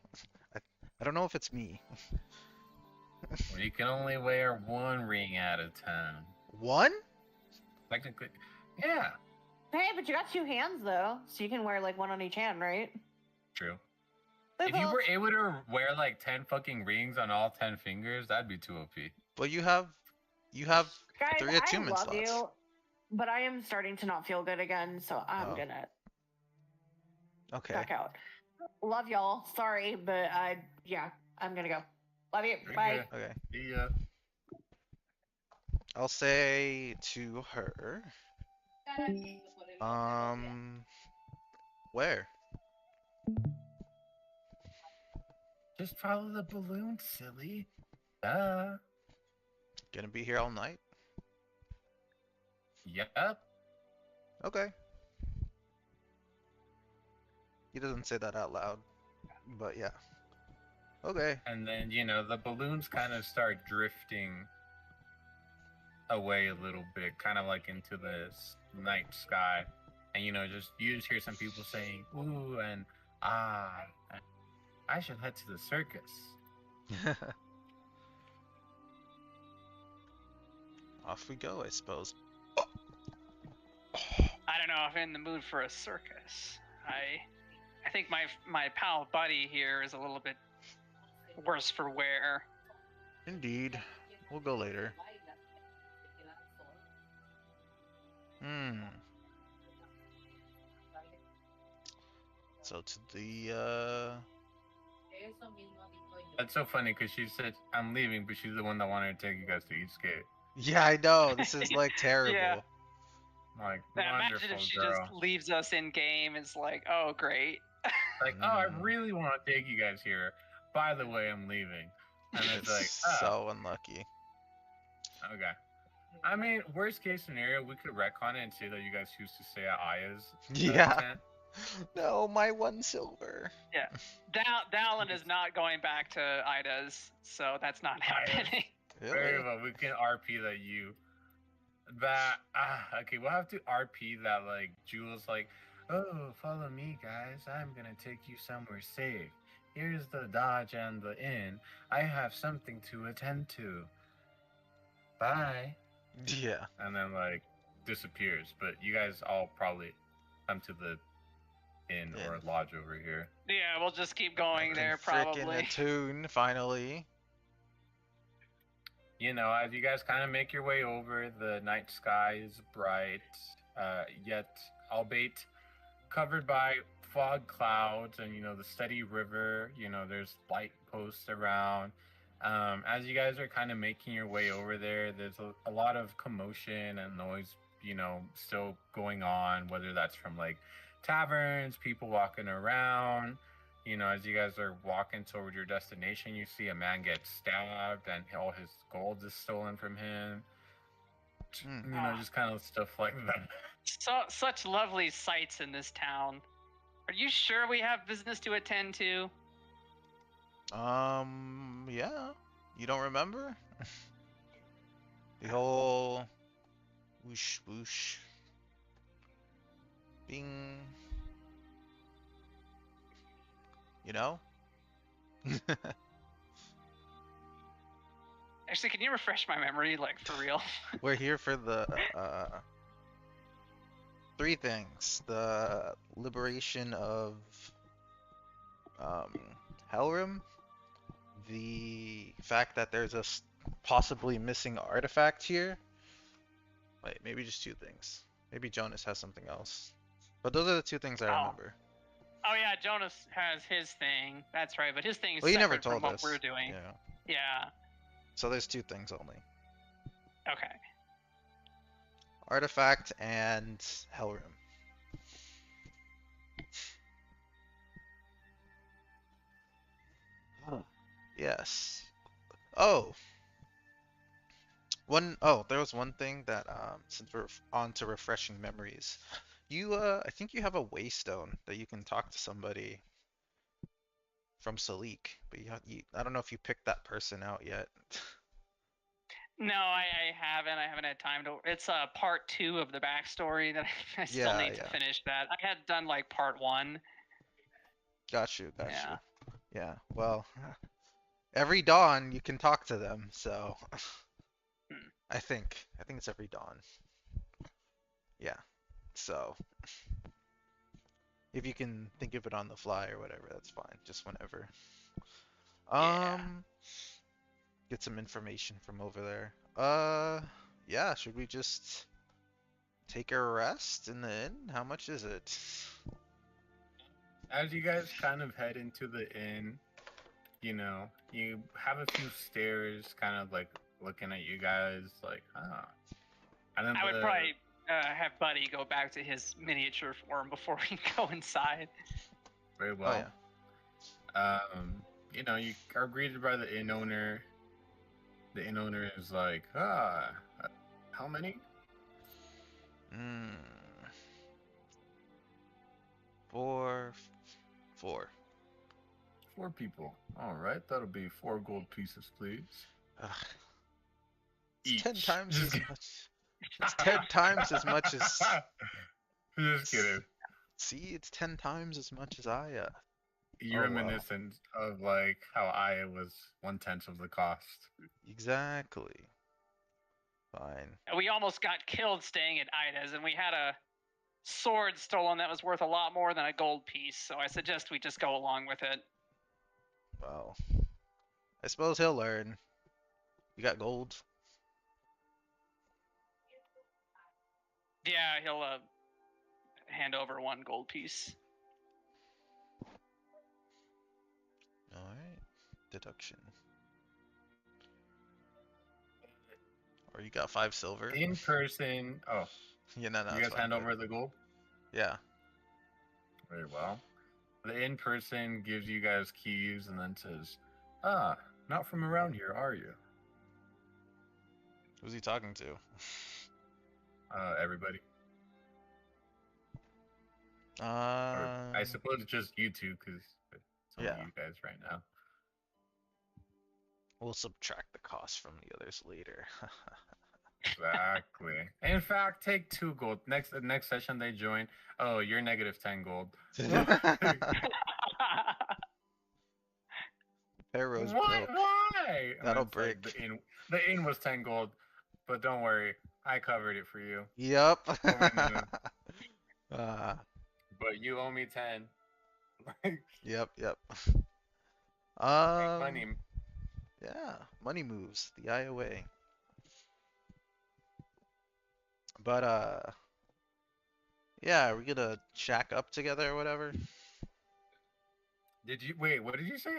I don't know if it's me. Well, you can only wear one ring at a time. One? Technically, yeah. Hey, but you got 2 hands though, so you can wear like one on each hand, right? True. They If you both- were able to wear like 10 fucking rings on all 10 fingers, that'd be too OP. But you have Guys, 3 I attunement love slots. you, but I am starting to not feel good again, so I'm Oh. gonna Okay. back out. Love y'all. Sorry, but I'm gonna go. Love you. Very Bye. good. Okay. See ya. I'll say to her, where? Just follow the balloon, silly. Duh. Gonna be here all night? Yep. Okay. He doesn't say that out loud, but yeah. Okay. And then, the balloons kind of start drifting away a little bit, kind of like into the night sky. And, you just hear some people saying, ooh, and ah, I should head to the circus. Off we go, I suppose. I don't know if I'm in the mood for a circus. I think my pal Buddy here is a little bit worse for wear. Indeed. We'll go later. So to the That's so funny because she said, I'm leaving, but she's the one that wanted to take you guys to Eastgate. Yeah, I know. This is like terrible. Yeah. Like, Now, imagine wonderful if she girl. just leaves us in game. It's like, oh great. Like, oh, I really want to take you guys here. By the way, I'm leaving. And it's like, It's so unlucky. okay. I mean, worst case scenario, we could retcon it and say that you guys used to stay at Aya's. Yeah. tent. No, my 1 silver. Yeah. Dallin is not going back to Ida's, so that's not Ida's. happening. Very Really? well. We can RP that you. Okay, we'll have to RP that like Jules like, oh, follow me guys, I'm gonna take you somewhere safe. Here's the Dodge and the inn. I have something to attend to. Bye. Yeah. And then like disappears. But you guys all probably come to the inn or Inn. lodge over here. Yeah, we'll just keep going there Frickin' probably. attune, finally. You know, as you guys kind of make your way over, the night sky is bright, yet albeit covered by fog clouds, and you know the steady river. You know, there's light posts around. As you guys are kind of making your way over there, there's a lot of commotion and noise. You know, still going on, whether that's from like taverns, people walking around. You know, as you guys are walking toward your destination, you see a man get stabbed and all his gold is stolen from him. Hmm. You know, just kind of stuff like that. Such lovely sights in this town. Are you sure we have business to attend to? Yeah. You don't remember? The whole whoosh whoosh. Bing. You know? Actually, can you refresh my memory, like, for real? We're here for the 3 things. The liberation of Helrim, the fact that there's a possibly missing artifact here. Wait, maybe just 2 things. Maybe Jonas has something else. But those are the 2 things I remember. Oh yeah, Jonas has his thing. That's right, but his thing is Well, you never separate from told what us. we're doing. Yeah. Yeah. So there's 2 things only. Okay. Artifact and Helrim. Yes. Oh. There was one thing that since we're on to refreshing memories. You I think you have a waystone that you can talk to somebody from Salik, but I don't know if you picked that person out yet. No, I haven't. I haven't had time to. It's part 2 of the backstory that I still Yeah, need to finish that. I had done like part 1. Got you. Yeah. Yeah. Well, every dawn you can talk to them, so I think it's every dawn. Yeah. So if you can think of it on the fly or whatever, that's fine. Just whenever. Yeah. Get some information from over there. Yeah, should we just take a rest in the inn? How much is it? As you guys kind of head into the inn, you know, you have a few stares kind of like looking at you guys like, And then I would probably have Buddy go back to his miniature form before we go inside. Very well. Oh, You know, you are greeted by the inn owner. The inn owner is like, how many? yeah. 4. 4 people. All right, that'll be 4 gold pieces, please. Ugh. Each. It's 10 times Just as much. It's 10 times as much as. Just kidding. See, it's 10 times as much as Aya. You're Oh, wow. reminiscent of like how Aya was 1/10 of the cost. Exactly. Fine. We almost got killed staying at Ida's, and we had a sword stolen that was worth a lot more than a gold piece. So I suggest we just go along with it. Well, I suppose he'll learn. You got gold? Yeah, he'll hand over 1 gold piece. Alright. Deduction. Or you got 5 silver? In person. Oh, Yeah, no, you it's guys fine, hand good. over the gold? Yeah. Very well. The in person gives you guys keys and then says, not from around here, are you? Who's he talking to? Everybody. Or I Um, suppose just you two, because it's only yeah, you guys right now. we'll subtract the cost from the others later. Exactly. In fact, take 2 gold. Next session they join. Oh, you're negative 10 gold. Arrow's What? broke. Why? And That'll it's like break. the inn was 10 gold, but don't worry, I covered it for you. Yep. Oh wait, no. uh, But you owe me 10. Like, yep, yep. make money. Yeah, money moves the IOA. But yeah, are we gonna shack up together or whatever? Did you wait? What did you say?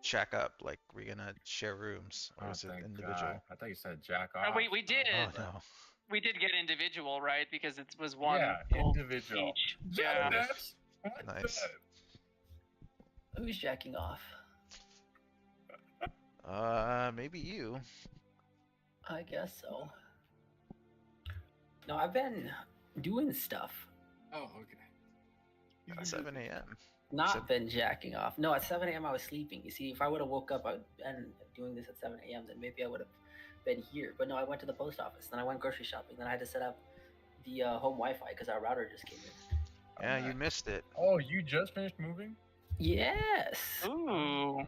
Shack up, like we're gonna share rooms, or Oh, is it thank individual? God. I thought you said jack Oh, off. we did. Oh no. We did get individual, right? Because it was one Yeah, gold individual. each. Just Yeah. this? What Nice. Who's jacking off? Maybe you. I guess so. No, I've been doing stuff. Oh, okay. At 7 a.m. Not Said- been jacking off. No, at 7 a.m. I was sleeping. You see, if I would have woke up and doing this at 7 a.m., then maybe I would have been here. But no, I went to the post office. Then I went grocery shopping. Then I had to set up the home Wi-Fi because our router just came in. Yeah, you missed it. Oh, you just finished moving? Yes, Ooh.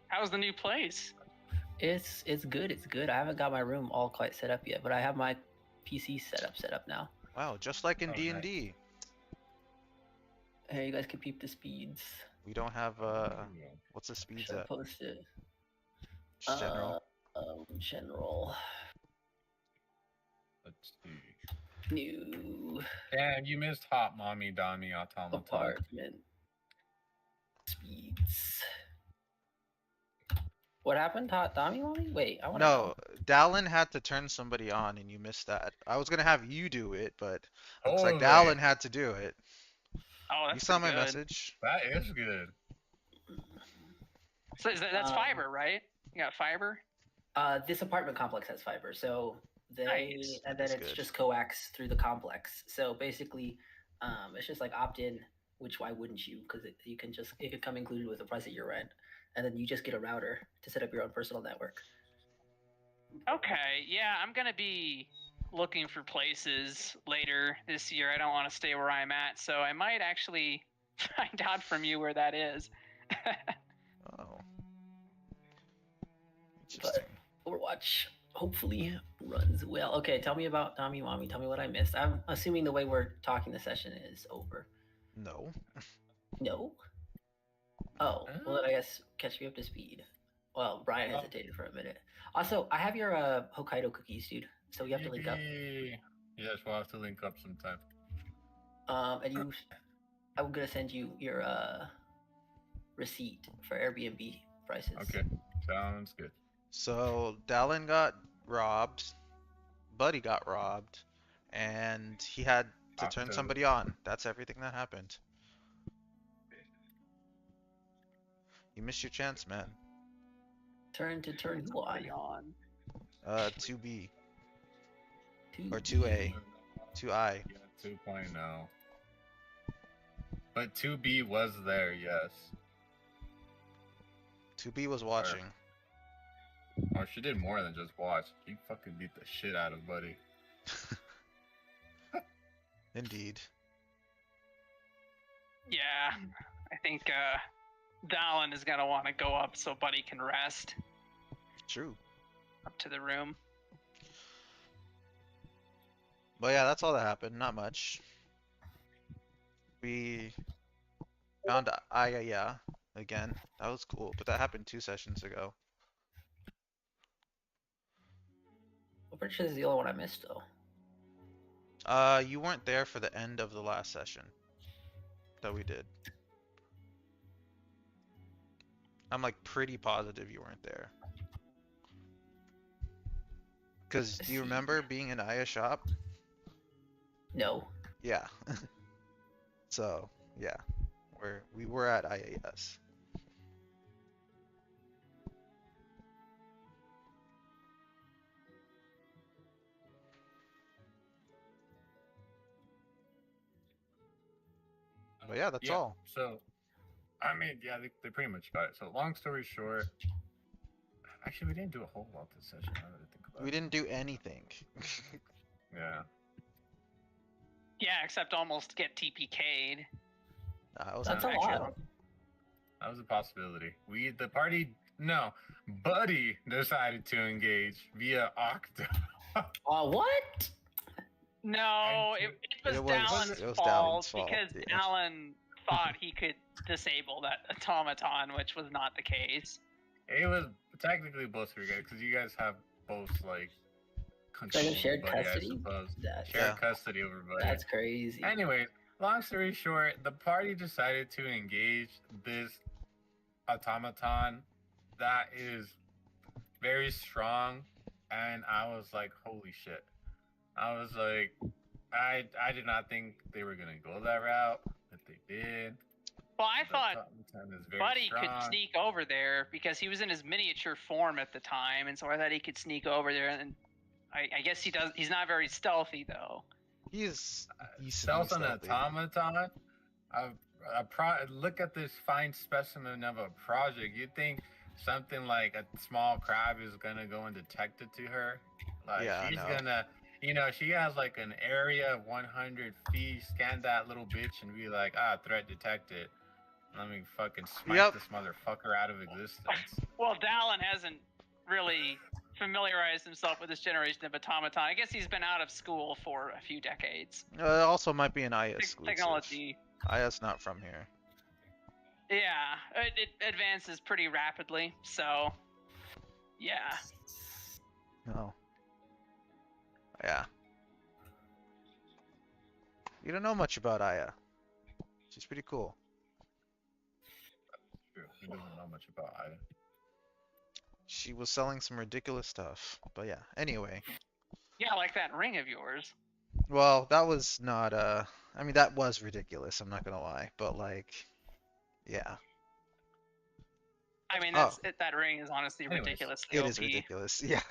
How's the new place? it's good. It's good. I haven't got my room all quite set up yet, but I have my PC set up now. Wow, just like in Oh, D&D. Hey, you guys can peep the speeds. We don't have what's the speeds Should I at? post it? Just general. General. Let's see. New Damn, you missed Hot Mommy Dami Automaton. apartment. Speeds. What happened? Hot Tommy Mommy? Wait, I want to No, know. Dallin had to turn somebody on and you missed that. I was gonna have you do it, but looks like Holy, Dallin had to do it. Oh, You that's saw pretty my good. message? that is good. So that's Um, fiber, right? You got fiber? This apartment complex has fiber, so they Nice. and That then is it's good. just coax through the complex. So basically, it's just like opt in. Which why wouldn't you? Because it could come included with the price of your rent, and then you just get a router to set up your own personal network. Okay, yeah, I'm gonna be looking for places later this year. I don't want to stay where I'm at, so I might actually find out from you where that is. Oh. Interesting. Overwatch hopefully runs well. Okay, tell me about Tommy Mommy. Tell me what I missed. I'm assuming the way we're talking the session is over. No. No? Oh, well then I guess catch me up to speed. Well, Brian hesitated for a minute. Also, I have your Hokkaido cookies, dude. So we have to link up. Yay. Yes, we'll have to link up sometime. And I'm gonna send you your receipt for Airbnb prices. Okay, sounds good. So Dallin got robbed, Buddy got robbed, and he had to turn Octo. somebody on. That's everything that happened. You missed your chance, man. Turn who on? on. 2B Two. or 2A, 2I. Yeah, 2.0. But 2B was there, yes. 2B was watching. Oh, she did more than just watch. She fucking beat the shit out of Buddy. Indeed. Yeah, I think Dallin is gonna want to go up so Buddy can rest True. up to the room. But yeah, that's all that happened. Not much. We found Aya again. That was cool, but that happened 2 sessions ago. I'm pretty sure this is the only one I missed though. You weren't there for the end of the last session that we did. I'm like pretty positive you weren't there. Cause do you remember being in Aya's shop? No. Yeah. So yeah, we were at IAS. But yeah, that's Yeah. all. So, I mean, yeah, they pretty much got it. So, long story short, actually, we didn't do a whole lot this session. Now that I think about We it. didn't do anything. Yeah. Yeah, except almost get TPK'd. That was That's a actually lot. That was a possibility. Buddy decided to engage via Octo. What? No, it was It was- Dallin's it was fault Dallin's fault, because yeah. Dallin thought he could disable that automaton, which was not the case. It was technically both of you guys because you guys have both like Like control a shared of Buddy, custody? I suppose. That's, Shared Yeah. custody over Buddy. that's crazy. Anyway, long story short, the party decided to engage this automaton that is very strong, and I was like, holy shit. I was like, I did not think they were gonna go that route, but they did. Well, I The thought automaton is very Buddy strong. could sneak over there because he was in his miniature form at the time, and so I thought he could sneak over there. And I guess he does. He's not very stealthy though. He's Stealth on an automaton. Look at this fine specimen of a project. You think something like a small crab is gonna go and detect it to her? Like Yeah, I she's know. gonna, she has like an area of 100 feet. Scan that little bitch and be like, threat detected. Let me fucking smite Yep. this motherfucker out of existence. Well, Dallin hasn't really familiarized himself with this generation of automaton. I guess he's been out of school for a few decades. It also might be an IS exclusive. Technology. IS not from here. Yeah, it advances pretty rapidly, so yeah. No. Yeah. You don't know much about Aya. She's pretty cool. True. He doesn't know much about Ida. She was selling some ridiculous stuff. But yeah, anyway. Yeah, like that ring of yours. Well, that was not I mean that was ridiculous, I'm not gonna lie. But like yeah. I mean, Oh. that ring is honestly Anyways, ridiculously It OP. is ridiculous. Yeah.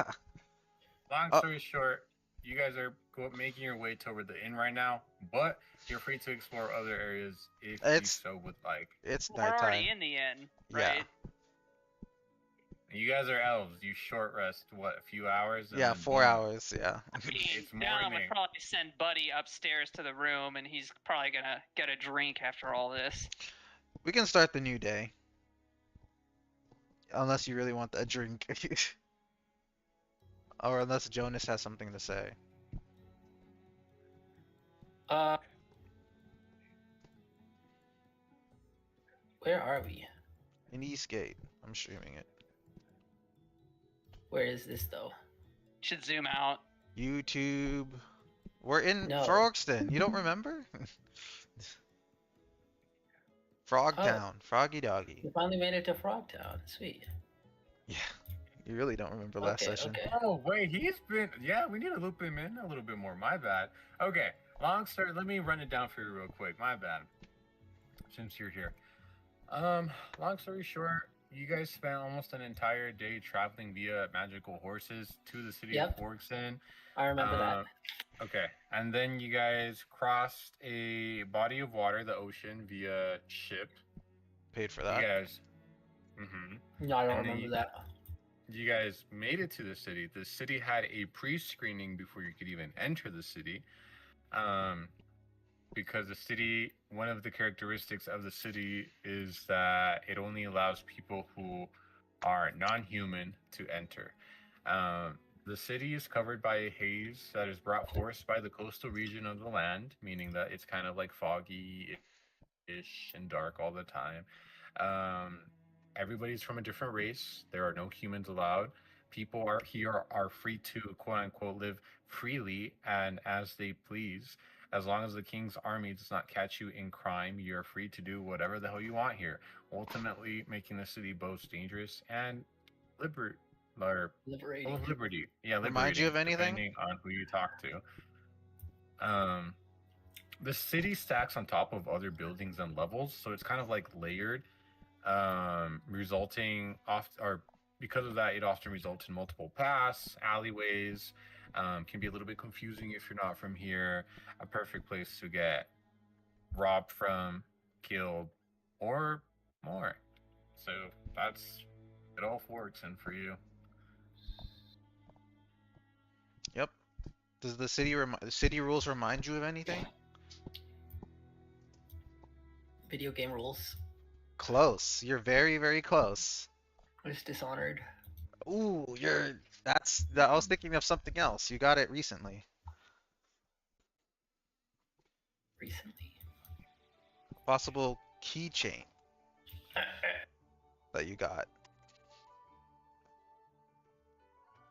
Long Oh. story short, you guys are making your way toward the inn right now, but you're free to explore other areas if you It's so would like. It's We're already nighttime. in the inn, Yeah. right? You guys are elves. You short rest a few hours? and Yeah, then 4 boom. hours, yeah. I mean, It's Dallin would morning. probably send Buddy upstairs to the room, and he's probably gonna get a drink after all this. We can start the new day. Unless you really want that drink. Or unless Jonas has something to say. Where are we? In Eastgate. I'm streaming it. Where is this though? Should zoom out. YouTube. We're in No. Frogston. You don't remember? Frogtown. Froggy Doggy. We finally made it to Frogtown. Sweet. Yeah. You really don't remember last Okay, session. okay. Oh, wait, we need to loop him in a little bit more. My bad. Okay, long story. Let me run it down for you real quick. My bad. Since you're here. Long story short, you guys spent almost an entire day traveling via magical horses to the city Yep. of Forkson. I remember that. Okay, and then you guys crossed a body of water, the ocean, via ship. Paid for You that. guys. No, I don't and then remember you- that. You guys made it to the city. The city had a pre-screening before you could even enter the city. Because the city, one of the characteristics of the city is that it only allows people who are non-human to enter. The city is covered by a haze that is brought forth by the coastal region of the land, meaning that it's kind of like foggy-ish and dark all the time. Everybody's from a different race. There are no humans allowed. People are free to quote unquote live freely and as they please. As long as the king's army does not catch you in crime, you're free to do whatever the hell you want here. Ultimately, making the city both dangerous and full Liberating. of liberty. Yeah, Remind you of liberating, anything? depending on who you talk to. The city stacks on top of other buildings and levels, so it's kind of like layered, because of that, it often results in multiple paths, alleyways. Can be a little bit confusing if you're not from here. A perfect place to get robbed from killed or more. So that's it all works in for you. Yep. Does the city rules remind you of anything? Video game rules. Close. You're very, very close. Just Dishonored. Ooh, I was thinking of something else. You got it recently. Recently. Possible keychain that you got.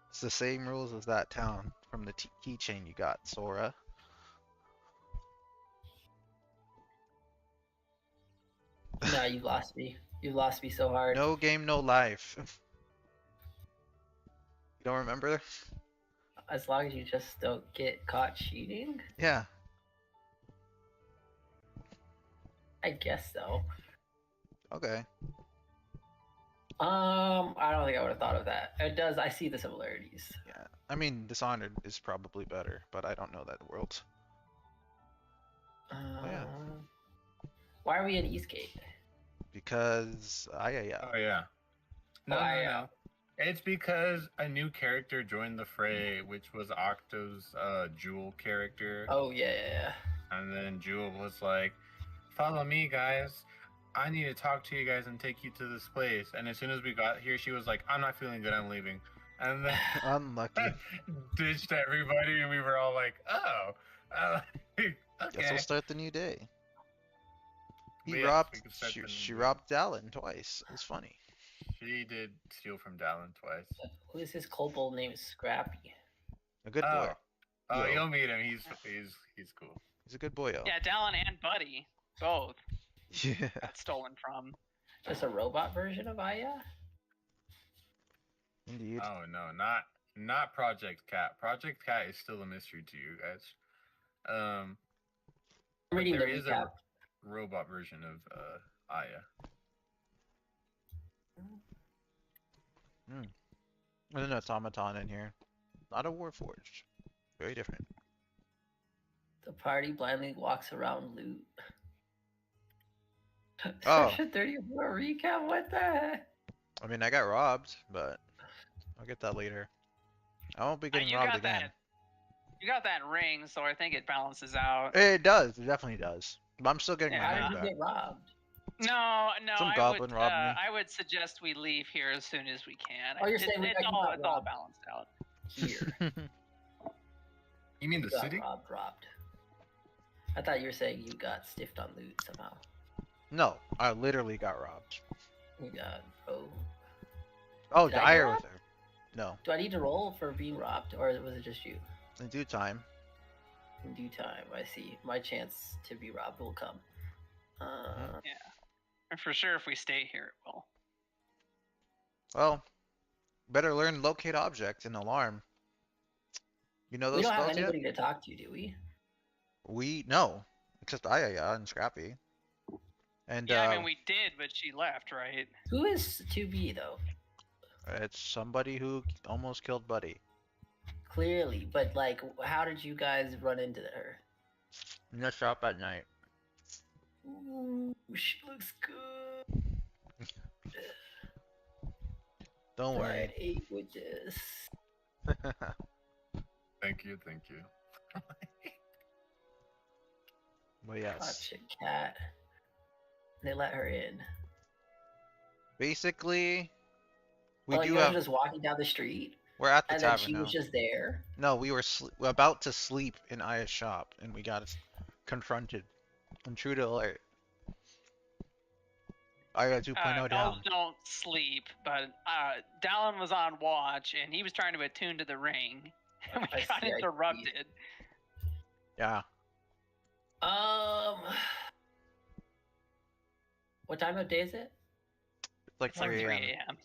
It's the same rules as that town from the keychain you got, Sora. Nah, you lost me. You lost me so hard. No game, no life. You don't remember? As long as you just don't get caught cheating, Yeah. I guess so. Okay. I don't think I would have thought of that. It does. I see the similarities. Yeah. I mean, Dishonored is probably better, but I don't know that world. yeah. Why are we in Eastgate? Because Oh yeah. No. It's because a new character joined the fray, which was Octo's Jewel character. Oh yeah. And then Jewel was like, "Follow me, guys. I need to talk to you guys and take you to this place." And as soon as we got here, she was like, "I'm not feeling good. I'm leaving." And then unlucky. ditched everybody, and we were all like, "Oh, okay." Guess we'll start the new day. But yeah, we can start the new She day. robbed Dallin twice. It was funny. She did steal from Dallin twice. Who is his kobold named Scrappy? A good boy. Oh, Yo. you'll meet him. He's cool. He's a good boyo. Yeah, Dallin and Buddy, both Yeah. got stolen from. Just a robot version of Aya? Indeed. Oh no, not Project Cat. Project Cat is still a mystery to you guys. I'm But reading the there is recap. a robot version of Aya. There's an automaton in here. Not a Warforged. Very different. The party blindly walks around loot. Oh. Section 34 recap? What the heck? I mean, I got robbed, but I'll get that later. I won't be getting You robbed got again. that. You got that ring, so I think it balances out. It does. It definitely does. But I'm still getting Yeah, my How money did you back. get robbed? No, Some goblin robbed me. I would suggest we leave here as soon as we can. Oh, you're saying we it's got all robbed. balanced out. Here. You mean the got city? robbed. I thought you were saying you got stiffed on loot somehow. No, I literally got robbed. You got robbed. Oh, Did I get Dyer was robbed? there. No, Do I need to roll for being robbed, or was it just you? in due time. In due time, I see. My chance to be robbed will come. And for sure, if we stay here, it will. Well, better learn locate object and alarm. You know those We don't have spells yet? anybody to talk to, do we? No, except Aya and Scrappy. And Yeah, I mean, we did, but she left, right? Who is 2B though? it's somebody who almost killed Buddy. Clearly, but like, how did you guys run into her? In the shop at night. Ooh, she looks good. Don't worry. Fried 8 witches. Thank you. But yes, Gotcha, cat. They let her in. basically, we Well, do you guys have. were just walking down the street, We're at the and then tavern she now. was just there. No, we were about to sleep in Aya's shop, and we got confronted. Intruder alert. Aya 2.0 down. Elves don't sleep, but Dallin was on watch, and he was trying to attune to the ring, and we I got see, I see. interrupted. Yeah. What time of day is it? It's like It's like 3 3 a.m. a.m.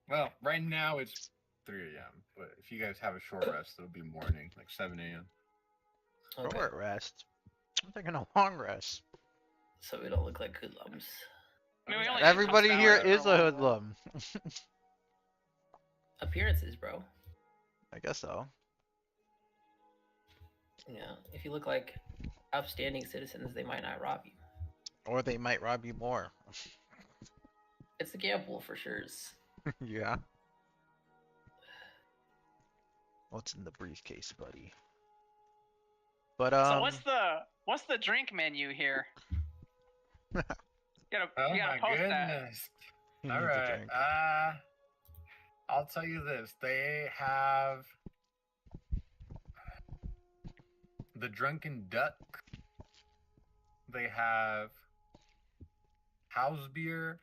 Well, right now it's 3 a.m. But if you guys have a short rest, it'll be morning, like 7 a.m. Okay. Short rest. I'm taking a long rest. So we don't look like hoodlums. I mean, we only Everybody took here about is a hour. hoodlum. Appearances, bro. I guess so. Yeah. If you look like upstanding citizens, they might not rob you. Or they might rob you more. It's a gamble for sure. Yeah. What's in the briefcase, buddy? But So what's the drink menu here? You Oh gotta my post that. goodness. he All needs a right. drink. I'll tell you this. They have the Drunken Duck. They have house beer.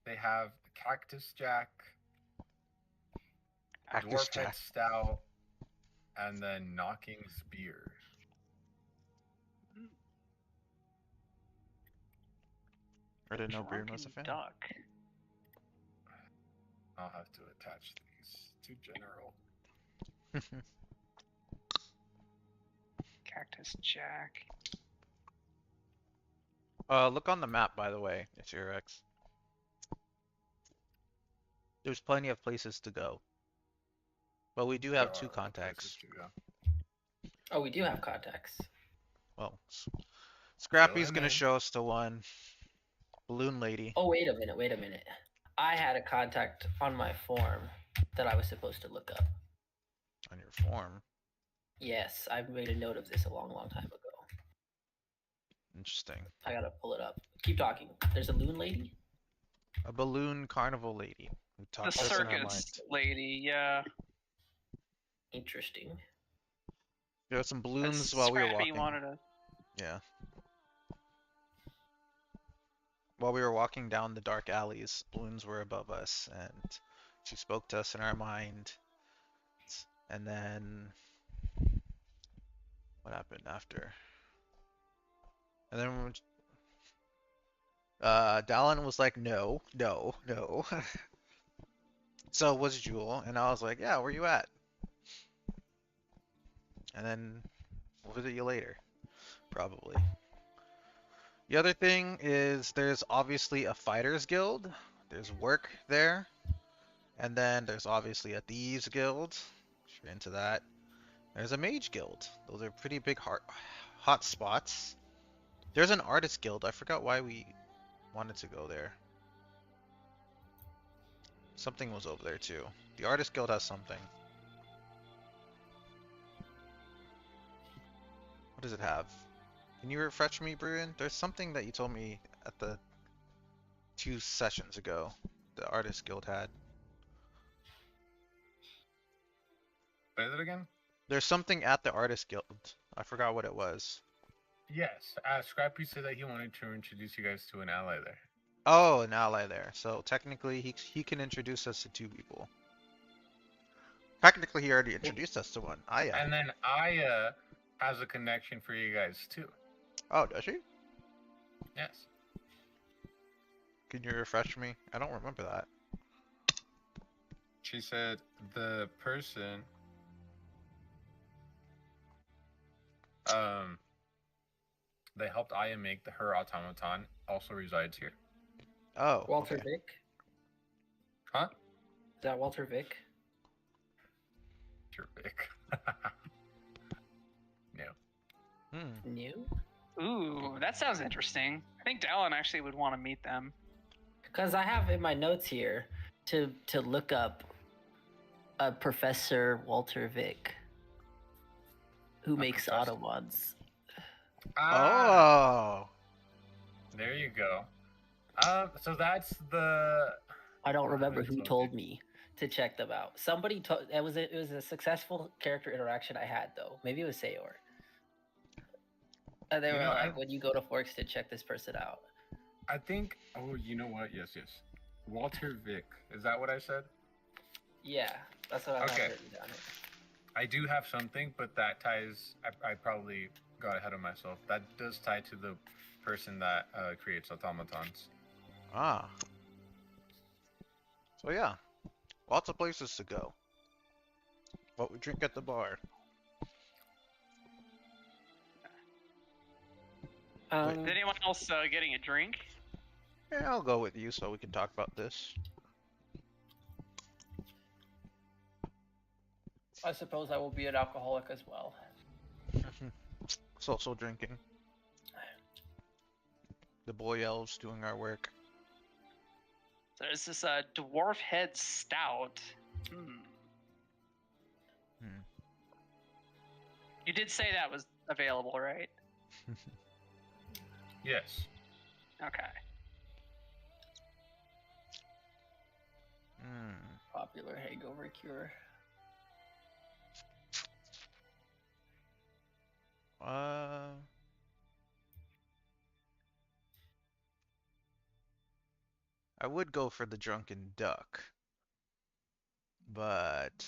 They have Cactus Jack, Cactus Dwarf Head Jack. Stout, and then Knocking's beer. I didn't know Briren was a Drunken fan. duck. I'll have to attach these. Too general. Cactus Jack. Look on the map, by the way. It's your X. There's plenty of places to go. But we do have There two are other places contacts. to go. Oh, we do have contacts. Well, Scrappy's Fill him gonna in. show us to one. Balloon Lady. Oh, wait a minute. I had a contact on my form that I was supposed to look up. On your form. Yes, I made a note of this a long time ago. Interesting. I gotta pull it up. Keep talking. There's a loon lady? A balloon carnival lady who The talks us in our mind. circus lady, yeah. Interesting. There were some That's balloons while we were Scrappy walking. wanted to. Yeah. While we were walking down the dark alleys, balloons were above us, and she spoke to us in our mind. And then what happened after? And then Dallin was like, no. So was Jewel, and I was like, yeah, where you at? And then we'll visit you later, probably. The other thing is there's obviously a fighters guild. There's work there. And then there's obviously a thieves guild. If you're into that. There's a mage guild. Those are pretty big hot spots. There's an artist guild. I forgot why we wanted to go there. Something was over there too. The artist guild has something. What does it have? Can you refresh me, Briren? There's something that you told me at the 2 sessions ago. The artist guild had. Say that again? There's something at the artist guild. I forgot what it was. Yes. Scrappy said that he wanted to introduce you guys to an ally there. Oh, an ally there. So technically, he can introduce us to 2 people. Technically, he already introduced us to one. Aya. And then Aya has a connection for you guys too. Oh, does she? Yes. Can you refresh me? I don't remember that. She said the person they helped Aya make her automaton also resides here. Oh, Walter okay. Vick? Huh? Is that Walter Vick? Terrific. No. New? Ooh, that sounds interesting. I think Dallin actually would want to meet them. Because I have in my notes here to look up a Professor Walter Vick who makes professor? Autobots. Oh. There you go. So that's the. I don't remember That's who okay. told me to check them out. Somebody told it was a successful character interaction I had though. Maybe it was Sayor. And they were like, when you go to Forkston, check this person out. I think. Oh, you know what? Yes. Walter Vick. Is that what I said? Yeah, that's what I have Okay. written down here. I do have something, but that ties. I probably got ahead of myself. That does tie to the person that creates automatons. Ah. So yeah, lots of places to go. What we drink at the bar. Is anyone else getting a drink? Yeah, I'll go with you so we can talk about this. I suppose I will be an alcoholic as well. Social drinking. The boy elves doing our work. So there's this dwarf head stout. Hmm. Hmm. You did say that was available, right? Yes. Okay. Popular hangover cure. I would go for the drunken duck, but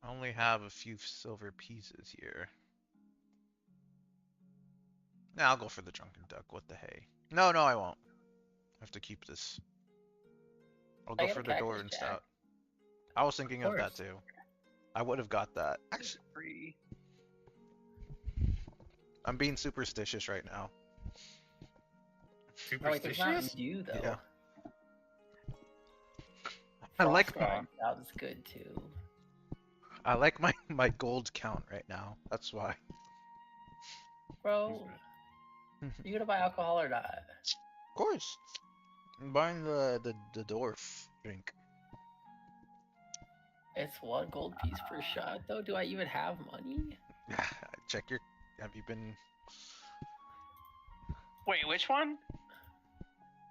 I only have a few silver pieces here. Nah, I'll go for the drunken duck. What the hey? No, I won't. I have to keep this. I'll I go got for a the cactus Doran jack. stout. I was thinking of that course. too. I would have got that. Actually, Free. I'm being superstitious right now. Oh wait, there's not Superstitious? dew though. Yeah. I like Frostbite stout is good too. my gold count right now. That's why. Bro, you gonna buy alcohol or not? Of course. I'm buying the dwarf drink. It's 1 gold piece per shot though. Do I even have money? Check your. Have you been Wait, which one?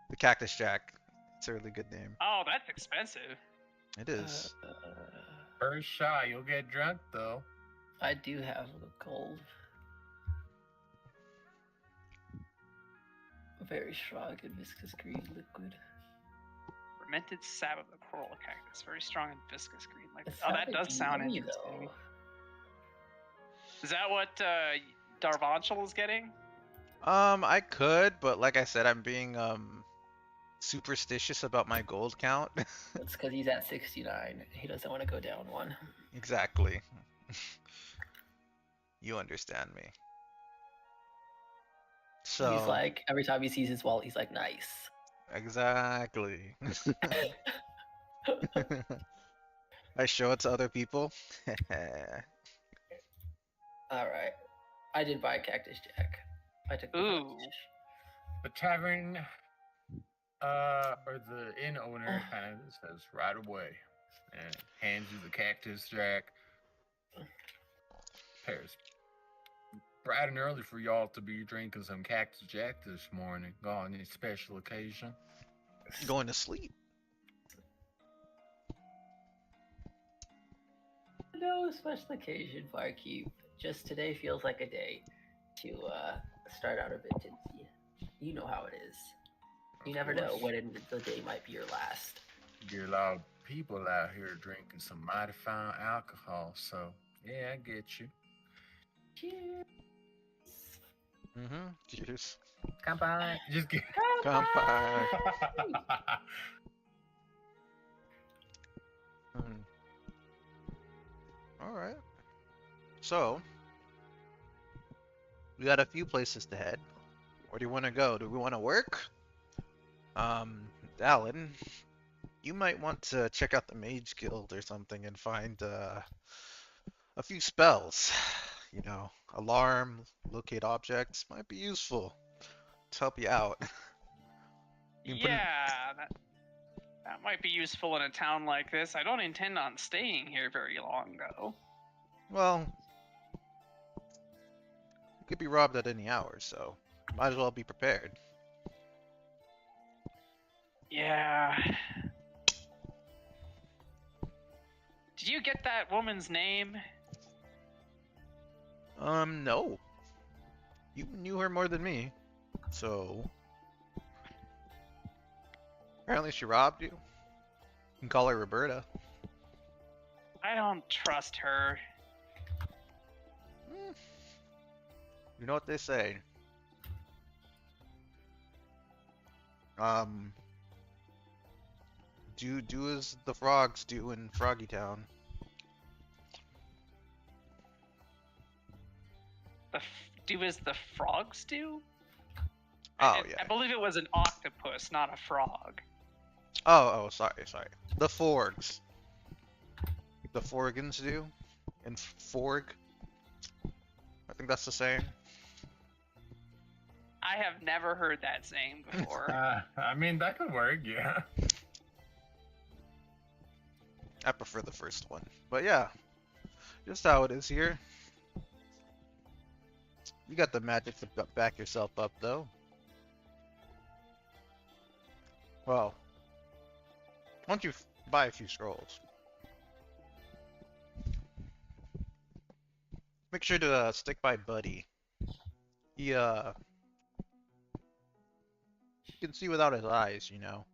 the Cactus Jack? It's a really good name. Oh, that's expensive. It is. First shot, you'll get drunk though. I do have a gold. Very strong and viscous green liquid. Fermented sap of the coral cactus. Very strong and viscous green. Like, It oh, that sounded does sound yummy, interesting. though. Is that what Darvanchal is getting? I could, but like I said, I'm being superstitious about my gold count. That's because he's at 69. He doesn't want to go down 1. Exactly. You understand me. So He's like, every time he sees his wallet, he's like, nice. exactly. I show it to other people. Alright. I did buy a Cactus Jack. I took the Ooh. postage. The tavern, or the inn owner kind of says right away, and hands you the Cactus Jack. Pairs. Bright and early for y'all to be drinking some Cactus Jack this morning on any special occasion. Going to sleep. No special occasion, barkeep. Just today feels like a day to start out a bit tipsy. You know how it is. You never know when the day might be your last. You're a lot of people out here drinking some mighty fine alcohol, so yeah, I get you. Cheers. Cheers. Come by. Just get. Kanpai. All right. So we got a few places to head. Where do you want to go? Do we want to work? Alan, you might want to check out the Mage Guild or something and find a few spells. You know, alarm, locate objects might be useful to help you out. You can put in- Yeah, that might be useful in a town like this. I don't intend on staying here very long, though. Well, you could be robbed at any hour, so might as well be prepared. Yeah. Did you get that woman's name? No. You knew her more than me, so apparently she robbed you. You can call her Roberta. I don't trust her. You know what they say. Do as the frogs do in Froggy Town. Do as the frogs do? Oh, yeah. I believe it was an octopus, not a frog. Oh, sorry. The Forgs. The Forgans do. And Forg. I think that's the same. I have never heard that saying before. I mean, that could work, yeah. I prefer the first one. But yeah, just how it is here. You got the magic to back yourself up, though. Well, once you buy a few scrolls, make sure to stick by Buddy. He can see without his eyes, you know.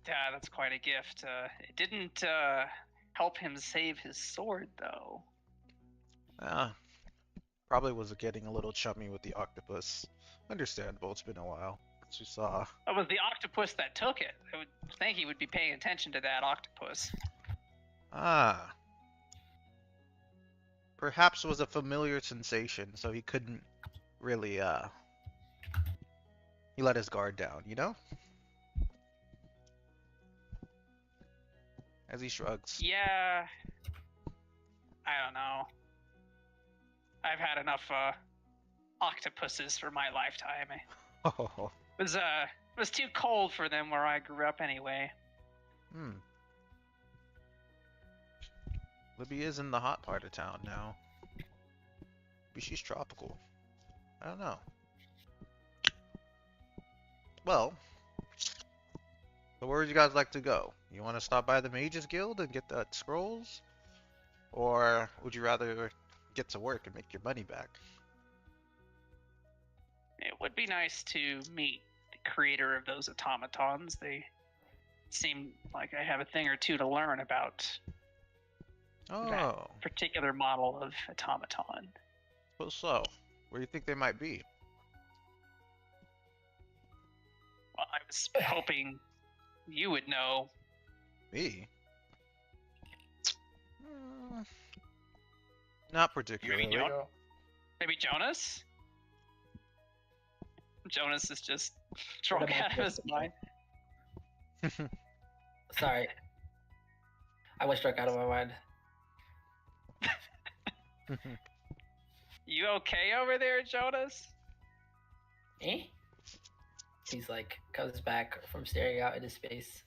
Yeah, that's quite a gift. It didn't help him save his sword, though. Probably was getting a little chummy with the octopus. Understandable, it's been a while since you saw. It was the octopus that took it. I would think he would be paying attention to that octopus. Ah. Perhaps was a familiar sensation, so he couldn't really, he let his guard down, you know? As he shrugs. Yeah. I don't know. I've had enough octopuses for my lifetime. Oh, It was too cold for them where I grew up anyway. Libby is in the hot part of town now. Maybe she's tropical. I don't know. Well, so where would you guys like to go? You want to stop by the Mages Guild and get the scrolls? Or would you rather get to work and make your money back? It would be nice to meet the creator of those automatons. They seem like I have a thing or two to learn about Oh, particular model of automaton. suppose so. Where do you think they might be? Well, I was hoping you would know. Me? Not particularly. Maybe Maybe Jonas? Jonas is just drunk am I out of his supposed mind. Sorry. I was struck out of my mind. You okay over there, Jonas? Eh? He's like, comes back from staring out into space.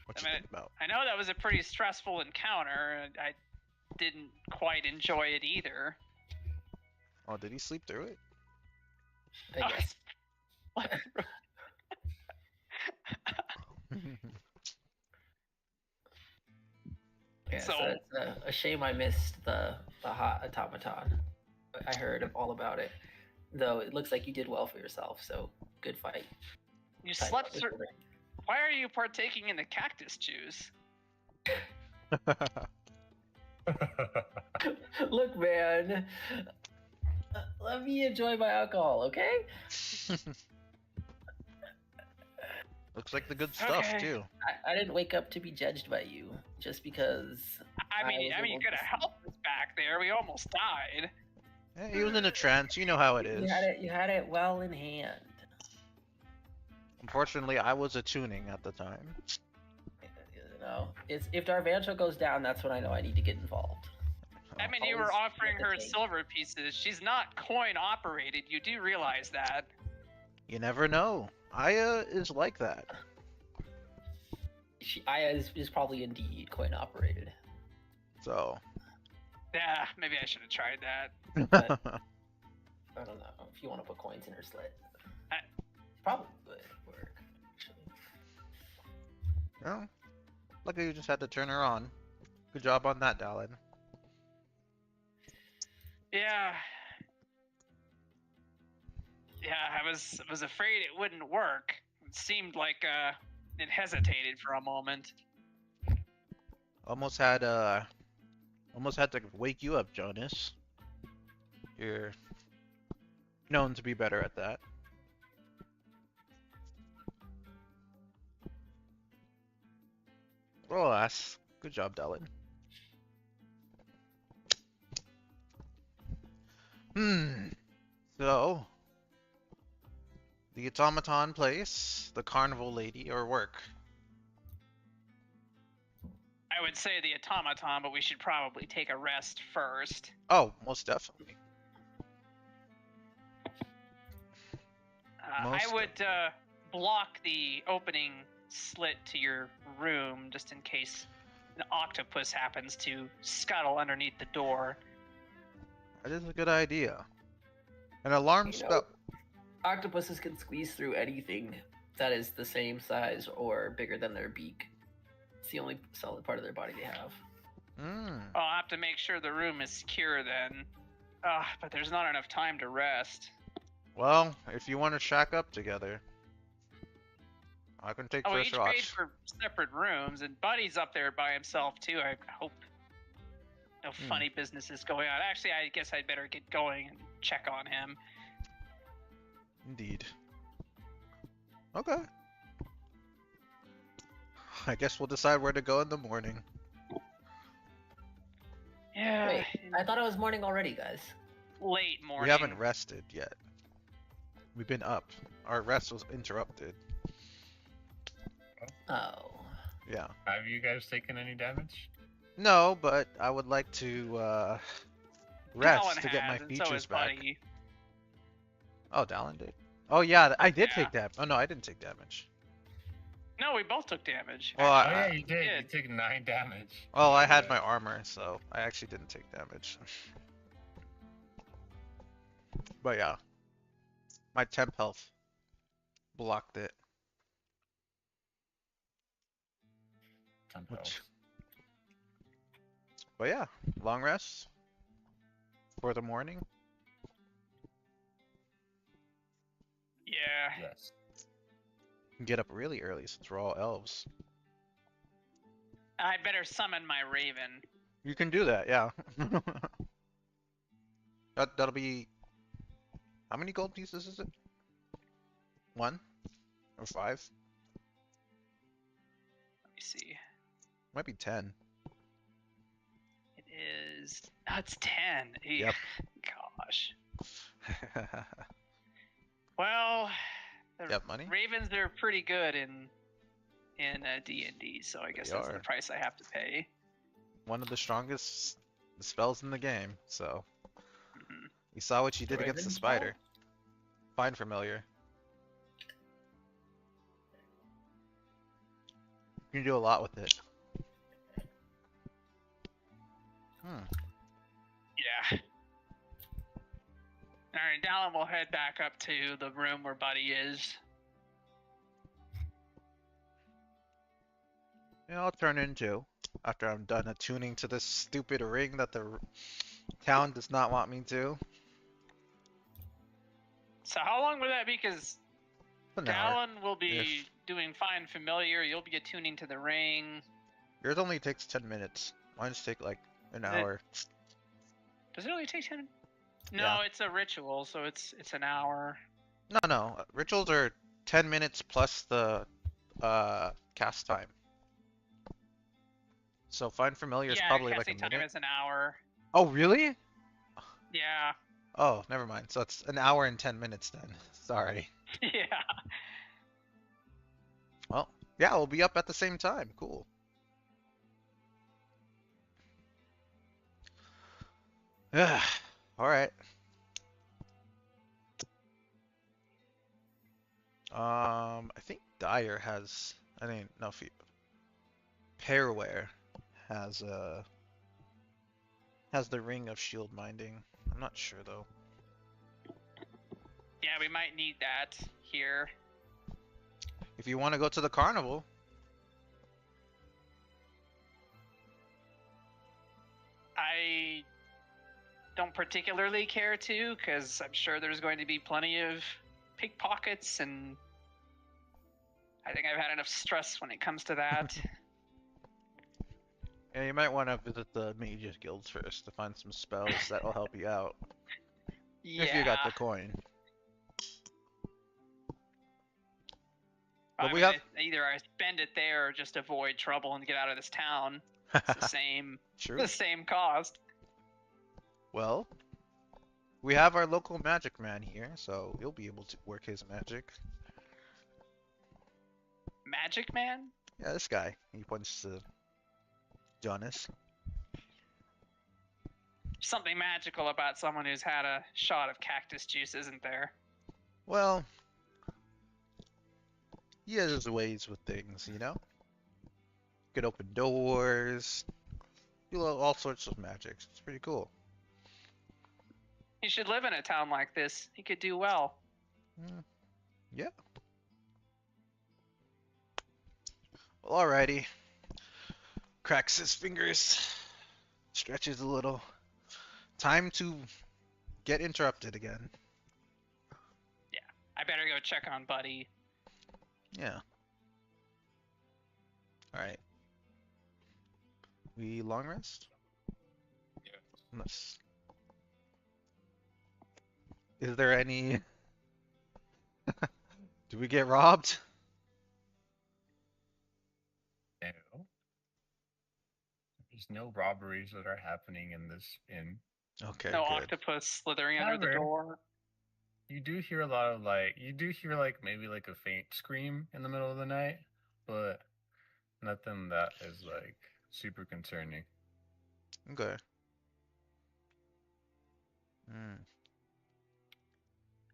What I you mean, think about? I know that was a pretty stressful encounter. And I didn't quite enjoy it either. Oh, did he sleep through it? I guess. Yeah, so So- it's a shame I missed the hot automaton. I heard all about it. Though it looks like you did well for yourself, so good fight. You Tight slept up through. with Why are you partaking in the cactus juice? it. Look, man. Let me enjoy my alcohol, okay? Looks like the good stuff Okay. too. I didn't wake up to be judged by you just because. I mean, was you able could to have helped us back there. We almost died. Yeah, he was in a trance. You know how it is. You had it well in hand. Unfortunately, I was attuning at the time. You know, if Darvancho goes down, that's when I know I need to get involved. I mean, you were Always offering with the her take. silver pieces. She's not coin operated. You do realize that. You never know. Aya is like that. Aya is probably indeed coin operated. So. Yeah, maybe I should have tried that. But I don't know if you want to put coins in her slit. I- Probably would work. Actually. Well, luckily you just had to turn her on. Good job on that, Dallin. Yeah. Yeah, I was afraid it wouldn't work. It seemed like it hesitated for a moment. Almost had to wake you up, Jonas. You're known to be better at that. Well, alas, good job, Dallin. So, the automaton place, the carnival lady, or work? I would say the automaton, but we should probably take a rest first. Oh, most definitely. I Most would block the opening slit to your room just in case an octopus happens to scuttle underneath the door. That is a good idea. An alarm You know, spell. octopuses can squeeze through anything that is the same size or bigger than their beak. It's the only solid part of their body they have. I'll have to make sure the room is secure then. But there's not enough time to rest. Well, if you want to shack up together, I can take We first each paid watch. for separate rooms, and Buddy's up there by himself too. I hope no funny business is going on. Actually, I guess I'd better get going and check on him. Indeed. Okay. I guess we'll decide where to go in the morning. Yeah, Wait, I thought it was morning already, guys. late morning. We haven't rested yet. We've been up. Our rest was interrupted. Oh. Yeah. Have you guys taken any damage? No, but I would like to rest Talon to get my has, and so features is back. Buddy. Oh, Dallin did. Oh yeah, I did Yeah. take that. Oh no, I didn't take damage. No, we both took damage. Well, Oh I, yeah, you did. did. You took 9 damage. well, I had Yeah. my armor, so I actually didn't take damage. But yeah, my temp health blocked it. Temp Which- health. But yeah, long rest for the morning. Yeah. Yes. Get up really early since we're all elves. I better summon my raven. You can do that, yeah. That'll be. How many gold pieces is it? 1 or 5? Let me see. Might be 10. It is. Oh, it's 10. Yep. Gosh. Well, the You have money? ravens are pretty good in D&D, so I guess They that's are. the price I have to pay. One of the strongest spells in the game, so. Mhm. You saw what you did The against the Raven spell? spider. Find familiar. You can do a lot with it. Yeah. Alright, Dallin will head back up to the room where Buddy is. Yeah, I'll turn into after I'm done attuning to this stupid ring that the town does not want me to. So how long would that be? Because An hour. Dallin will be doing Find Familiar, you'll be attuning to the ring. Yours only takes 10 minutes. Mine's take like an hour. Does it only take 10? No, Yeah. it's a ritual, so it's an hour. No. Rituals are 10 minutes plus the cast time. So find familiar is Yeah, probably like a casting time minute. is an hour. Oh, really? Yeah. Oh, never mind. So it's an hour and 10 minutes then. Sorry. Yeah. Well, yeah, we'll be up at the same time. Cool. Yeah. All right. I think Dyer has. I think no. Pairware has the ring of shield minding. I'm not sure though. Yeah, we might need that here. If you want to go to the carnival, I don't particularly care to, because I'm sure there's going to be plenty of pickpockets, and I think I've had enough stress when it comes to that. yeah, you might want to visit the mages guilds first to find some spells that'll help you out. Yeah. If you got the coin. I But we mean, have- either I spend it there or just avoid trouble and get out of this town. It's the same, True. the same cost. Well, we have our local magic man here, so he'll be able to work his magic. Magic Man? Yeah, this guy. He points to Jonas. Something magical about someone who's had a shot of cactus juice, isn't there? Well, he has his ways with things, you know? Could open doors, do all sorts of magics. It's pretty cool. He should live in a town like this. He could do well. Yeah. Well, alrighty. Cracks his fingers, stretches a little. Time to get interrupted again. I better go check on Buddy. Yeah. Alright. We long rest? Yeah. Unless... Is there any... Do we get robbed? No. There's no robberies that are happening in this inn. Okay, No good. octopus slithering under the However, door. You do hear a lot of maybe like a faint scream in the middle of the night, but nothing that is like super concerning. Okay. Hmm.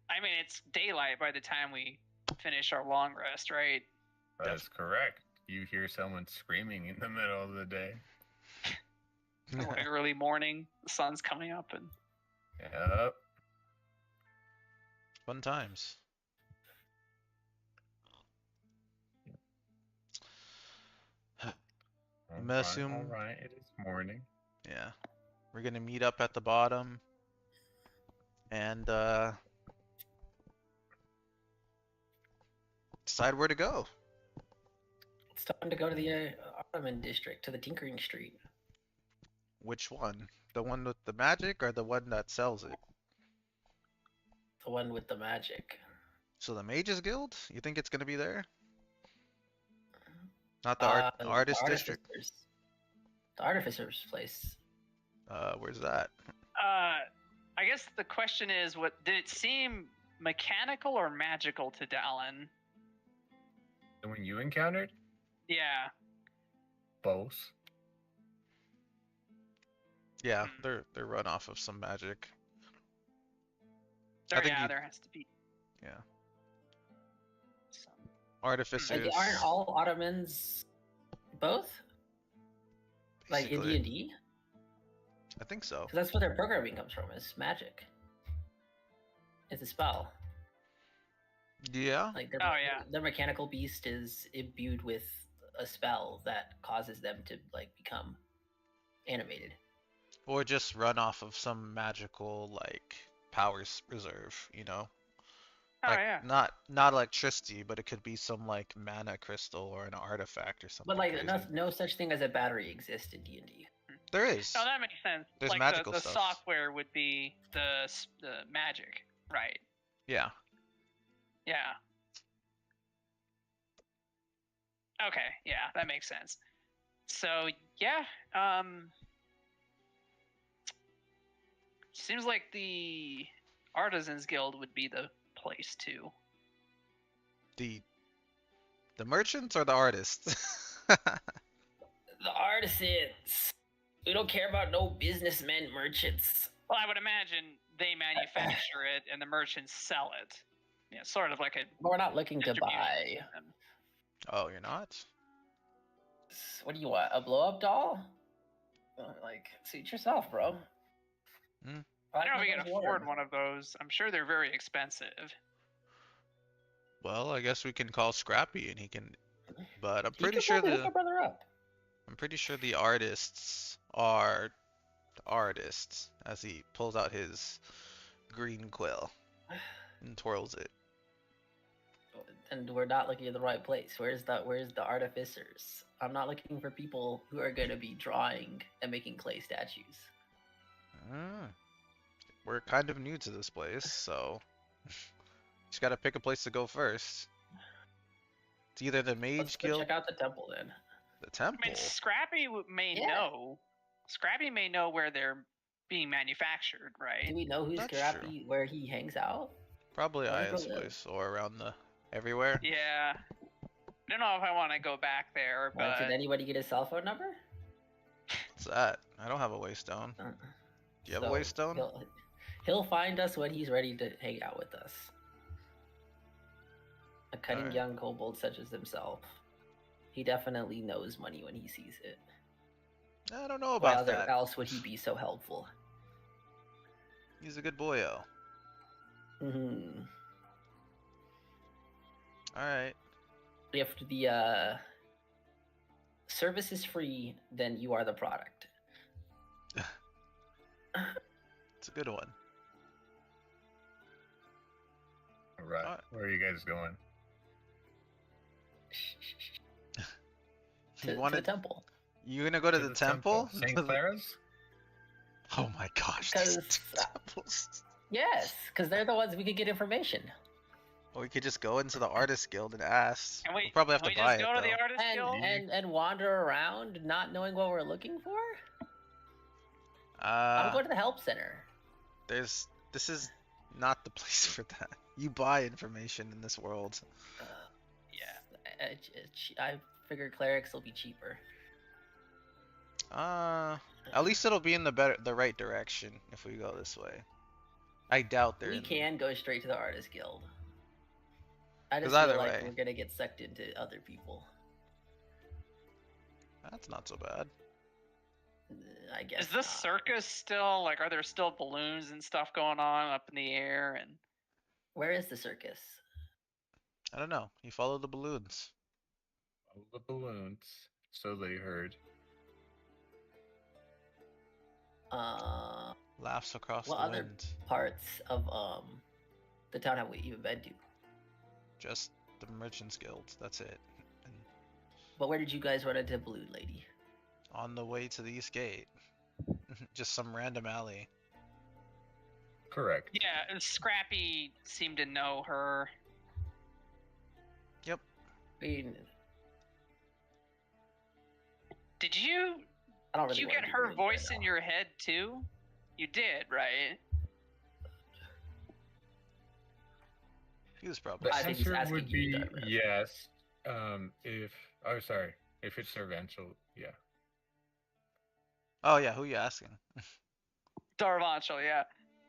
I mean, it's daylight by the time we finish our long rest, right? That's correct. You hear someone screaming in the middle of the day. Like early morning, the sun's coming up, and Yep. Fun times. I'm gonna assume... Alright, it is morning. Yeah. We're gonna meet up at the bottom. And, decide where to go. It's time to go to the Ottoman district, to the Tinkering Street. Which one? The one with the magic or the one that sells it? The one with the magic. So the Mages Guild? You think it's gonna be there? Not the The artist district? Artificers. The Artificer's place. Where's that? I guess the question is, what did it seem mechanical or magical to Dallin? The one you encountered? Yeah. Both. Yeah, they're run off of some magic. There, think yeah, you- there has to be. Yeah. Some. Artificers. Like, aren't all Ottomans both? Like in basically. D&D? I think so. Because that's where their programming comes from, is magic. It's a spell. Yeah. Like their, Oh, yeah. their mechanical beast is imbued with a spell that causes them to like become animated. Or just run off of some magical like powers reserve, you know? Oh Like yeah. not electricity, but it could be some like mana crystal or an artifact or something. But like crazy. no such thing as a battery exists in D&D. There is. No, that makes sense. There's like magical the stuff. software would be the magic, right? Yeah. Yeah. Okay, yeah, that makes sense. So yeah, seems like the Artisans Guild would be the place to. The merchants or the artists? The artisans. We don't care about no businessmen, merchants. Well, I would imagine they manufacture it and the merchants sell it. Yeah, sort of like a But we're not looking to distribution buy. system. Oh, you're not? What do you want? A blow up doll? Like, suit yourself, bro. Hmm. I don't know if we can afford one of those. I'm sure they're very expensive. Well, I guess we can call Scrappy and he can. But I'm You pretty can sure probably hook our brother up. I'm pretty sure the artists are the artists. As he pulls out his green quill and twirls it. And we're not looking at the right place. Where's the artificers? I'm not looking for people who are going to be drawing and making clay statues. We're kind of new to this place, so just gotta pick a place to go first. It's either the Mage Let's go Guild, check out the temple then. the I temple. mean, Scrappy may Yeah. know. Scrappy may know where they're being manufactured, right? Do we know who's That's Scrappy, where he hangs out? Probably Where Aya's do we live? place or around the everywhere. Yeah. I don't know if I want to go back there, but Did anybody get his cell phone number? that? I don't have a waystone. Uh, Do you have a waystone? He'll find us when he's ready to hang out with us. A cunning Alright. young kobold such as himself. He definitely knows money when he sees it. I don't know Why about that. else would he be so helpful? He's a good boyo. Hmm. Alright. If the service is free, then you are the product. It's a good one. All right. Alright. Where are you guys going? You To wanted... the temple. You gonna go to the temple? St. Clara's? Oh my gosh, Because these temples. yes, because they're the ones we could get information. Or we could just go into the artist guild and ask. And We'll we probably have we to buy just it go to though. the artist guild. And wander around not knowing what we're looking for? I'll go to the help center. This is not the place for that. You buy information in this world. Yeah. I figure clerics will be cheaper. At least it'll be in the right direction if we go this way. I doubt they're We in. can go straight to the artist guild. I just 'Cause feel either like way- we're gonna get sucked into other people. That's not so bad. I guess. Is the not. circus still like? Are there still balloons and stuff going on up in the air? And Where is the circus? I don't know. You follow the balloons. All the balloons. So they heard. Laughs across What the other wind. parts of the town have we even been to? Just the merchants guild. That's it. And But where did you guys run into Balloon Lady? on the way to the east gate. Just some random alley. Correct. yeah, and Scrappy seemed to know her. I mean, Did you I don't really. you wanna get be her rude voice right in now. your head too? You did, right? He was probably. The I think he's answer asking would you, be Dartmouth. yes. If it's servential, yeah. Oh yeah, who you asking? Darvanchel, yeah.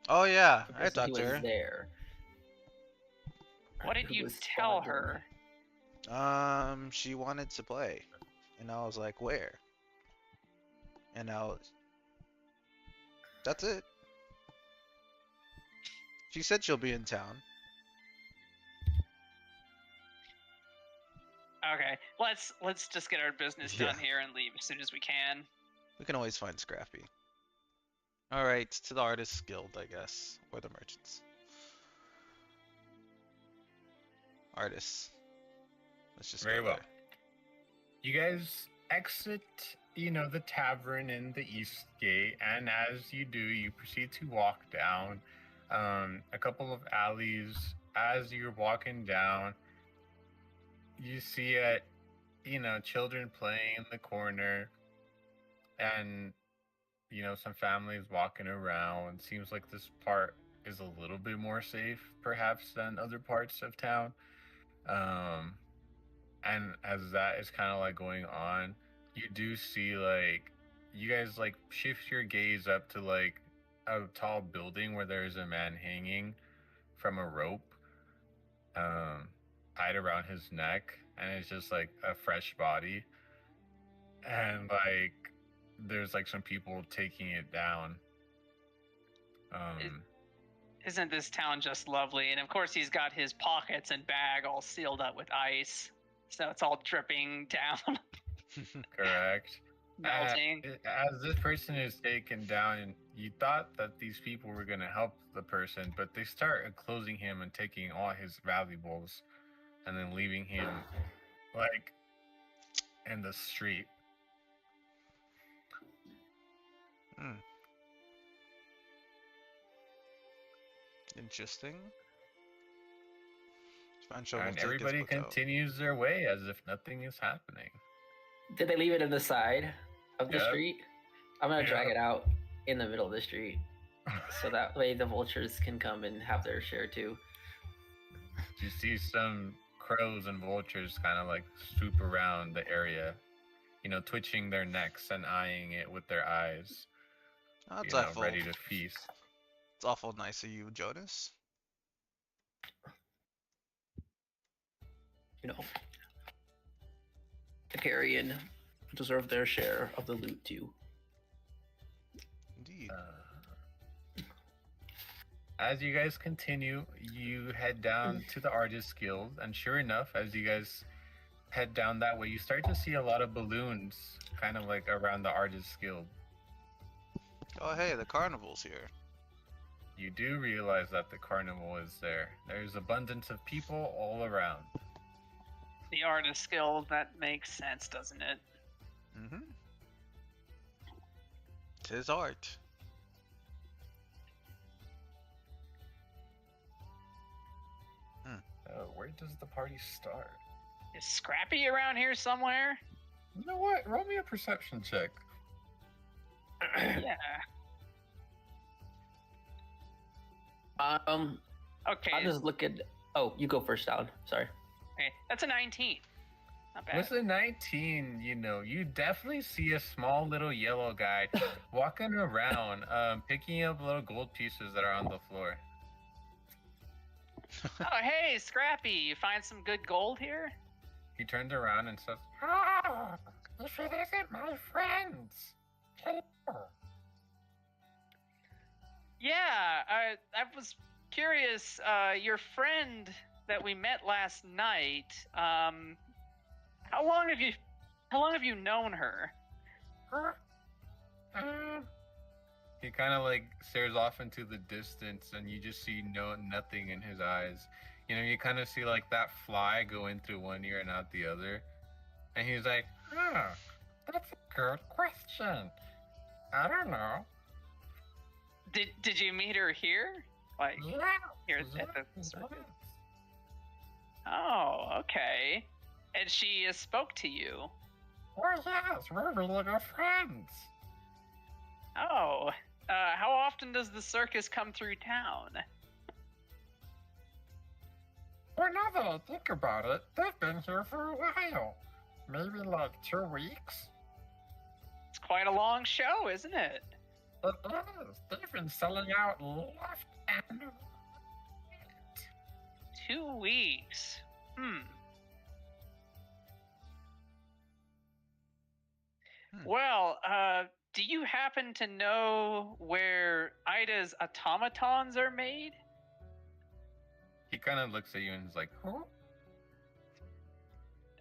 Oh yeah, The I person talked who to was her. there. What did Who you was tell spawned in her? She wanted to play, and I was like, where? And that's it. She said she'll be in town. Okay, let's just get our business Yeah. done here and leave as soon as we can. We can always find Scrappy. Alright, to the artists guild, I guess. Or the merchants. Artists. Let's just Very go well. there. You guys exit, the tavern in the east gate, and as you do, you proceed to walk down a couple of alleys. As you're walking down, you see children playing in the corner, and some families walking around. Seems like this part is a little bit more safe, perhaps, than other parts of town. And as that is kind of like going on, you do see you guys shift your gaze up to a tall building where there's a man hanging from a rope, tied around his neck, and it's just a fresh body, and there's some people taking it down. Isn't this town just lovely? And of course, he's got his pockets and bag all sealed up with ice, so it's all dripping down, Correct. melting. As this person is taken down, and you thought that these people were going to help the person, but they start enclosing him and taking all his valuables, and then leaving him in the street. Hmm. Interesting. Spancho will And take his everybody book out. continues their way as if nothing is happening. Did they leave it on the side of the Yeah. street? I'm gonna drag Yeah. it out in the middle of the street, so that way the vultures can come and have their share too. You see some crows and vultures kind of swoop around the area. twitching their necks and eyeing it with their eyes, That's awful. ready to feast. It's awful nice of you, Jonas. The carrion deserve their share of the loot too. Indeed. As you guys continue, you head down to the Artist Guild, and sure enough, as you guys head down that way, you start to see a lot of balloons kind of like around the Artist Guild. Oh, hey, the carnival's here. You do realize that the carnival is there. There's abundance of people all around. The Artist Guild, that makes sense, doesn't it? Mm-hmm. Tis art. Where does the party start? Is Scrappy around here somewhere? You know what? Roll me a perception check. Yeah. Okay. I'll just look at. Oh, you go first, Alan. Sorry. Okay, that's a 19. Not bad. With a 19, you definitely see a small little yellow guy walking around, picking up little gold pieces that are on the floor. Oh, hey, Scrappy, you find some good gold here? He turns around and says, "Oh, if it isn't my friends." Yeah, I was curious. Your friend that we met last night. How long have you known her? He kind of like stares off into the distance, and you just see nothing in his eyes. You kind of see like that fly go in through one ear and out the other. And he's like, that's a good question. I don't know. Did you meet her here? Like here at the circus? Oh, okay. And she spoke to you. Oh yes, we're really good friends. Oh, how often does the circus come through town? Well, now that I think about it, they've been here for a while. Maybe like 2 weeks. It's quite a long show, isn't it? It is. They've been selling out left and right. 2 weeks. Well, do you happen to know where Ida's automatons are made? He kind of looks at you and is like, who?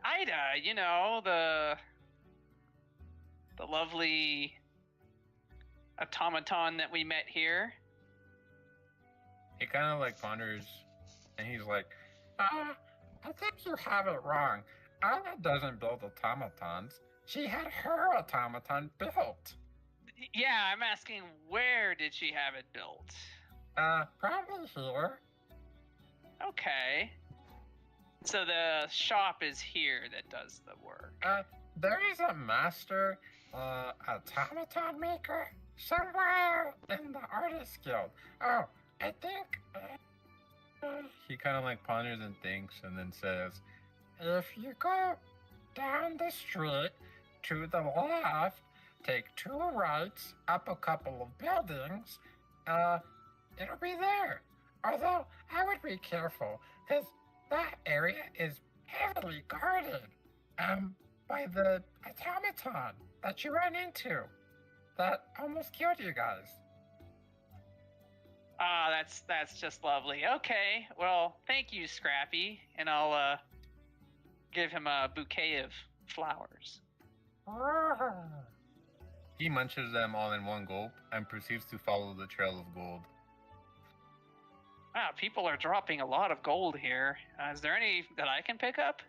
Ida, the lovely automaton that we met here. He kind of like ponders, and he's like, I think you have it wrong. Ida doesn't build automatons. She had her automaton built. Yeah, I'm asking, where did she have it built? Probably here. Okay. So the shop is here that does the work. There is a master automaton maker somewhere in the Artist Guild. Oh, I think... He kind of like ponders and thinks and then says, if you go down the street to the left, take 2 rights up a couple of buildings, it'll be there. Although, I would be careful, because that area is heavily guarded, by the automaton that you ran into, that almost killed you guys. Ah, that's just lovely. Okay, well, thank you, Scrappy, and I'll, give him a bouquet of flowers. He munches them all in one gulp and proceeds to follow the trail of gold. Wow, people are dropping a lot of gold here. Is there any that I can pick up?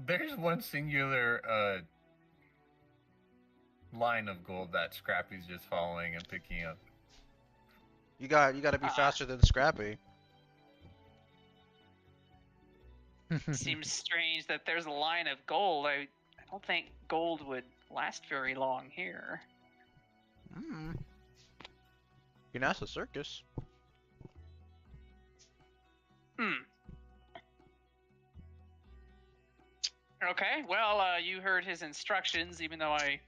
There's one singular line of gold that Scrappy's just following and picking up. You gotta be faster than Scrappy. Seems strange that there's a line of gold. I don't think gold would last very long here. You can ask the circus. Okay, well, you heard his instructions, even though I'm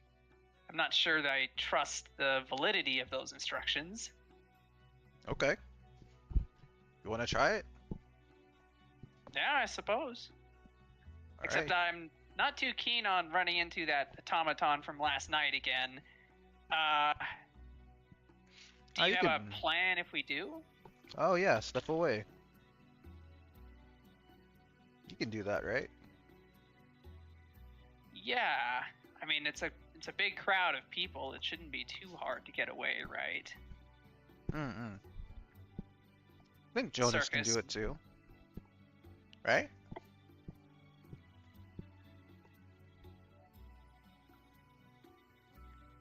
not sure that I trust the validity of those instructions. Okay. You want to try it? Yeah, I suppose. All Except right. I'm not too keen on running into that automaton from last night again. Do you you have a can- plan if we do? Oh yeah, step away. You can do that, right? Yeah. I mean, it's a big crowd of people. It shouldn't be too hard to get away, right? Mm-mm. I think Jonas can Circus. do it too. Right?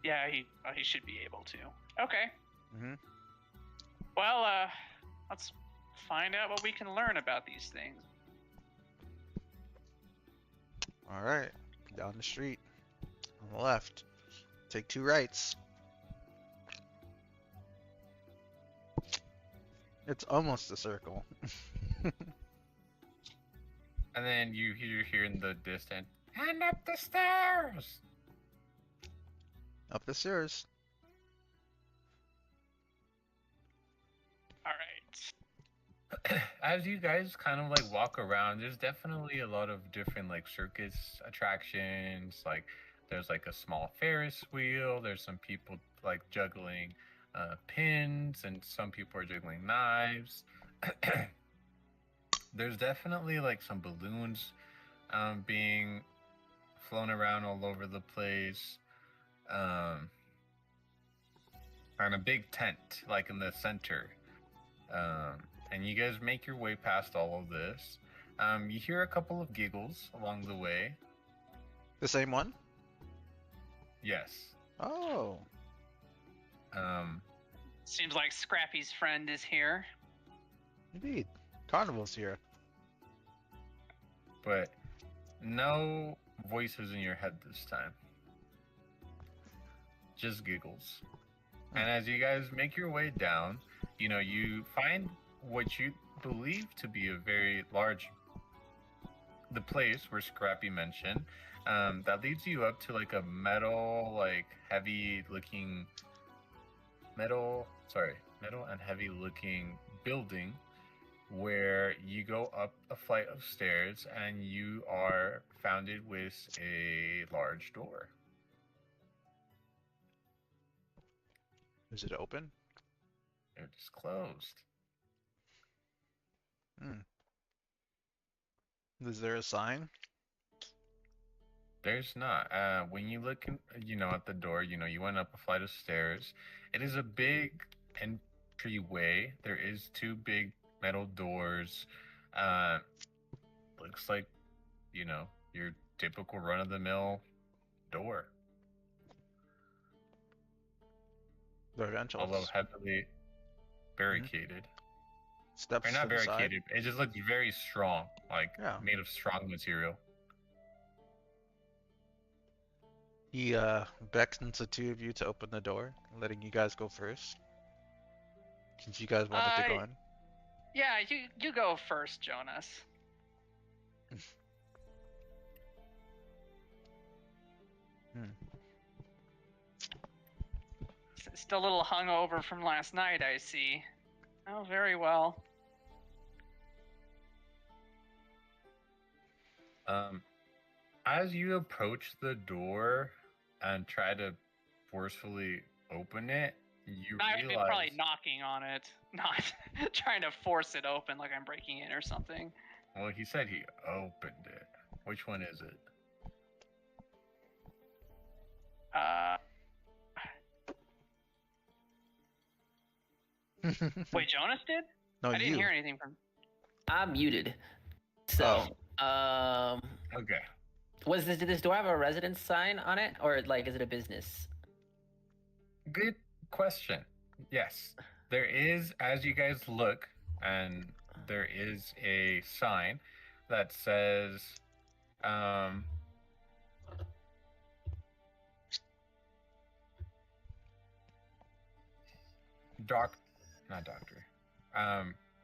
Yeah, he should be able to. Okay. Mm-hmm. Well, let's find out what we can learn about these things. All right. Down the street. On the left. Take 2 rights. It's almost a circle. And then you hear in the distance, and up the stairs. Up the stairs. All right. As you guys kind of like walk around, there's definitely a lot of different like circus attractions. Like there's like a small Ferris wheel. There's some people like juggling pins, and some people are juggling knives. There's definitely like some balloons being flown around all over the place. And a big tent like in the center. And you guys make your way past all of this. You hear a couple of giggles along the way. The same one? Yes. Oh. Seems like Scrappy's friend is here. Indeed. Carnival's here. But no voices in your head this time. Just giggles. And as you guys make your way down, you find what you believe to be a very large, the place where Scrappy mentioned, that leads you up to like a metal and heavy looking building, where you go up a flight of stairs and you are founded with a large door. Is it open? It's closed. Is there a sign? There's not. When you look, at the door, you went up a flight of stairs. It is a big entryway. There is 2 big metal doors. Looks like, your typical run-of-the-mill door. Credentials. Although heavily barricaded. Steps Or not to the side. barricaded. It just looks very strong, like Yeah. made of strong material. He beckons the 2 of you to open the door, letting you guys go first. Since you guys wanted to go in. Yeah, you go first, Jonas. Still a little hungover from last night, I see. Oh, very well. As you approach the door and try to forcefully open it, you I've been realize probably knocking on it, not trying to force it open like I'm breaking in or something. Well, he said he opened it. Which one is it? Wait, Jonas did? No, I didn't you. hear anything from. I'm muted. So, Okay. did this door have a residence sign on it, or like is it a business? Good question. Yes. There is, as you guys look, and there is a sign that says, not doctor.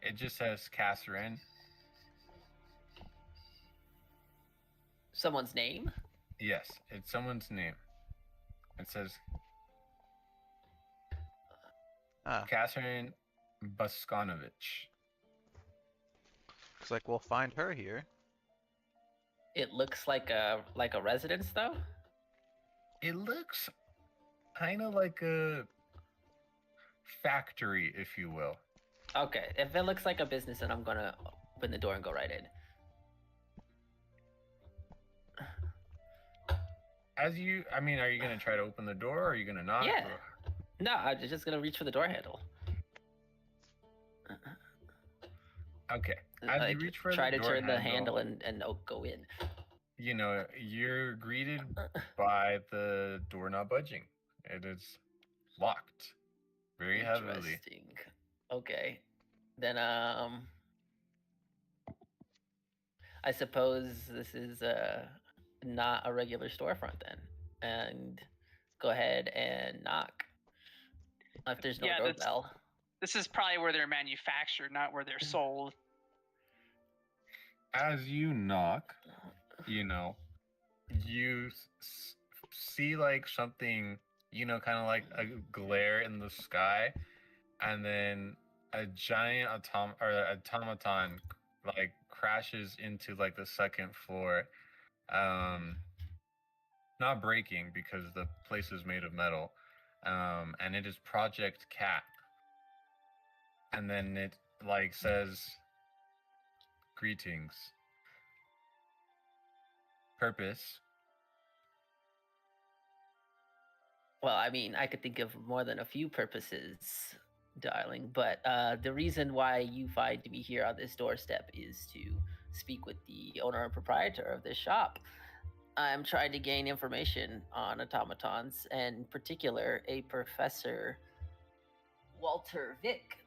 It just says Catherine. Someone's name? Yes, it's someone's name. It says Ah, Catherine Boskanovich. looks like we'll find her here. It looks like a residence, though. It looks kind of like a factory, if you will. Okay, if it looks like a business, then I'm gonna open the door and go right in. Are you gonna try to open the door, or are you gonna knock? Yeah. or- No, I'm just gonna reach for the door handle. Okay. As you reach for try the to door turn the handle and go in. You know, you're greeted by the door not budging. It is locked very heavily. Interesting. Okay, then I suppose this is not a regular storefront then, and go ahead and knock. If there's no doorbell. This is probably where they're manufactured, not where they're sold. As you knock, you know, you see like something, you know, kind of like a glare in the sky, and then a giant automaton like crashes into like the second floor. Not breaking because the place is made of metal. And it is Project Cat. And then it like says, "Greetings. Purpose." Well, I mean, I could think of more than a few purposes, darling, but the reason why you find me here on this doorstep is to speak with the owner and proprietor of this shop. I'm trying to gain information on automatons, and in particular, a Professor Walter Vick.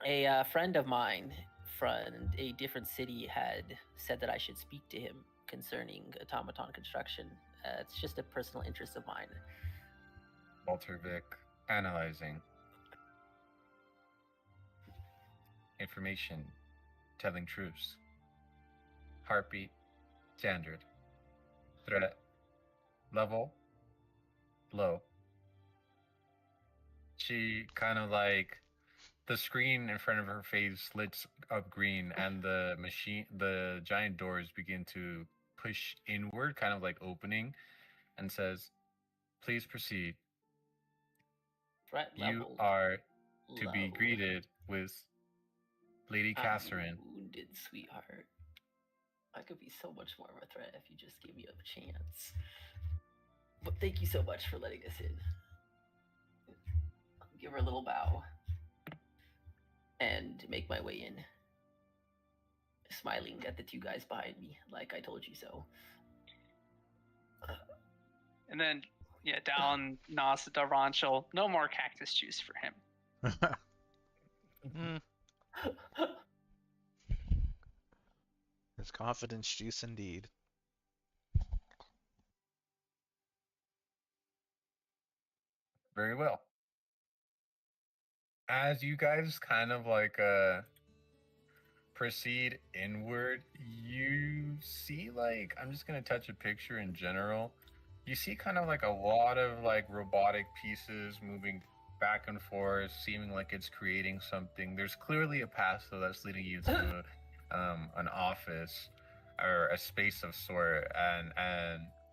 A friend of mine from a different city had said that I should speak to him concerning automaton construction. It's just a personal interest of mine. Walter Vick analyzing information, telling truths. Heartbeat, standard. Threat, level, low. She kind of like, the screen in front of her face lights up green, and the giant doors begin to push inward, kind of like opening, and says, "Please proceed. Threat You level are to be low. greeted with Lady Catherine." I'm wounded, sweetheart. I could be so much more of a threat if you just gave me a chance. But thank you so much for letting us in. I'll give her a little bow and make my way in, smiling at the two guys behind me, like I told you so. And then, yeah, Dallin nods to Darvanchel. No more cactus juice for him. Hmm. It's confidence juice indeed. Very well. As you guys kind of like proceed inward, you see like, I'm just gonna touch a picture in general. You see kind of like a lot of like robotic pieces moving back and forth, seeming like it's creating something. There's clearly a path though that's leading you to an office or a space of sort, and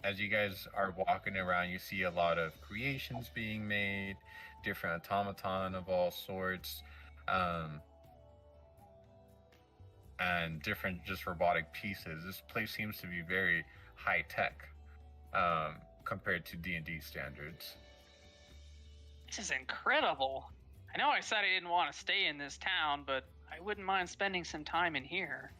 as you guys are walking around, you see a lot of creations being made, different automaton of all sorts, and different just robotic pieces. This place seems to be very high tech compared to D&D standards. This is incredible. I know I said I didn't want to stay in this town, but I wouldn't mind spending some time in here.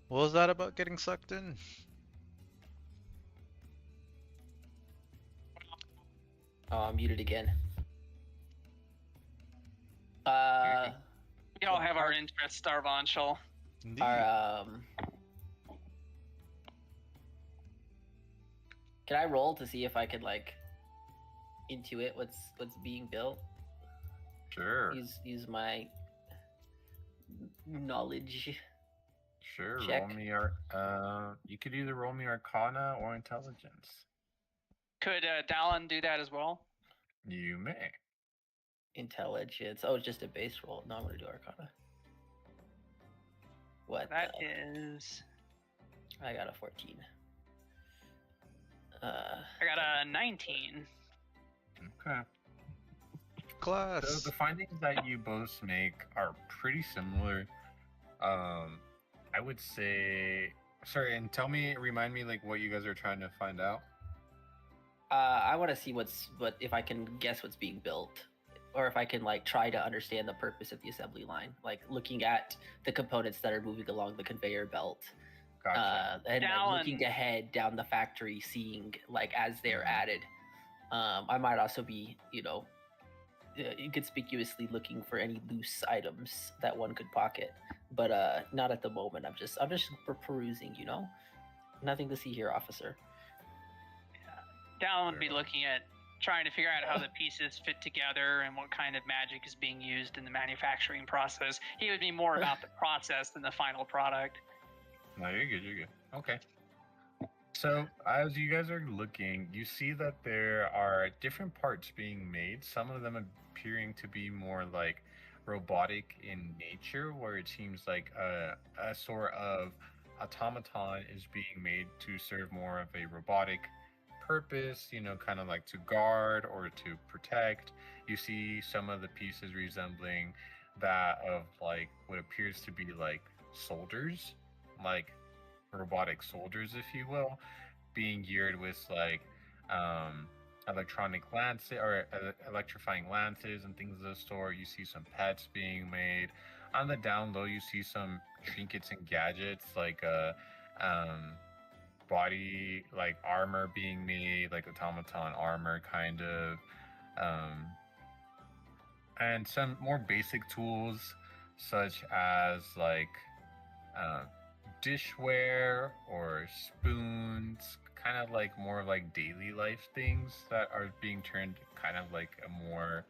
What was that about getting sucked in? Oh, I'm muted again. We all have our interests, Darvanchel. Indeed. Can I roll to see if I could like intuit what's being built? Sure. Use my knowledge Sure, roll check. me you could either roll me Arcana or Intelligence. Could Dallin do that as well? You may. Intelligence. Oh, it's just a base roll. No, I'm gonna do Arcana. What? That is. I got a 14. I got a 19. Okay. Class. So the findings that you both make are pretty similar. I would say. Sorry, and remind me, like, what you guys are trying to find out. I want to see if I can guess what's being built, or if I can like try to understand the purpose of the assembly line, like looking at the components that are moving along the conveyor belt, Gotcha. and like, looking Dallin. ahead down the factory, seeing like as they're added. I might also be, conspicuously looking for any loose items that one could pocket, but not at the moment. I'm just perusing, Nothing to see here, officer. Dallin would be Fair. looking at trying to figure out how the pieces fit together and what kind of magic is being used in the manufacturing process. He would be more about the process than the final product. No, you're good. You're good. Okay. So as you guys are looking, you see that there are different parts being made. Some of them appearing to be more like robotic in nature, where it seems like a sort of automaton is being made to serve more of a robotic purpose, kind of like to guard or to protect. You see some of the pieces resembling that of like what appears to be like soldiers, like robotic soldiers, if you will, being geared with like electronic lances or electrifying lances and things of the sort. You see some pets being made. On the down low, you see some trinkets and gadgets like body like armor being made, like automaton armor kind of, and some more basic tools such as like dishware or spoons, kind of like more like daily life things that are being turned kind of like a more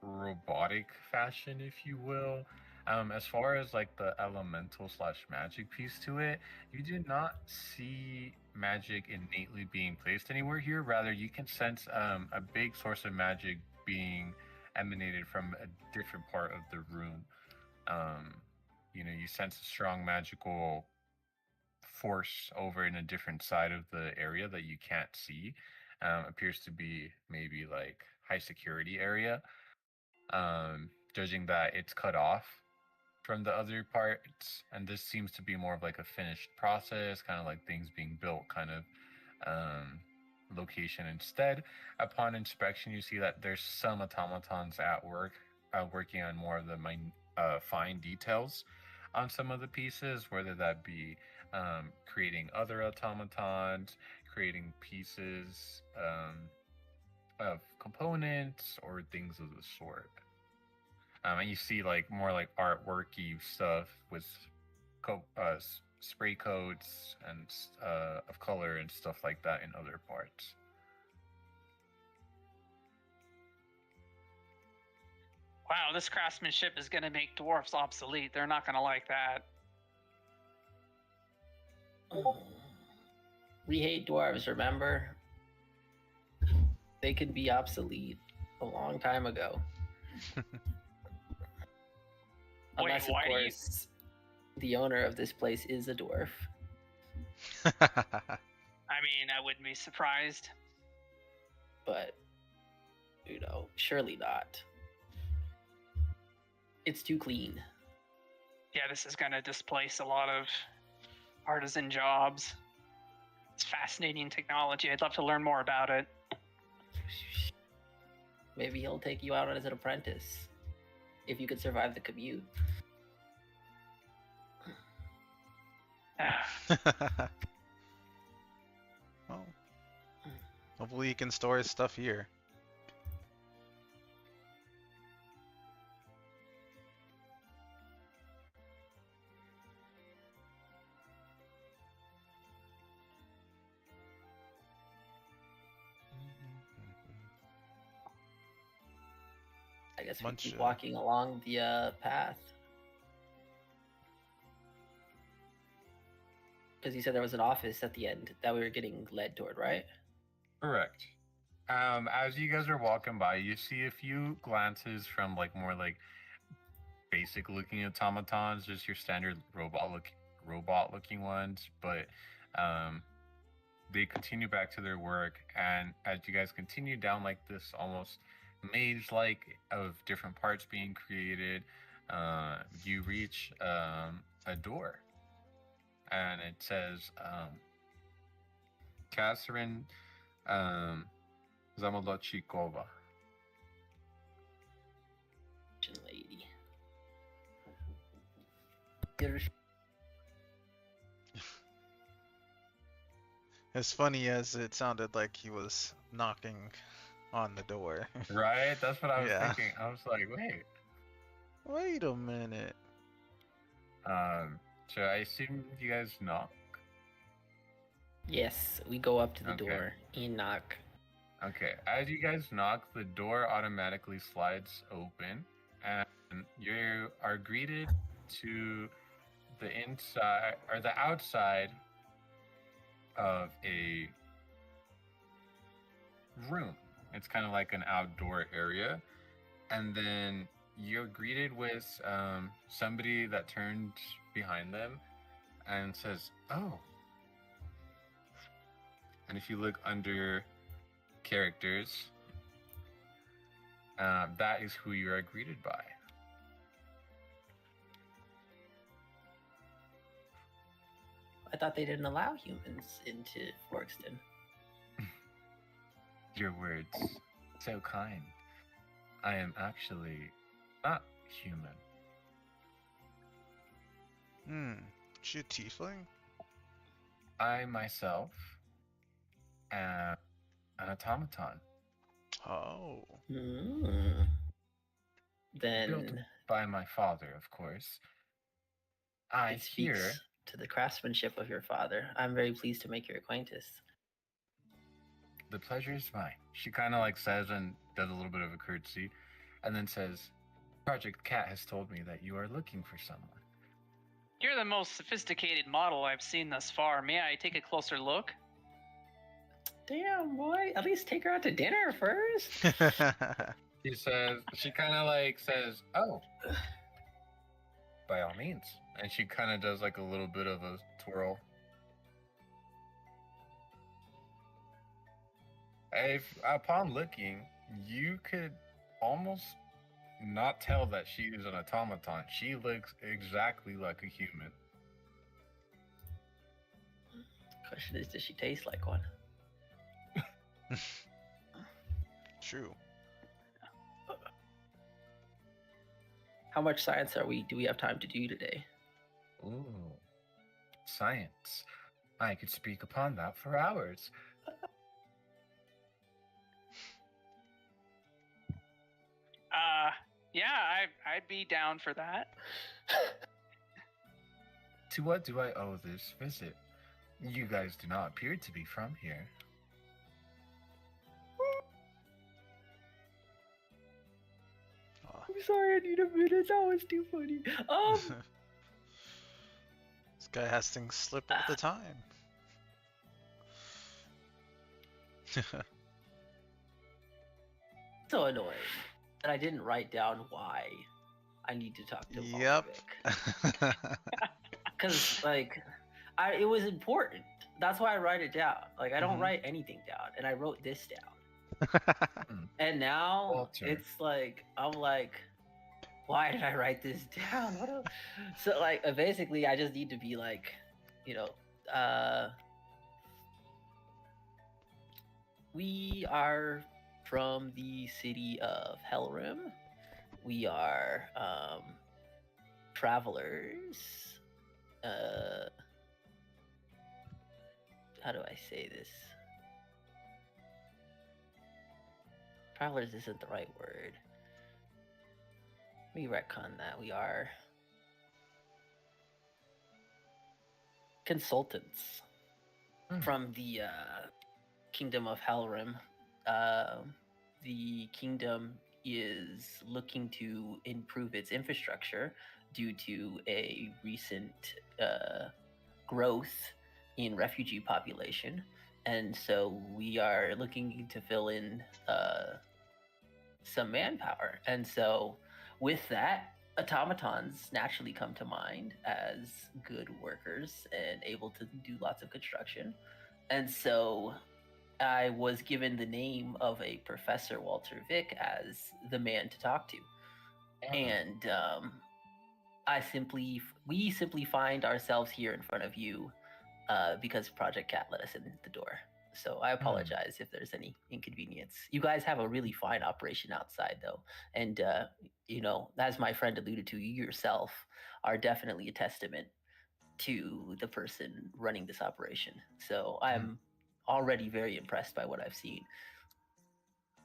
robotic fashion, if you will. As far as like the elemental slash magic piece to it, you do not see magic innately being placed anywhere here. Rather, you can sense a big source of magic being emanated from a different part of the room. You sense a strong magical force over in a different side of the area that you can't see. Appears to be maybe like high security area. Judging that it's cut off from the other parts, and this seems to be more of like a finished process, kind of like things being built kind of location instead. Upon inspection, you see that there's some automatons at work, working on more of the fine details on some of the pieces, whether that be creating other automatons, creating pieces of components or things of the sort. And you see like more like artworky stuff with spray coats and of color and stuff like that in other parts. Wow, this craftsmanship is going to make dwarfs obsolete. They're not going to like that. We hate dwarves, remember? They could be obsolete a long time ago. Unless, of course, the owner of this place is a dwarf. I mean, I wouldn't be surprised. But, surely not. It's too clean. Yeah, this is going to displace a lot of artisan jobs. It's fascinating technology. I'd love to learn more about it. Maybe he'll take you out as an apprentice. If you could survive the commute. Well, hopefully he can store his stuff here. I guess we keep walking along the path. because you said there was an office at the end that we were getting led toward, right? Correct. As you guys are walking by, you see a few glances from like more like basic looking automatons, just your standard robot looking ones, but they continue back to their work, and as you guys continue down like this almost maze like of different parts being created, you reach a door, and it says Catherine Zamolodchikova. Lady. As funny as it sounded like he was knocking on the door. Right? That's what I was Yeah. thinking. I was like, wait. Wait a minute. So I assume you guys knock? Yes, we go up to the Okay. door and knock. Okay. As you guys knock, the door automatically slides open, and you are greeted to the inside or the outside of a room. It's kind of like an outdoor area, and then you're greeted with somebody that turns behind them and says, "Oh." And if you look under characters, that is who you are greeted by. I thought they didn't allow humans into Forkston. Your words, so kind. I am actually not human. She a tiefling? I myself am an automaton, Oh. Mm. built Then by my father, of course. I it hear speaks to the craftsmanship of your father. I'm very pleased to make your acquaintance. the pleasure is mine. She kind of like says and does a little bit of a curtsy, and then says, Project Cat has told me that you are looking for someone. You're the most sophisticated model I've seen thus far. May I take a closer look? Damn, boy. At least take her out to dinner first. She kind of like says, oh, by all means. And she kind of does like a little bit of a twirl. Upon looking, you could almost not tell that she is an automaton. She looks exactly like a human. Question is, does she taste like one? True. How much science do we have time to do today? Ooh, science. I could speak upon that for hours. Yeah, I'd be down for that. To what do I owe this visit? You guys do not appear to be from here. I'm sorry, I need a minute. That was too funny. This guy has things slip all the time. So annoying that I didn't write down why I need to talk to Yep. Because it was important. That's why I write it down. Like I don't Mhm. write anything down, and I wrote this down. And now Walter. it's like I'm like, why did I write this down? So like basically, I just need to be like, we are from the city of Helrim. We are travelers. How do I say this? Travelers isn't the right word. We retcon that. We are consultants from the Kingdom of Helrim. The kingdom is looking to improve its infrastructure due to a recent growth in refugee population, and so we are looking to fill in some manpower. And so, with that, automatons naturally come to mind as good workers and able to do lots of construction. And so, I was given the name of a Professor Walter Vick as the man to talk to. And we simply find ourselves here in front of you because Project Cat let us in the door. So I apologize if there's any inconvenience. You guys have a really fine operation outside, though, and as my friend alluded to, you yourself are definitely a testament to the person running this operation. So I'm already very impressed by what I've seen.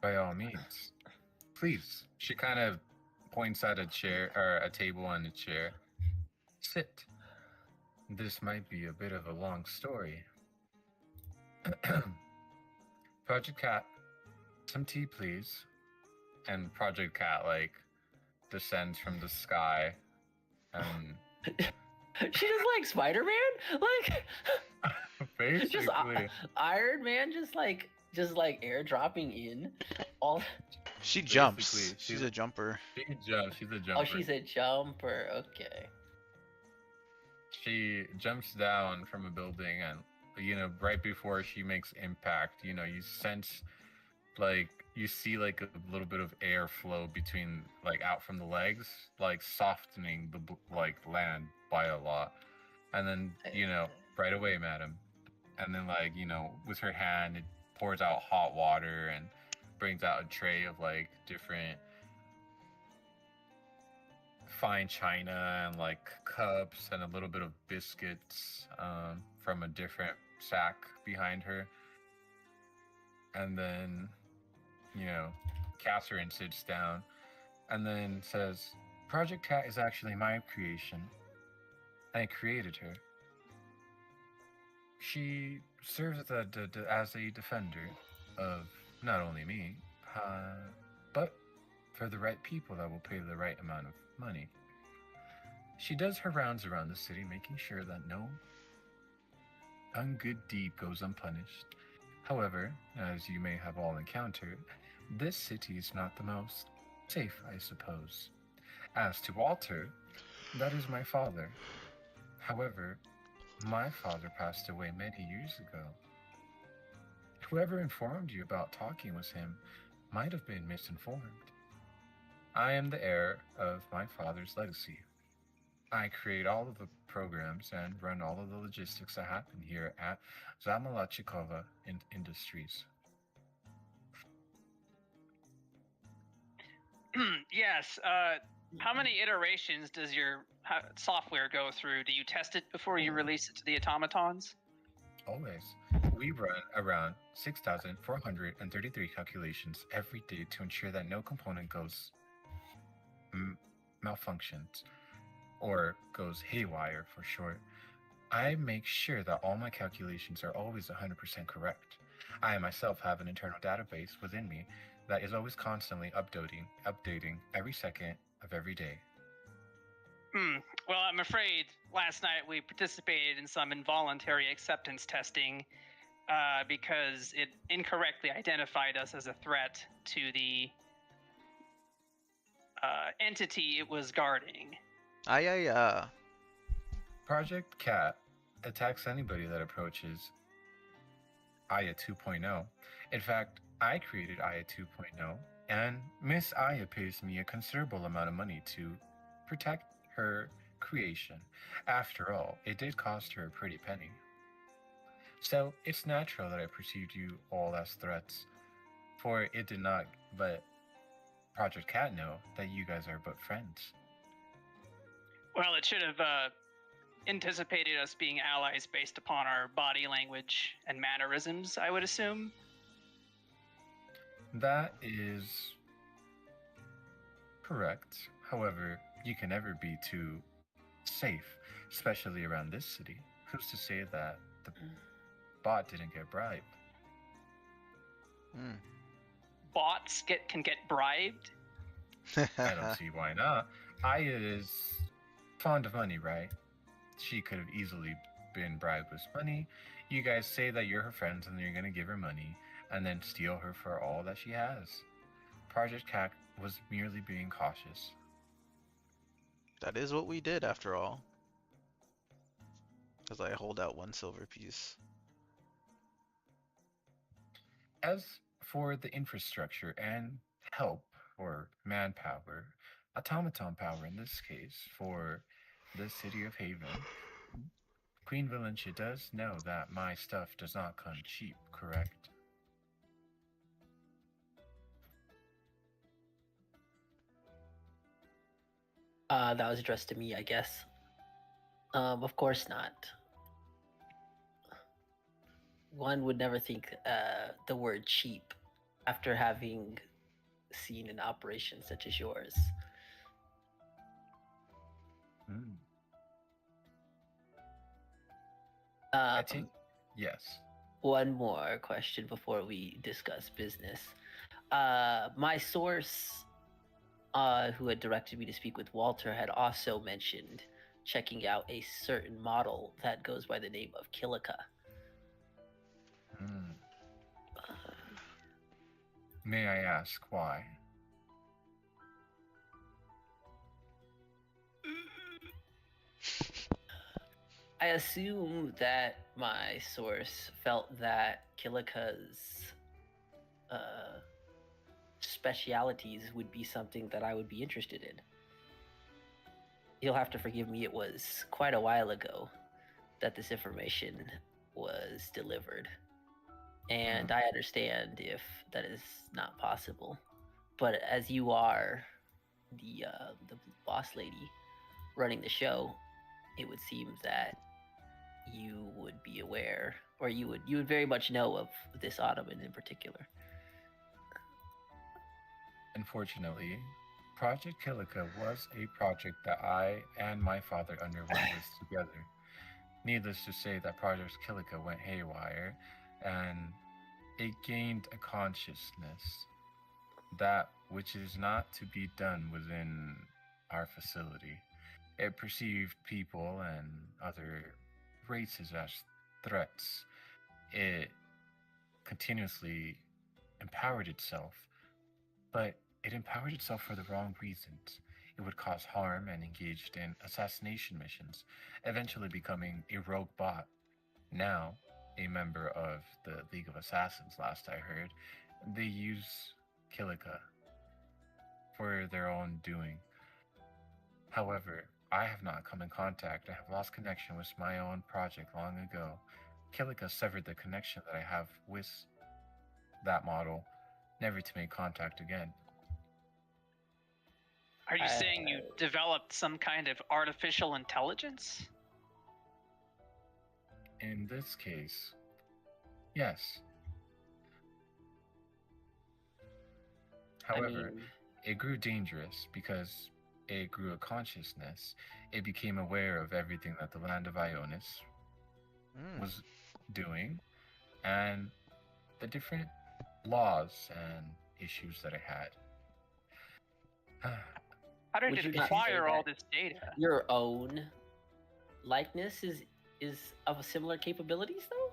By all means, please. She kind of points at a chair or a table and a chair. Sit. This might be a bit of a long story. Project Cat, some tea, please. And Project Cat descends from the sky, and She just like Spider-Man, like basically, just Iron Man, just like airdropping in all. She jumps. Basically, She's a jumper. She jumps. She's a jumper. Oh, she's a jumper. Okay. She jumps down from a building, and right before she makes impact, you sense you see a little bit of air flow between out from the legs, softening the land by a lot. And then right away, madam, and then with her hand it pours out hot water and brings out a tray of different fine china and cups and a little bit of biscuits from a different sack behind her. And then Catherine sits down and then says, Project Cat is actually my creation. I created her. She serves as a defender of not only me, but for the right people that will pay the right amount of money. She does her rounds around the city, making sure that no ungood deed goes unpunished. However, as you may have all encountered, this city is not the most safe, I suppose. As to Walter, that is my father. However, my father passed away many years ago. Whoever informed you about talking with him might have been misinformed. I am the heir of my father's legacy. I create all of the programs and run all of the logistics that happen here at Zamalachikova Industries. Yes. How many iterations does your software go through? Do you test it before you release it to the automatons? Always. We run around 6,433 calculations every day to ensure that no component goes malfunctions or goes haywire for short. I make sure that all my calculations are always 100% correct. I myself have an internal database within me that is always constantly updating every second of every day. Well, I'm afraid last night we participated in some involuntary acceptance testing because it incorrectly identified us as a threat to the entity it was guarding. Project Cat attacks anybody that approaches Aya 2.0. In fact, I created Aya 2.0, and Miss Aya pays me a considerable amount of money to protect her creation. After all, it did cost her a pretty penny. So it's natural that I perceived you all as threats, for it did not let Project Cat know that you guys are but friends. Well, it should have anticipated us being allies based upon our body language and mannerisms, I would assume. That is correct. However, you can never be too safe, especially around this city. Who's to say that the bot didn't get bribed? Bots can get bribed? I don't see why not. Aya is fond of money, right? She could have easily been bribed with money. You guys say that you're her friends and you're gonna give her money and then steal her for all that she has. Project Cac was merely being cautious. That is what we did after all. As I hold out 1 silver piece. As for the infrastructure and help or manpower, automaton power in this case, for the city of Haven, Queen Valencia does know that my stuff does not come cheap, correct? That was addressed to me, I guess. Of course not. One would never think the word cheap after having seen an operation such as yours. Hmm. I take yes. One more question before we discuss business. My source, who had directed me to speak with Walter, had also mentioned checking out a certain model that goes by the name of Kilika. Hmm. May I ask why? I assume that my source felt that Kilika's specialities would be something that I would be interested in. You'll have to forgive me, it was quite a while ago that this information was delivered. And I understand if that is not possible. But as you are the boss lady running the show, it would seem that you would be aware, or you would very much know of this ottoman in particular. Unfortunately, Project Kilika was a project that I and my father underwent this together. Needless to say that Project Kilika went haywire and it gained a consciousness, that which is not to be done within our facility. It perceived people and other races as threats. It continuously empowered itself, but it empowered itself for the wrong reasons. It would cause harm and engaged in assassination missions, eventually becoming a rogue bot. Now, a member of the League of Assassins, last I heard, they use Kilika for their own doing. However, I have not come in contact. I have lost connection with my own project long ago. Kilika severed the connection that I have with that model, never to make contact again. Are you saying you developed some kind of artificial intelligence? In this case, yes. However, it grew dangerous because it grew a consciousness. It became aware of everything that the land of Eionus was doing and the different laws and issues that it had. How did it acquire all this data? Your own likeness is of similar capabilities, though?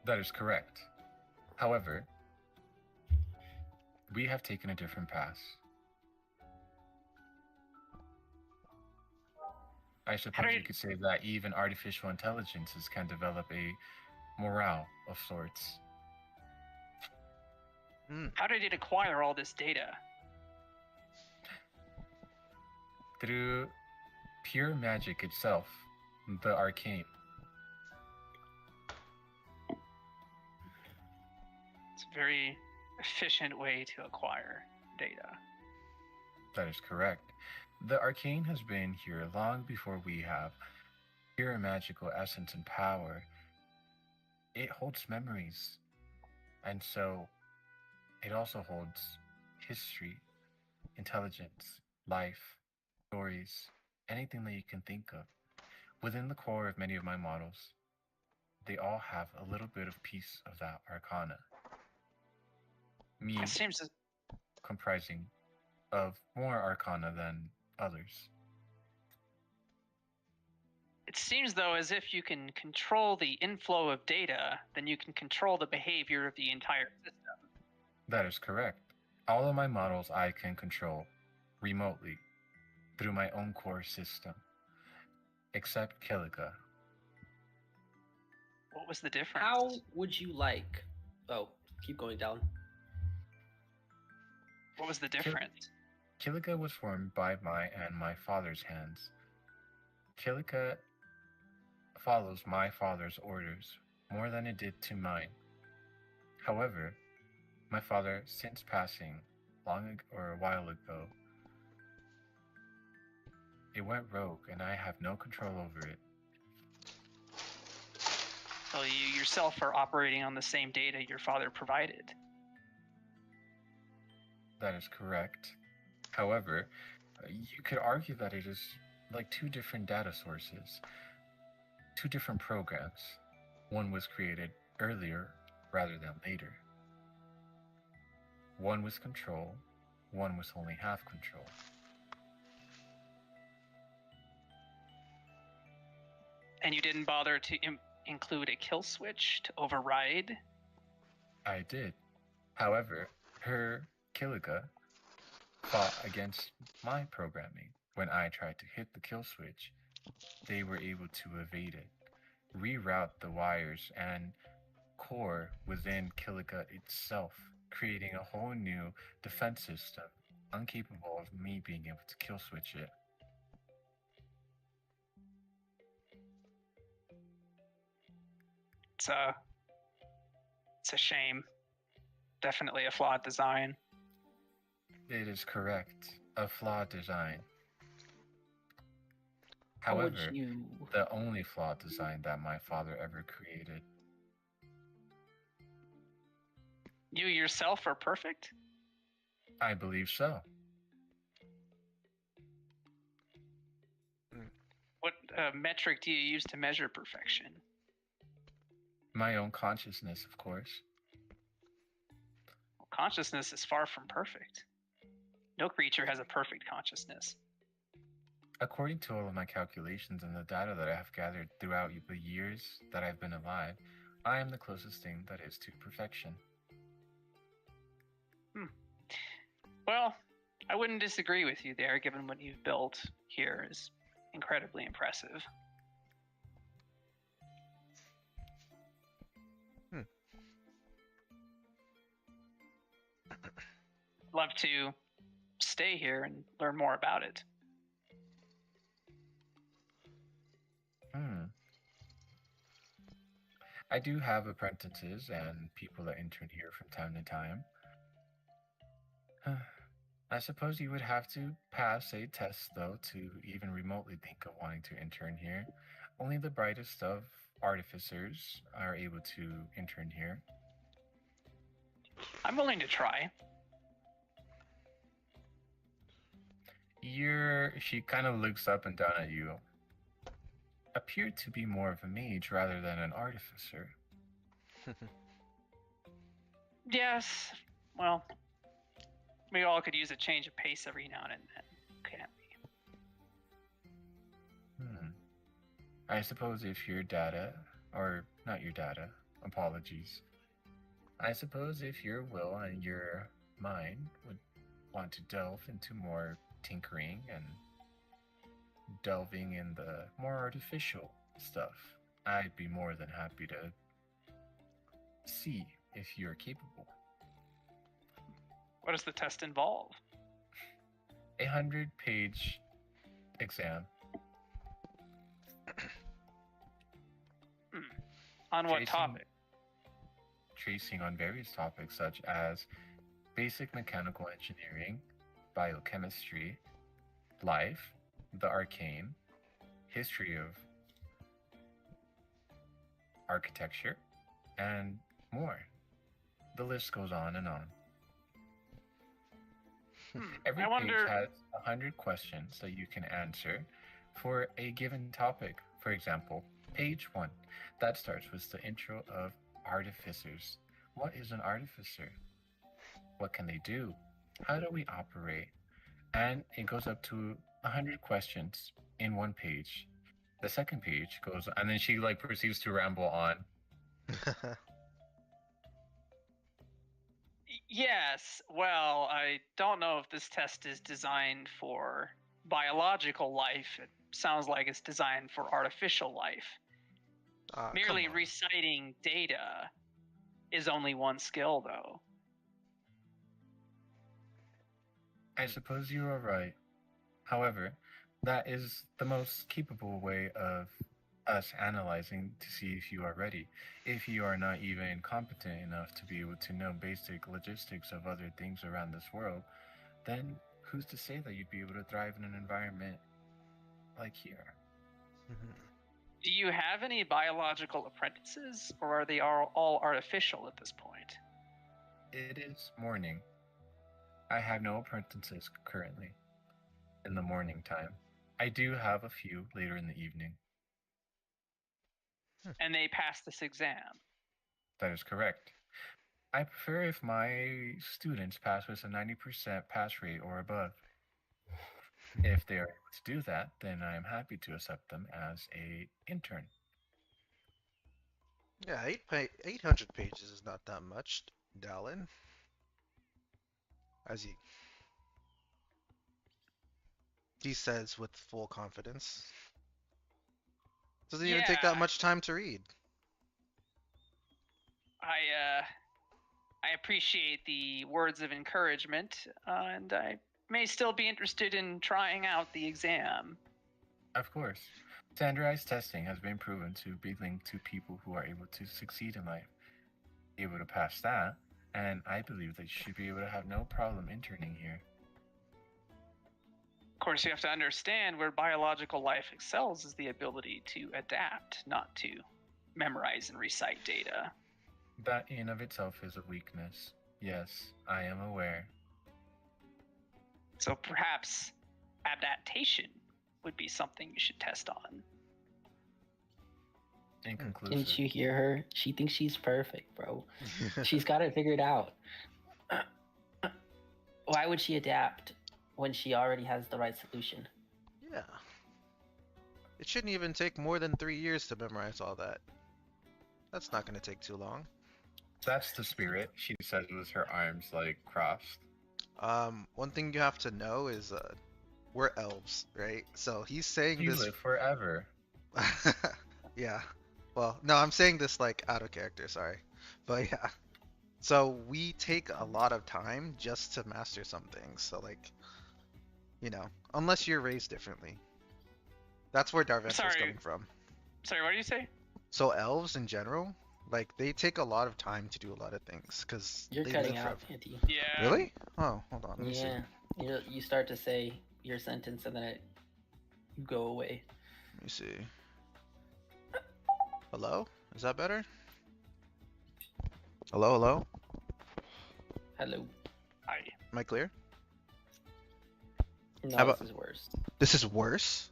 That is correct. However, we have taken a different path. I suppose you could say that even artificial intelligences can develop a morale of sorts. How did it acquire all this data? Through pure magic itself, the arcane. It's a very efficient way to acquire data. That is correct. The arcane has been here long before we have. Pure magical essence and power. It holds memories. And so it also holds history, intelligence, life, stories, anything that you can think of. Within the core of many of my models, they all have a little bit of piece of that arcana. Me comprising of more arcana than others. It seems, though, as if you can control the inflow of data, then you can control the behavior of the entire system. That is correct. All of my models I can control remotely through my own core system, except Kilika. What was the difference? How would you like? Oh, keep going down. What was the difference? Kilika was formed by my and my father's hands. Kilika follows my father's orders more than it did to mine. However, my father, since passing a while ago, it went rogue and I have no control over it. So you yourself are operating on the same data your father provided. That is correct. However, you could argue that it is like two different data sources, two different programs. One was created earlier rather than later. One was control, one was only half control. And you didn't bother to include a kill switch to override? I did. However, her Kilika fought against my programming. When I tried to hit the kill switch, they were able to evade it, reroute the wires and core within Kilika itself, creating a whole new defense system, incapable of me being able to kill switch it. It's a shame. Definitely a flawed design. It is correct. A flawed design. How would However, you? the only flawed design that my father ever created. You yourself are perfect? I believe so. What metric do you use to measure perfection? My own consciousness, of course. Well, consciousness is far from perfect. No creature has a perfect consciousness. According to all of my calculations and the data that I have gathered throughout the years that I've been alive, I am the closest thing that is to perfection. Well, I wouldn't disagree with you there, given what you've built here is incredibly impressive. Love to stay here and learn more about it. I do have apprentices and people that intern here from time to time. I suppose you would have to pass a test, though, to even remotely think of wanting to intern here. Only the brightest of artificers are able to intern here. I'm willing to try. She kind of looks up and down at you. Appear to be more of a mage rather than an artificer. Yes, well, we all could use a change of pace every now and then, can't we? I suppose if your data, or not your data, apologies. I suppose if your will and your mind would want to delve into more tinkering and delving in the more artificial stuff, I'd be more than happy to see if you're capable. What does the test involve? 100-page exam. On what topic? Tracing on various topics such as basic mechanical engineering, biochemistry, life, the arcane, history of architecture, and more. The list goes on and on. Every page has 100 questions that you can answer for a given topic. For example, page 1, that starts with the intro of artificers. What is an artificer? What can they do? How do we operate? And it goes up to 100 questions in one page. The second page goes, and then she like proceeds to ramble on. Yes, well, I don't know if this test is designed for biological life. It sounds like it's designed for artificial life. Merely Come on. reciting data is only one skill, though. I suppose you are right. However, that is the most capable way of us analyzing to see if you are ready. If you are not even competent enough to be able to know basic logistics of other things around this world, then who's to say that you'd be able to thrive in an environment like here? Do you have any biological apprentices, or are they all artificial at this point? It is morning. I have no apprentices currently in the morning time. I do have a few later in the evening. And they pass this exam. That is correct. I prefer if my students pass with a 90% pass rate or above. If they are able to do that, then I am happy to accept them as a intern. Yeah, 800 pages is not that much, Dallin. As he says with full confidence. Doesn't even take that much time to read. I appreciate the words of encouragement, and I may still be interested in trying out the exam. Of course. Standardized testing has been proven to be linked to people who are able to succeed in life. Able to pass that, and I believe that you should be able to have no problem interning here. Of course, you have to understand where biological life excels is the ability to adapt, not to memorize and recite data. That in of itself is a weakness. Yes, I am aware. So perhaps adaptation would be something you should test on. Inconclusive. Didn't you hear her? She thinks she's perfect, bro. She's got it figured out. Why would she adapt when she already has the right solution? Yeah. It shouldn't even take more than 3 years to memorize all that. That's not going to take too long. That's the spirit, she says with her arms like crossed. One thing you have to know is we're elves, right? So he's saying You this. live forever. Yeah. Well, no, I'm saying this like out of character, sorry. But yeah. So we take a lot of time just to master some things. So like, unless you're raised differently. That's where Darventral's coming from. Sorry, what did you say? So elves in general, like they take a lot of time to do a lot of things because You're they cutting live out, forever. Andy. Yeah. Really? Oh, hold on. Let me see. Yeah. You start to say your sentence and then you go away. Let me see. Hello? Is that better? Hello, hello? Hello. Hi. Am I clear? No, How about- this is worse. This is worse?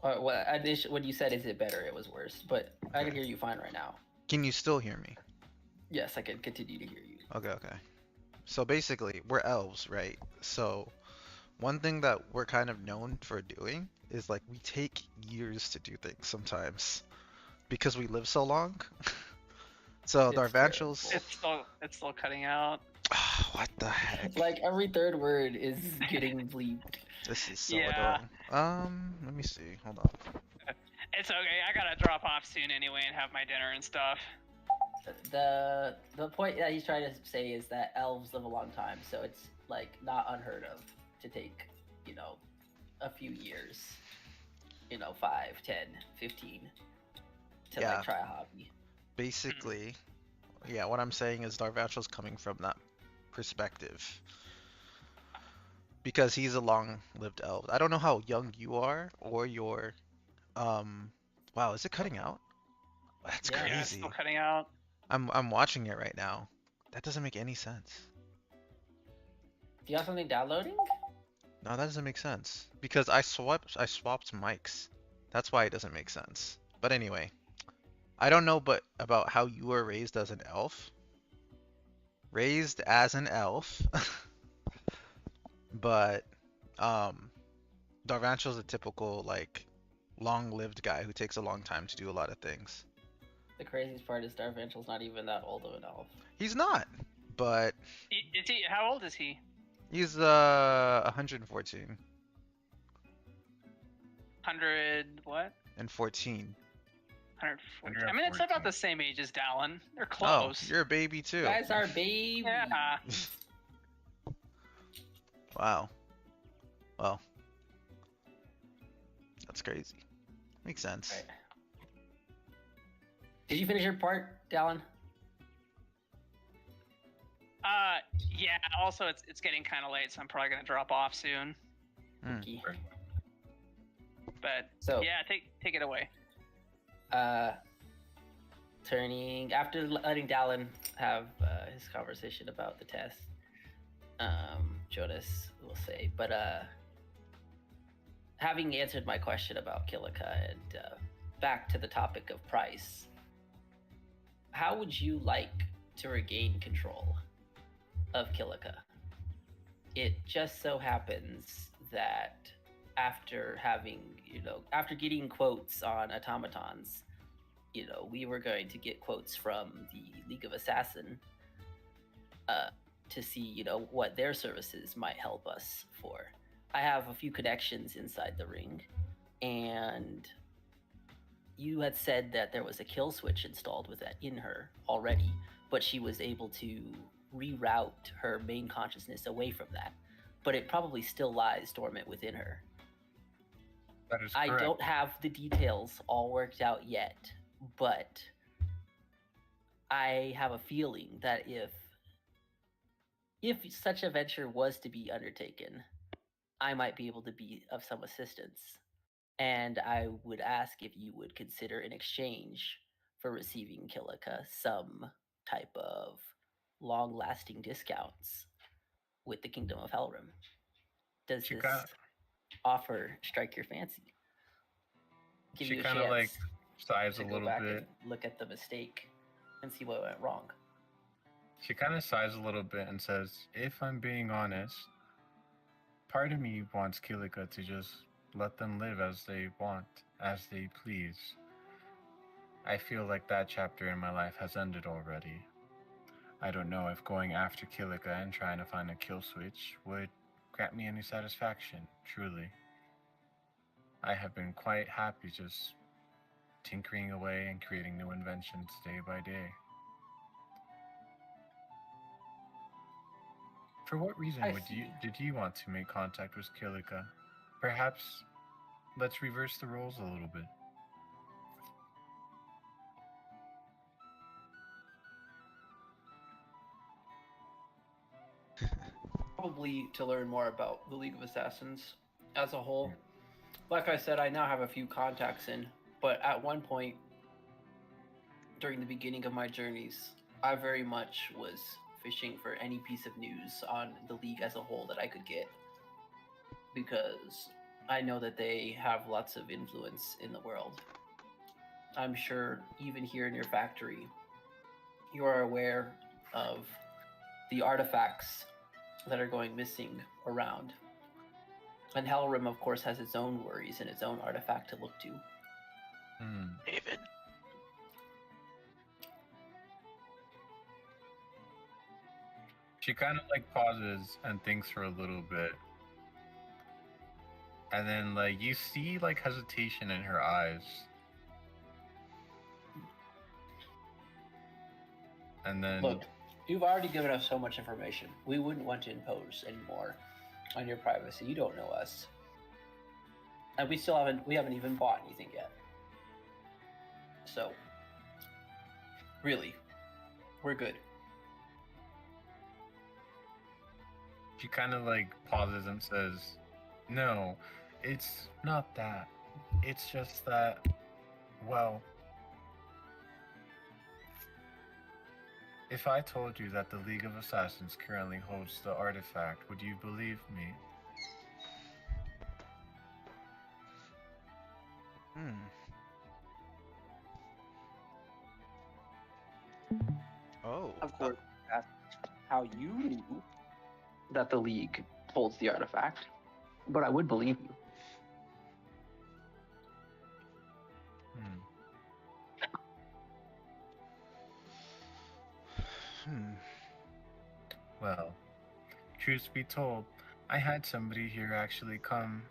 What you said, is it better? It was worse, but I can Okay. hear you fine right now. Can you still hear me? Yes, I can continue to hear you. Okay, okay. So basically, we're elves, right? So one thing that we're kind of known for doing is like we take years to do things sometimes because we live so long. So It's Darvantral's. It's still cutting out. What the heck? Like every third word is getting bleeped. This is so Yeah. annoying. Let me see. Hold on. It's okay. I gotta drop off soon anyway and have my dinner and stuff. The point that he's trying to say is that elves live a long time, so it's like not unheard of to take, a few years, 5, 10, 15 to Yeah. like try a hobby. Basically, yeah, what I'm saying is Darvantral's coming from that perspective. Because he's a long-lived elf. I don't know how young you are or your wow, is it cutting out? That's Yeah. Yeah, it's crazy. still cutting out. I'm watching it right now. That doesn't make any sense. Do you have something downloading? No, that doesn't make sense. Because I swapped mics. That's why it doesn't make sense. But anyway, I don't know about how you were raised as an elf. Raised as an elf. But Darvantral's a typical like long-lived guy who takes a long time to do a lot of things. The craziest part is Darvangel's not even that old of an elf. He's not, but Is he? How old is he? he's 114 100 what? and 14. 140. I mean, it's about the same age as Dallin. They're Oh, close. you're a baby too. You guys are baby. Yeah. Wow. Well, that's crazy. Makes sense. Right. Did you finish your part, Dallin? Yeah. Also, it's getting kind of late, so I'm probably gonna drop off soon. Okay. But So yeah, take it away. turning after letting Dallin have his conversation about the test, Jonas will say, but having answered my question about Kilika and back to the topic of price, how would you like to regain control of Kilika? It just so happens that after having, after getting quotes on automatons, we were going to get quotes from the League of Assassin to see, what their services might help us for. I have a few connections inside the ring, and you had said that there was a kill switch installed with that in her already, but she was able to reroute her main consciousness away from that. But it probably still lies dormant within her. That is I correct. don't have the details all worked out yet, but I have a feeling that if such a venture was to be undertaken, I might be able to be of some assistance. And I would ask if you would consider in exchange for receiving Kilika some type of long-lasting discounts with the Kingdom of Helrim. Does She this kinda- offer strike your fancy? Give She you a kind of chance like sighs to a go little back bit. and look at the mistake and see what went wrong. She kind of sighs a little bit and says, "If I'm being honest, part of me wants Kilika to just let them live as they want, as they please. I feel like that chapter in my life has ended already. I don't know if going after Kilika and trying to find a kill switch would grant me any satisfaction, truly. I have been quite happy just tinkering away and creating new inventions day by day. For what reason did you want to make contact with Kilika? Perhaps let's reverse the roles a little bit." Probably to learn more about the League of Assassins as a whole. Like I said, I now have a few contacts in, but at one point during the beginning of my journeys, I very much was fishing for any piece of news on the League as a whole that I could get, because I know that they have lots of influence in the world. I'm sure even here in your factory, you are aware of the artifacts that are going missing around. And Helrim, of course, has its own worries and its own artifact to look to. David. She kind of like pauses and thinks for a little bit. And then like you see like hesitation in her eyes. And then Look, you've already given us so much information. We wouldn't want to impose any more on your privacy. You don't know us. And we haven't even bought anything yet. So, really, we're good. she kind of like pauses and says, "No, it's not that. It's just that, well, if I told you that the League of Assassins currently holds the artifact, would you believe me?" Oh. Of course, that's how you knew that the League holds the artifact. But I would believe you. Well, truth be told, I had somebody here actually come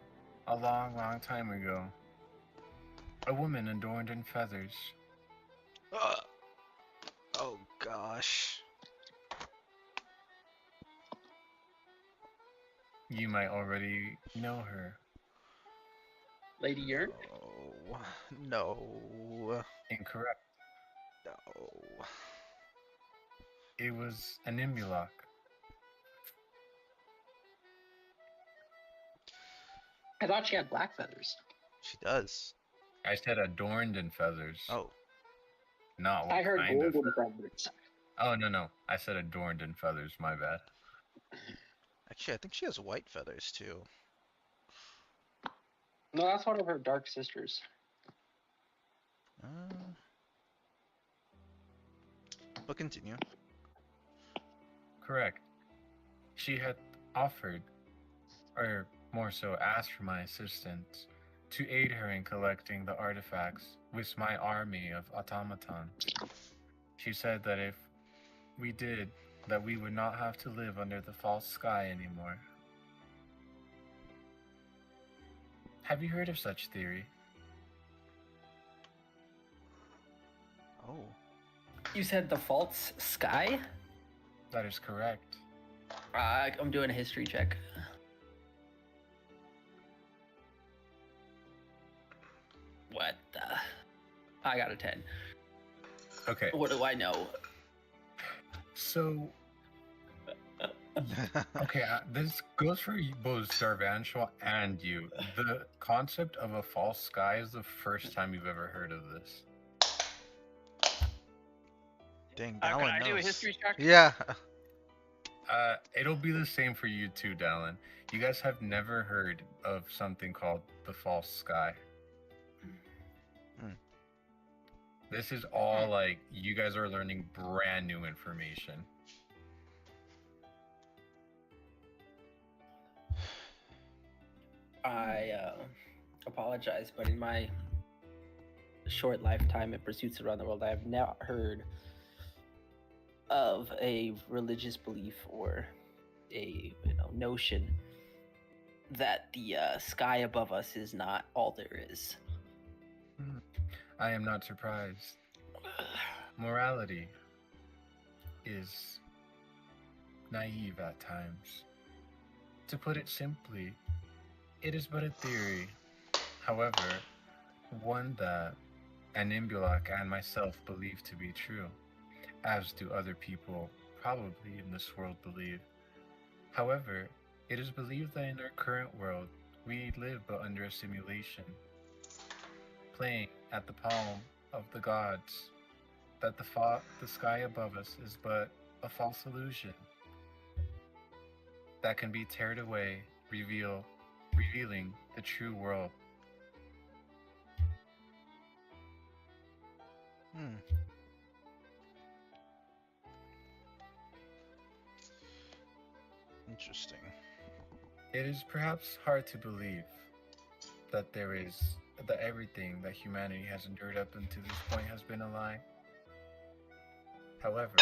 a long, long time ago. A woman adorned in feathers. Oh gosh. You might already know her. Lady Yearn? Oh, no. Incorrect. No. It was an Imbulok. I thought she had black feathers. She does. I said adorned in feathers. Oh. Not what I heard kind of golden feathers. feathers. Oh, no. I said adorned in feathers. My bad. Actually, I think she has white feathers too. No, that's one of her dark sisters. But continue. Correct. She had offered, or more so asked for my assistance to aid her in collecting the artifacts with my army of automatons. She said that if we did, that we would not have to live under the false sky anymore. Have you heard of such theory? Oh. You said the false sky? That is correct. I'm doing a history check. What the? I got a 10. Okay, What do I know? so okay, this goes for both Darvanshal and you. The concept of a false sky is the first time you've ever heard of this. Dang, Can Dallin I do a knows. history check? Yeah. It'll be the same for you too, Dallin. You guys have never heard of something called the false sky. Hmm. This is all like you guys are learning brand new information. I apologize, but in my short lifetime in pursuits around the world, I have not heard of a religious belief or a notion that the sky above us is not all there is. I am not surprised. Morality is naive at times. To put it simply, it is but a theory. However, one that an Imbulak and myself believe to be true, as do other people probably in this world believe. However, it is believed that in our current world, we live but under a simulation, playing at the palm of the gods, that the sky above us is but a false illusion that can be teared away, revealing the true world. Interesting. It is perhaps hard to believe that that everything that humanity has endured up until this point has been a lie. However,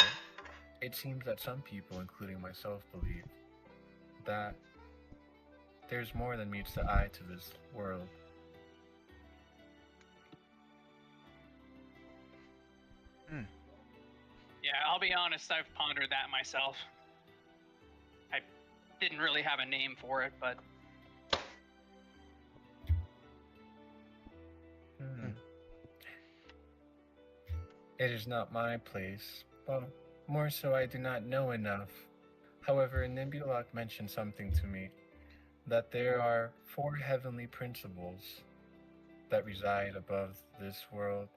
it seems that some people, including myself, believe that there's more than meets the eye to this world. Yeah, I'll be honest, I've pondered that myself. I didn't really have a name for it, but It is not my place. Well, more so I do not know enough. However, Nimbulak mentioned something to me, that there are 4 heavenly principles that reside above this world,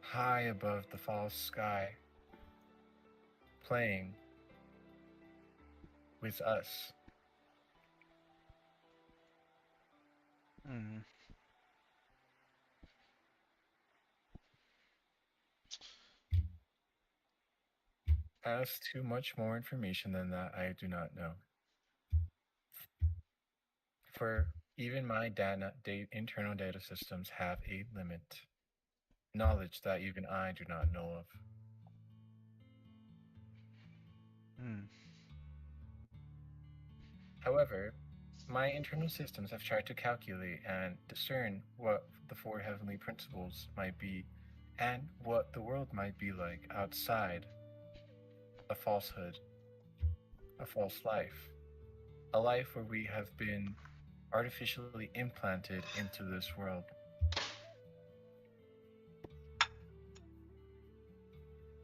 high above the false sky, playing with us. As to much more information than that, I do not know. For even my internal data systems have a limit. Knowledge that even I do not know of. Hmm. However, my internal systems have tried to calculate and discern what the four heavenly principles might be and what the world might be like outside a falsehood, a false life, a life where we have been artificially implanted into this world.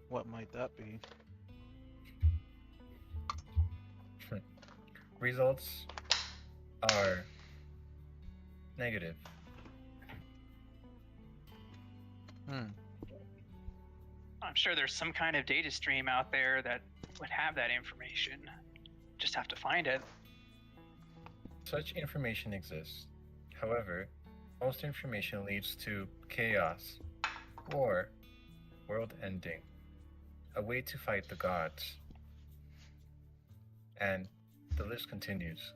What might that be? Results are negative. Hmm. I'm sure there's some kind of data stream out there that would have that information. Just have to find it. Such information exists. However, most information leads to chaos, war, world ending, a way to fight the gods. And the list continues.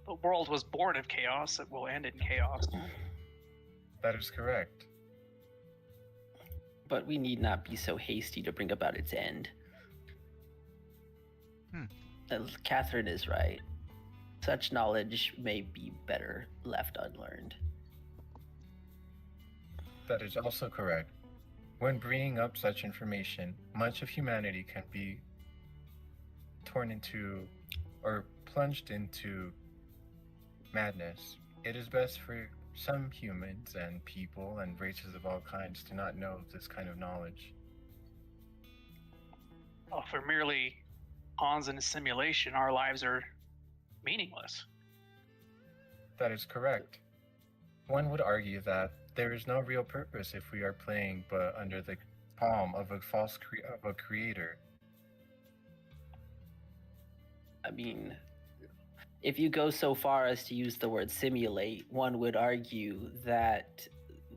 The world was born of chaos. It will end in chaos. That is correct. But we need not be so hasty to bring about its end. Catherine is right. Such knowledge may be better left unlearned. That is also correct. When bringing up such information, much of humanity can be torn into or plunged into madness. It is best for some humans and people and races of all kinds to not know this kind of knowledge. Well, if we're merely pawns in a simulation, our lives are meaningless. That is correct. One would argue that there is no real purpose if we are playing but under the palm of a creator. I mean, if you go so far as to use the word simulate, one would argue that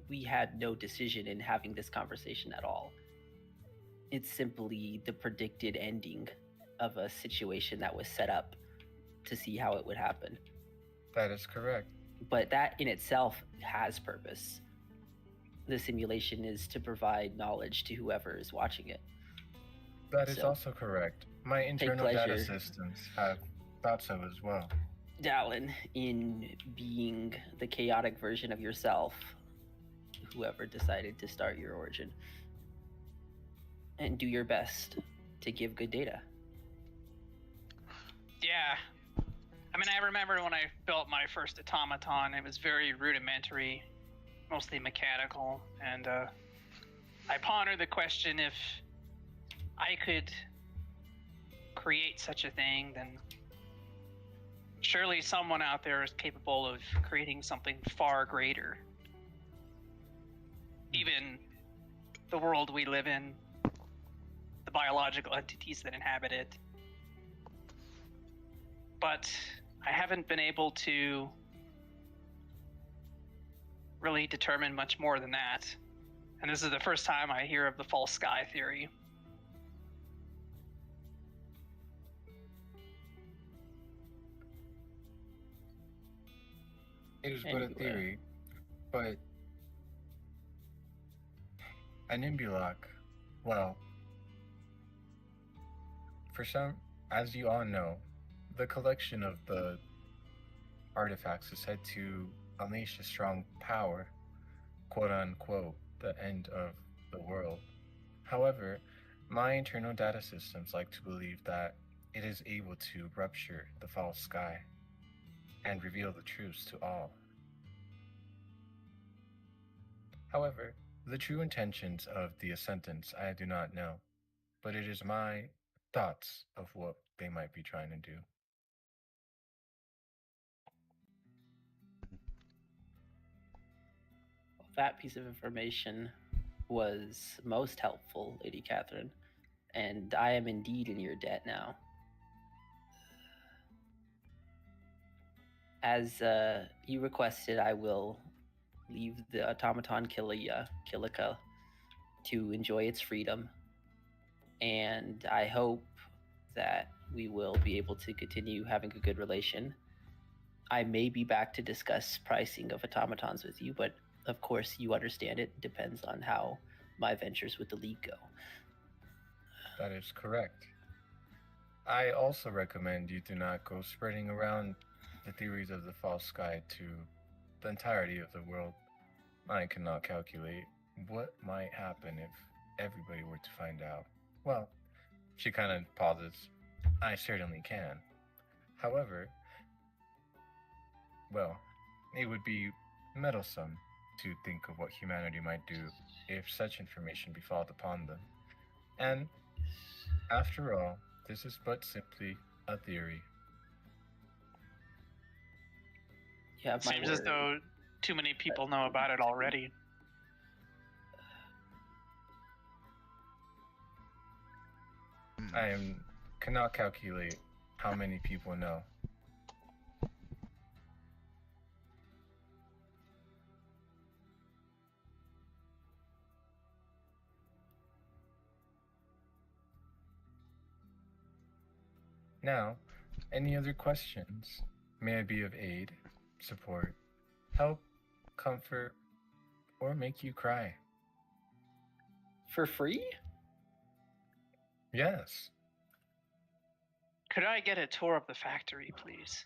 we had no decision in having this conversation at all. It's simply the predicted ending of a situation that was set up to see how it would happen. That is correct. But that in itself has purpose. The simulation is to provide knowledge to whoever is watching it. That is So, also correct. My internal data pleasure. systems have thought so as well. Dallin, in being the chaotic version of yourself, whoever decided to start your origin, and do your best to give good data. Yeah. I mean, I remember when I built my first automaton, it was very rudimentary, mostly mechanical, and I pondered the question, if I could create such a thing, then surely someone out there is capable of creating something far greater. Even the world we live in, the biological entities that inhabit it. But I haven't been able to really determine much more than that. And this is the first time I hear of the false sky theory. It is but a theory, but a Nimbulok, well, for some, as you all know, the collection of the artifacts is said to unleash a strong power, quote unquote, the end of the world. However, my internal data systems like to believe that it is able to rupture the false sky and reveal the truths to all. However, the true intentions of the Ascendants I do not know, but it is my thoughts of what they might be trying to do. That piece of information was most helpful, Lady Catherine, and I am indeed in your debt now. As you requested, I will leave the automaton Kilika to enjoy its freedom, and I hope that we will be able to continue having a good relation. I may be back to discuss pricing of automatons with you, but of course you understand it depends on how my ventures with the League go. That is correct. I also recommend you do not go spreading around the theories of the false sky to the entirety of the world. I cannot calculate what might happen if everybody were to find out. Well, she kind of pauses. I certainly can. However, well, it would be meddlesome to think of what humanity might do if such information befalled upon them. And, after all, this is but simply a theory. Yeah, my Seems as word. though too many people know about it already. I cannot calculate how many people know. Now, any other questions? May I be of aid, support, help, comfort, or make you cry? For free? Yes. Could I get a tour of the factory, please?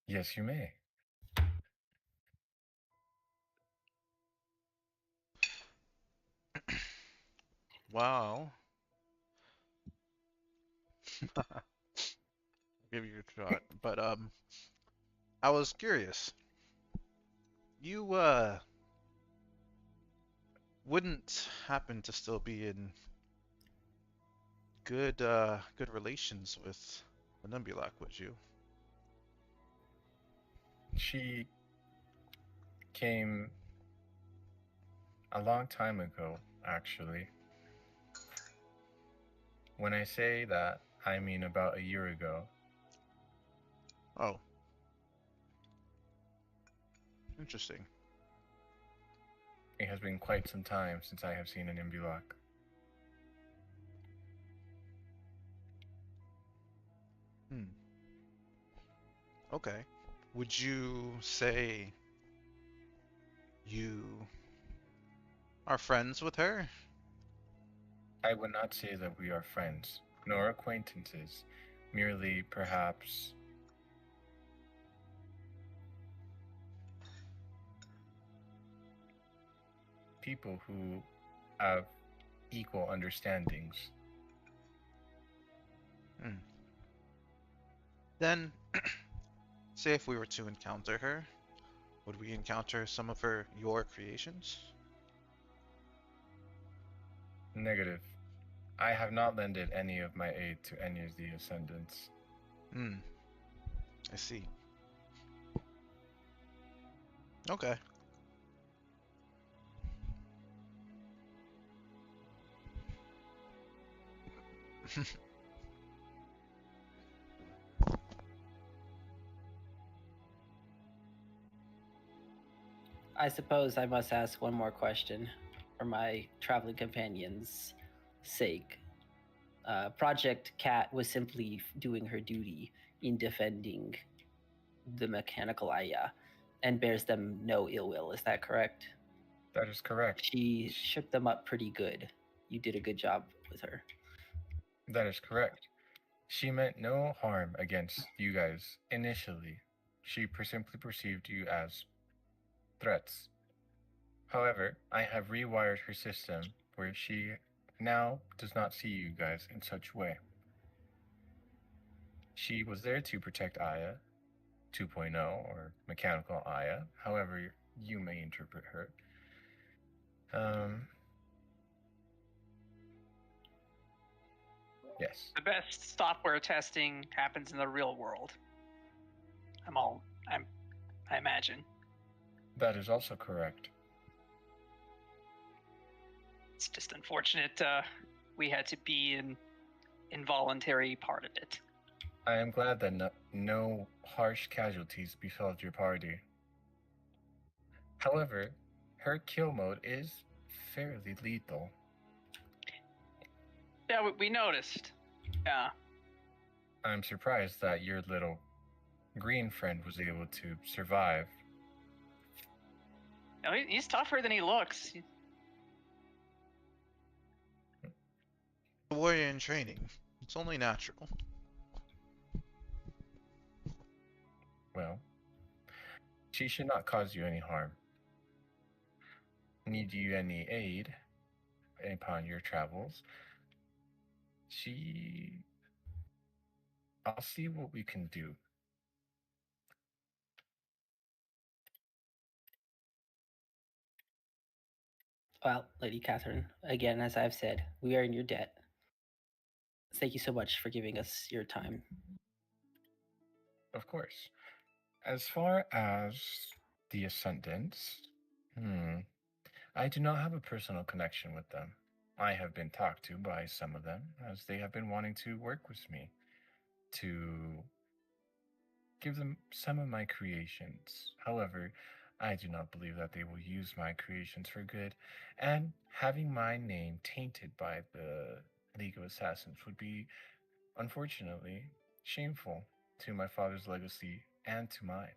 Yes, you may. Wow. I'll give you a shot. But I was curious. You wouldn't happen to still be in good relations with Penumbulac, would you? She came a long time ago, actually. When I say that, I mean about a year ago. Oh. Interesting. It has been quite some time since I have seen an Imbulak. Okay. Would you say you are friends with her? I would not say that we are friends, nor acquaintances, merely perhaps people who have equal understandings. Then, say if we were to encounter her, would we encounter some of your creations? Negative. I have not lended any of my aid to any of the Ascendants. I see. Okay. I suppose I must ask one more question for my traveling companion's sake. Project Cat was simply doing her duty in defending the mechanical Aya and bears them no ill will. Is that correct? That is correct. She shook them up pretty good. You did a good job with her. That is correct. She meant no harm against you guys initially. She simply perceived you as threats. However, I have rewired her system where she now does not see you guys in such way. She was there to protect Aya 2.0 or mechanical Aya, however you may interpret her. Yes. The best software testing happens in the real world. I imagine. That is also correct. It's just unfortunate we had to be an involuntary part of it. I am glad that no harsh casualties befell your party. However, her kill mode is fairly lethal. Yeah, we noticed. Yeah. I'm surprised that your little green friend was able to survive. No, he's tougher than he looks. A warrior in training. It's only natural. Well, she should not cause you any harm. Need you any aid upon your travels? I'll see what we can do. Well, Lady Catherine, again, as I've said, we are in your debt. Thank you so much for giving us your time. Of course. As far as the Ascendants, I do not have a personal connection with them. I have been talked to by some of them, as they have been wanting to work with me to give them some of my creations. However, I do not believe that they will use my creations for good, and having my name tainted by the League of Assassins would be, unfortunately, shameful to my father's legacy and to mine.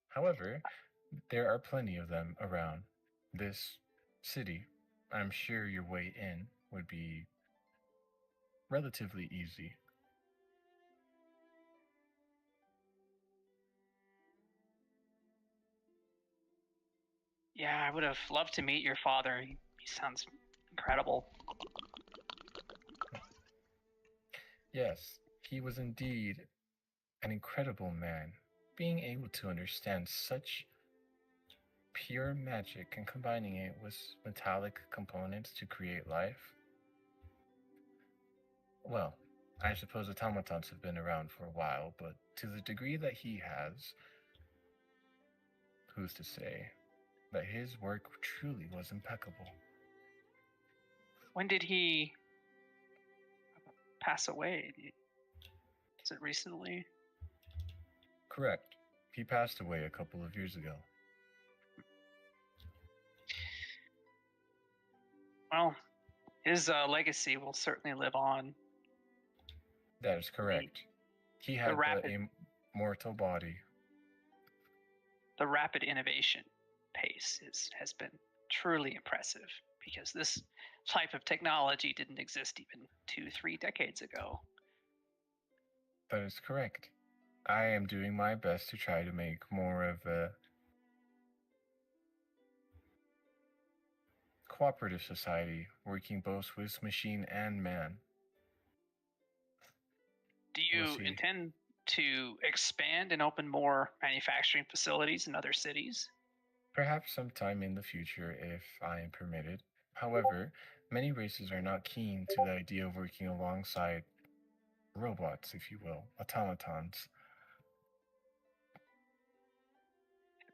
However, there are plenty of them around this city. I'm sure your way in would be relatively easy. Yeah, I would have loved to meet your father. He sounds incredible. Yes, he was indeed an incredible man. Being able to understand such pure magic and combining it with metallic components to create life. Well, I suppose automatons have been around for a while, but to the degree that he has, who's to say that his work truly was impeccable? When did he pass away? Is it recently? Correct. He passed away a couple of years ago. Well, his legacy will certainly live on. That is correct. He had the immortal body. The rapid innovation pace has been truly impressive, because this type of technology didn't exist even 2-3 decades ago. That is correct. I am doing my best to try to make more of a cooperative society, working both with machine and man. Do you intend to expand and open more manufacturing facilities in other cities? Perhaps sometime in the future, if I am permitted. However, many races are not keen to the idea of working alongside robots, if you will, automatons.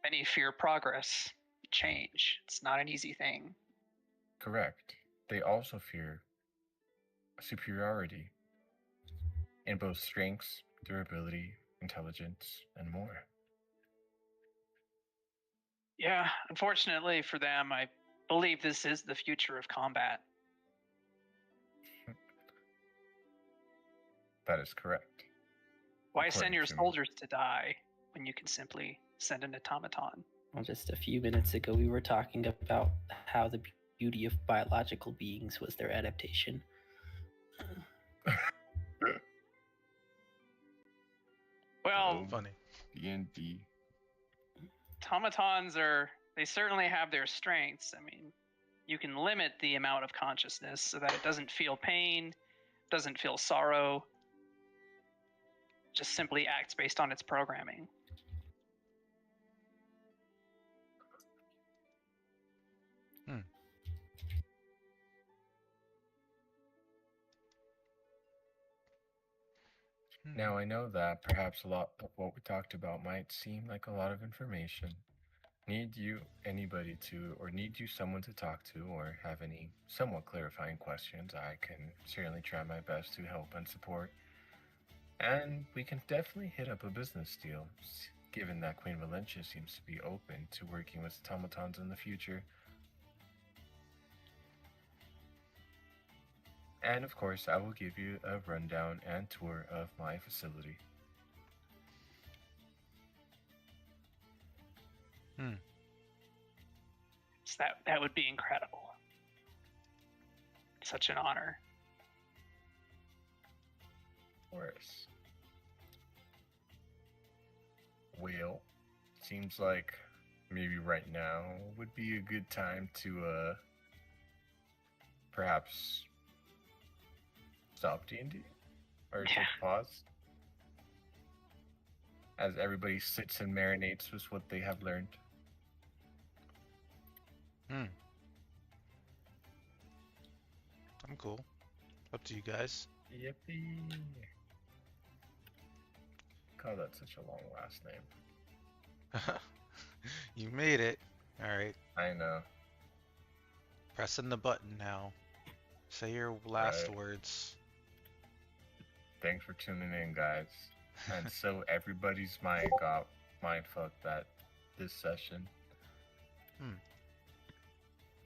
Many fear progress, change. It's not an easy thing. Correct. They also fear superiority in both strengths, durability, intelligence, and more. Yeah, unfortunately for them, I believe this is the future of combat. That is correct. Why send your soldiers to die when you can simply send an automaton? Well, just a few minutes ago, we were talking about how the beauty of biological beings was their adaptation. Well, funny. D&D. Automatons they certainly have their strengths. I mean, you can limit the amount of consciousness so that it doesn't feel pain, doesn't feel sorrow, just simply acts based on its programming. Now I know that perhaps a lot of what we talked about might seem like a lot of information. Need you someone to talk to, or have any somewhat clarifying questions, I can certainly try my best to help and support. And we can definitely hit up a business deal, given that Queen Valencia seems to be open to working with automatons in the future. And of course, I will give you a rundown and tour of my facility. So that would be incredible. such an honor. Of course. Well, seems like maybe right now would be a good time to perhaps stop D&D or take a pause as everybody sits and marinates with what they have learned. I'm cool. Up to you guys. Yippee! God, that's such a long last name. You made it. Alright. I know. Pressing the button now. Say your last Right. words. Thanks for tuning in, guys. And so everybody's mind got mindfucked that this session.